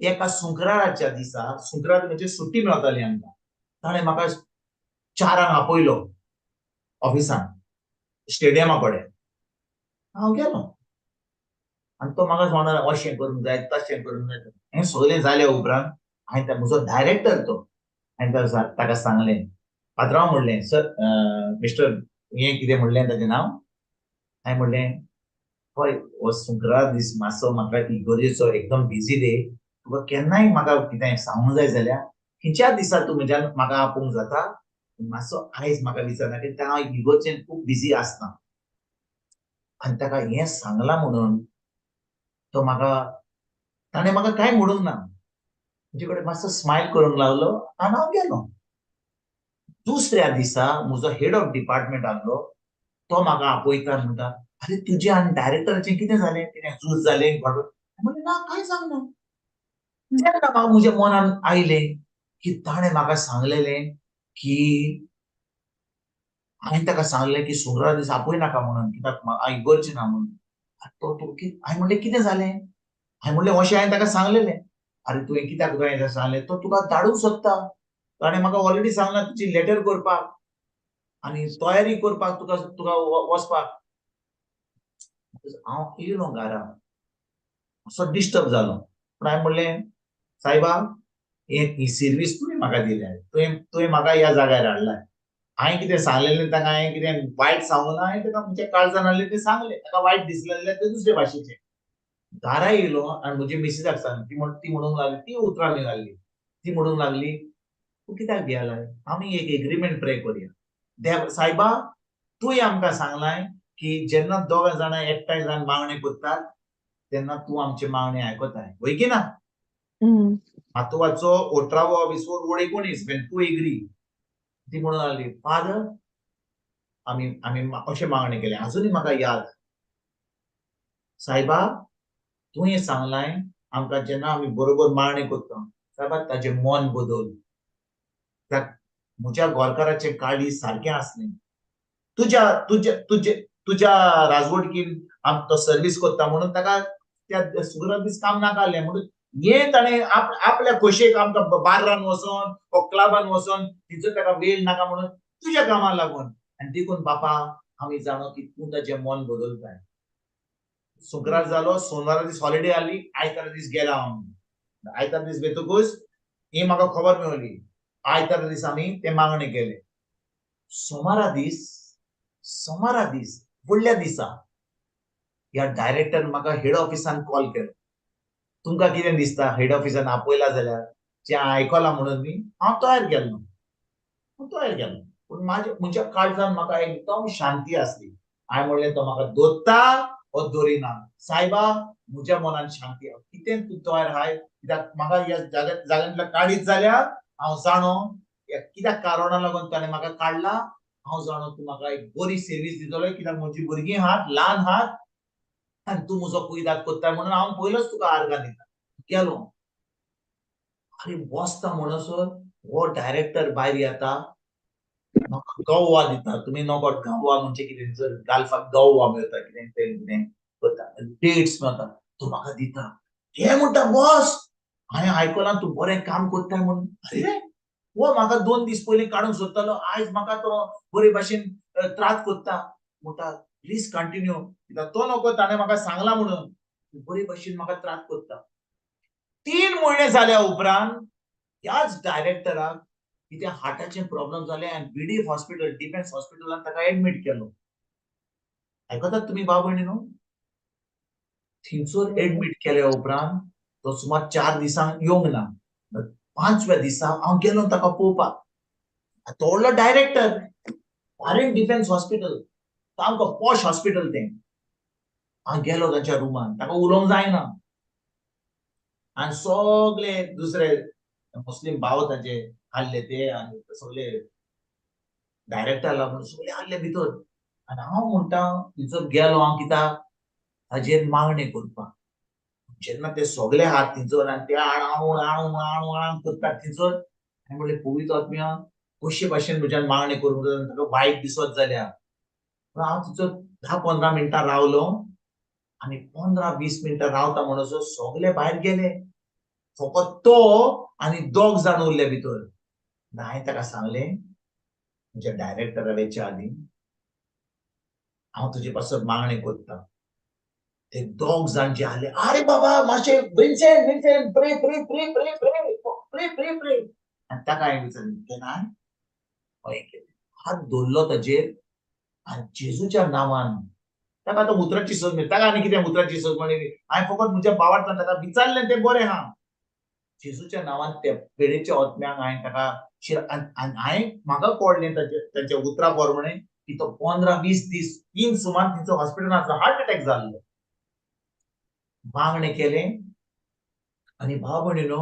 एका सुंकराराच्या दिसा सुंकरार म्हणजे सुट्टी मेळटाली आमकां ताणें म्हाका 4 आपयलो ऑफिसान स्टेडियमा कडेन हांव गेलो आनी तो म्हाका म्हणटा अशें करूंक जाय तशें करूंक जाय हें सगळें जालें उपरांत हांवें म्हजो डायरेक्टर तो हांवें ताका सांगलें पात्रांव म्हणलें सर मिस्टर हें कितें म्हणलें ताचें नांव हांवें म्हणलें हय हो शुक्रार दीस मातसो म्हाका इगोर्जेचो एकदम बिजी डे तुका केन्नाय म्हाका कितें सांगूंक जाय जाल्यार खंयच्या दिसा तूं म्हज्यान म्हाका आपोवंक जाता मातसो आयज म्हाका विचारना कित्याक हांव इगोर्जेन खूब बिजी आसता आनी ताका हें सांगलां म्हणून तो म्हाका ताणें म्हाका कांय म्हणूंक ना म्हजे कडेन मातसो स्मायल करूंक लागलो आनी हांव गेलो दुसऱ्या दिसा म्हजो हेड ऑफ डिपार्टमेंट आसलो तो म्हाका आपयता म्हणटा अरे तुजें आनी डायरेक्टराचें कितें जालें कितें झूज जालें म्हणलें ना कांय जावना तेन्ना म्हाका म्हज्या मनान आयलें की ताणें म्हाका सांगलेलें की हांवें ताका सांगलें की शुक्रार दीस आपयनाका म्हणून कित्याक हांव इगोर्जें ना म्हणून हांवें म्हणलें कितें जालें हांवें म्हणलें अशें हांवें ताका सांगलेलें अरे तुवें कित्याक तुवें सांगलें तो तुका धाडूंक सोदता ताणें म्हाका ऑलरेडी सांगलां तुजी लेटर करपाक आनी तयारी करपाक तुका तुका वचपाक हांव येयलो घरा असो डिस्टर्ब जालो पूण हांवें म्हणलें सायबा ही सर्वीस तुवें म्हाका दिल्या तुवें म्हाका ह्या जाग्यार हाडलाय हांवें कितें सांगलेलें ताका हांवें कितें वायट सांगूं ना हांवें ताका म्हज्या काळजान हाडलें तें सांगलें ताका वायट दिसलें जाल्यार तें दुसरे भाशेचें घरा येयलो आनी म्हजी मिसेसाक सांगलें ती म्हणूंक लागली ती उतरां घाल्ली ती म्हणूंक लागली तूं कित्याक भियालाय आमी एक एग्रीमेंट प्रे करुया सायबा तुवें आमकां सांगलाय की जेन्ना दोगां जाणां एकठांय जावन मागणें करतात तेन्ना तूं आमचे मागणें आयकताय वय की ना म्हत्वाचो 18वो एपिसोड वड 19 when तू एग्री ती म्हणून लागली फादर आमी अशें मागणें केलें अजुनूय म्हाका याद सायबा तुवें सांगलाय आमकां जेन्ना आमी बरोबर मागणें करता सायबा ताचें मन बदल म्हज्या गोरकाराचें काळीज सारकें आसलें तुज्या राजवटकीन तो सर्वीस करता म्हणून ताका त्या शुक्रार दीस काम नाका जालें म्हणून हें ताणें आपल्या खोशयेक आमकां बार्रान वचोन वा क्लबान वचोन तिचो ताका वेळ नाका म्हणून तुज्या कामाक लागून आनी देखून बापा आमी जाणो की तूं ताचें मन बदलताय शुक्रार जालो सोनवारा दीस हॉलिडे आली आयतारा दीस गेला हांव आयतारा दीस वेतकूच ही म्हाका खबर मेळ्ळी आयतारा दीस आमी तें मागणें केलें सोमारा दीस फुडल्या दिसा ह्या डायरेक्टर म्हाका हेड ऑफिसान कॉल केलो तुमकां कितें दिसता हेड ऑफिसान आपयला जाल्यार जें आयकलां म्हणून न्ही हांव तयार केल्लो पूण म्हज्या काळजान म्हाका एकदम शांती आसली हांवें म्हणलें तो म्हाका दोत्ता वो दोरिना सायबा म्हज्या मनान शांती कितें तूं तयार आहाय कित्याक म्हाका ह्या जाग्यांतल्यान काडीत जाल्यार हांव जाणो कित्याक कारणां लागून ताणें म्हाका काडला हांव जाणो तूं म्हाका एक बरी सर्वीस दितलो कित्याक म्हजी भुरगीं आहात ल्हान आहात आनी तूं म्हजो कुयदाद कोत्ताय म्हणून हांव पयलोच तुका आर्गां दिता गेलो अरे बसता म्हणसर हो डायरेक्टर भायर येता म्हाका गव्वा दिता तुमी नकळो गव्वा म्हणजे कितें जर गालफाक गव्वा मेळटा कितें कितें करता डेट्स मेळटा तो म्हाका दिता हे म्हणटा बॉस हांवें आयकलां तूं बरें काम कोत्ताय म्हणून अरे हो म्हाका 2 दीस पयलीं काडूंक सोदतालो आयज म्हाका तो बरे भाशेन त्रास कोत्ता म्हणटा प्लीज कंटिन्यू कित्याक तो नको ताणें म्हाका सांगलां म्हणून बरे भाशेन म्हाका त्रास कोत्ता 3 म्हयने जाल्या उपरांत ह्याच डायरेक्टराक कितें हार्टाचें प्रॉब्लेम जालें आनी बीडीएफ हॉस्पिटल डिफेन्स हॉस्पिटलान ताका एडमीट केलो आयकतात तुमी भाव भयणीनो थिंगसर एडमीट केल्या उपरांत तो सुमार 4 दिसांक येवंक ना 5व्या दिसा हांव गेलो ताका पळोवपाक तो व्हडलो डायरेक्टर फॉरेन डिफेन्स हॉस्पिटल सामको पॉश हॉस्पिटल तें हांव गेलो ताच्या रुमान ताका उलोवंक जायना आनी सगळे दुसरे मुस्लीम भाव ताचे आसले ते आनी सगळे डायरेक्टर लागून सगळे आसले भितर आनी हांव म्हणटा थंयसर गेलो हांव कित्याक हाजेर मागणें करपाक जेन्ना ते सगळे आहात थंयसर आनी ते आण करतात थंयसर हांवें म्हणलें पवित्र आत्म्या कशे भाशेन म्हज्यान मागणें करूंक जाय ताका वायट दिसत जाल्यार हांव थंयसर 10-15 मिनटां रावलो आनी 15-20 मिनटां रावता म्हणसर सगळे भायर गेले फकत तो आनी 2 जाण उरले भितर हांवें ताका सांगलें म्हज्या डायरेक्टराक येच्या आदीं हांव तुजे पासत मागणें करता ते 2 जाण जे आसले अरे बाबा मातशें विन्सेंट प्रे आनी ताका हांवें विचारलें केन्नाय हांवें केलें हात दवरलो ताचेर आनी जेजूच्या नांवान ताका आतां उतराची सोज मेळटा ताका आनी कितें उतराची सोज म्हणी हांवें फकत म्हज्या भावार्थान ताका विचारलें तें बरें आहा जेजूच्या नांवान त्या पेडेच्या ओतम्याक हांवें ताका हांवें म्हाका कळलें ताच्या उतरा प्रमाणे की तो 15-20 दीस 3 सुमार तिचो हॉस्पिटलांत आसलो हार्ट अटॅक जाल्लो मागणें केलें आनी भाव भयणीनो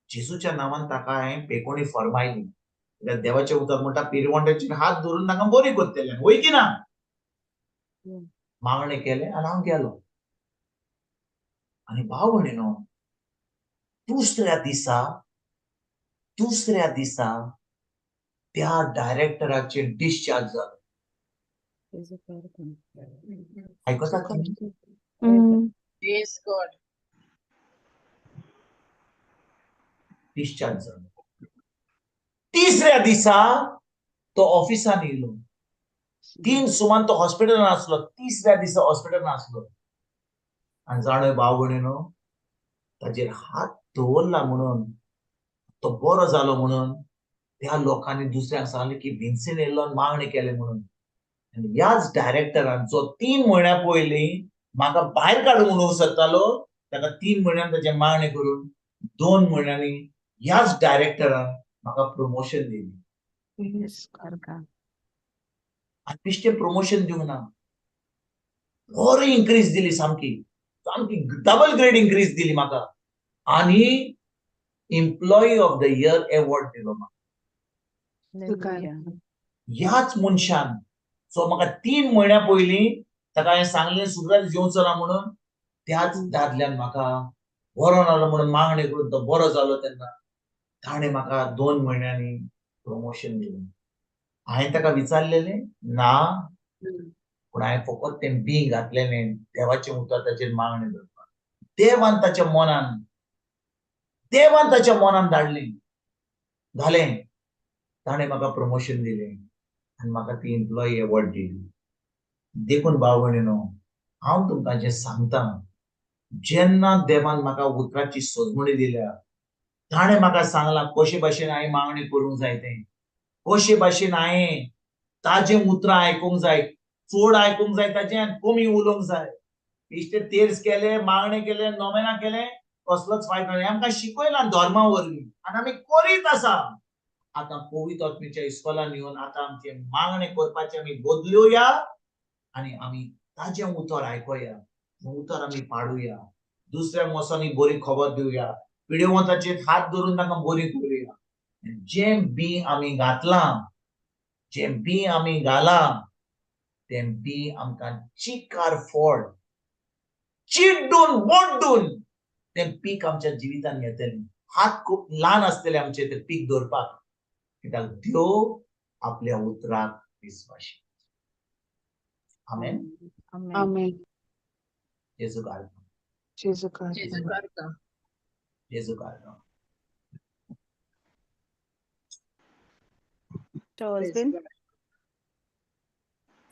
जेजूच्या नांवान ताका हांवें पेकोणी फरमायली कित्याक देवाचें उतर म्हणटा पिरवंड्याचेर हात धरून ताका बरी करतलें वय की ना मागणें केलें आनी हांव गेलो आनी भाव भयणीनो दुसऱ्या दिसा त्या डायरेक्टराचे डिस्चार्ज जालो आयकतात तुमी Praise God. डिस्चार्ज जालो तिसऱ्या दिसा तो ऑफिसान येयलो 3 सुमार तो हॉस्पिटलान आसलो तिसऱ्या दिसा हॉस्पिटलान आसलो आनी जाणो भाव भयणीनो ताचेर हात दवरला म्हणून तो बरो जालो म्हणून त्या लोकांनी दुसऱ्यांक सांगलें की विन्सेंट येयल्लो आनी मागणें केलें म्हणून आनी ह्याच डायरेक्टरान जो 3 म्हयन्या पयलीं म्हाका भायर काडूंक म्हणून सोदतालो ताका 3 म्हयन्यान ताचें मागणें करून 2 म्हयन्यांनी ह्याच डायरेक्टरान म्हाका प्रमोशन दिली आनी बेश्टें प्रमोशन दिवंक ना बरी इन्क्रीज दिली सामकी डबल ग्रेड इन्क्रीज दिली म्हाका आनी employee of the year award दिलो म्हाका ह्याच मनशान जो म्हाका 3 म्हयन्या पयलीं ताका हांवें सांगलें सुद्दां जेवचो ना म्हणून त्याच दादल्यान म्हाका बरो जालो म्हणून मागणें करून तो बरो जालो तेन्ना ताणें म्हाका 2 म्हयन्यांनी प्रमोशन दिलें हांवें ताका विचारलेलें ना पूण हांवें फकत तें बी घातलेलें देवाचें उतर ताचेर मागणें करपाक देवान ताच्या मनान धाडलें घालें ताणें म्हाका प्रमोशन दिलें आनी म्हाका ती एम्प्लॉई एवॉर्ड दिली देखून भाव भयणीनो हांव तुमकां जें सांगता जेन्ना देवान म्हाका उतराची सोजमणी दिल्या ताणें म्हाका सांगलां कशे भाशेन हांवें मागणें करूंक जाय तें कशे भाशेन हांवें ताजें उतरां आयकूंक जाय चड आयकूंक जाय ताजें आनी कमी उलोवंक जाय इश्टे तेर्स केले मागणें केलें नोमेना केलें कसलोच फायदो ना आमकां शिकयलां धर्मा वरवीं आनी आमी करीत आसा आतां पवित्र आत्मेच्या इस्कॉलान येवन आतां आमचें मागणें करपाचें आमी बदलुया आनी आमी ताजें उतर आयकुया उतर आमी पाडुया दुसऱ्यांक वचोन बरी खबर दिवया पिडेवंताचेर हात धरून तांकां बरी करुया जें बी आमी घातलां जें बी आमी घालां तें बी आमकां चिकार फोड चिड्डून बोड्डून तें पीक आमच्या जिवितान येतलें हात खूब ल्हान आसतले आमचे तें पीक दवरपाक कित्याक देव आपल्या उतराक विस्वाशी आमेन Amen. जेजू काढ Jesus Christ. जेजू काढ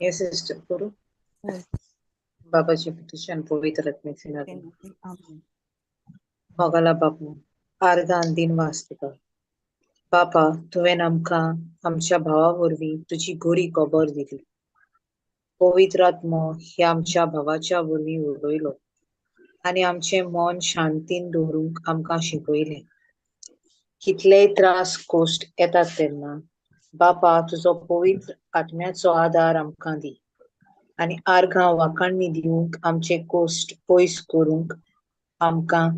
Yes, sister Guru. बाबाची petition पवित्र आत्म्याचे नावे मोगाला बापू आर्गान दिन वाचता बापा तुवें आमकां आमच्या भावा वरवीं तुजी बरी खबर दिली पवित्र आत्मो ह्या आमच्या भावाच्या वरवीं उलयलो आनी आमचें मन शांतीन दवरूंक आमकां शिकयलें कितलेय त्रास कोश्ट येतात तेन्ना बापा तुजो पवित्र आत्म्याचो आदार आमकां दी आनी आर्गां वाखाणणी दिवंक आमचे कोश्ट पयस करूंक आमकां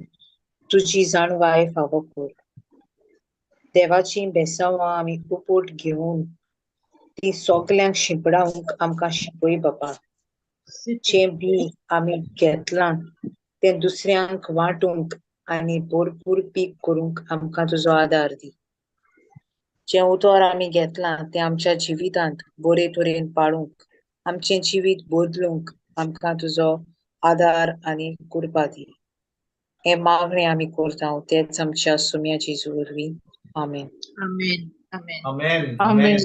तुजी जाणवाय फावो कर देवाची बेसांवां आमी उपोट घेवन ती सोगल्यांक शिंपडावंक आमकां शिकय बापा जें बी आमी घेतलां तें दुसऱ्यांक वांटूंक आनी भरपूर पीक करूंक आमकां तुजो आदार दी जें उतर आमी घेतलां तें आमच्या जिवितांत बरे तरेन पाळूंक आमचें जिवीत बदलूंक आमकां तुजो आदार आनी कृपा दी हें मागणें आमी करता तेच आमच्या सुम्या जेजू वरवीं आमेन Amen. Amen. आमेन Amen.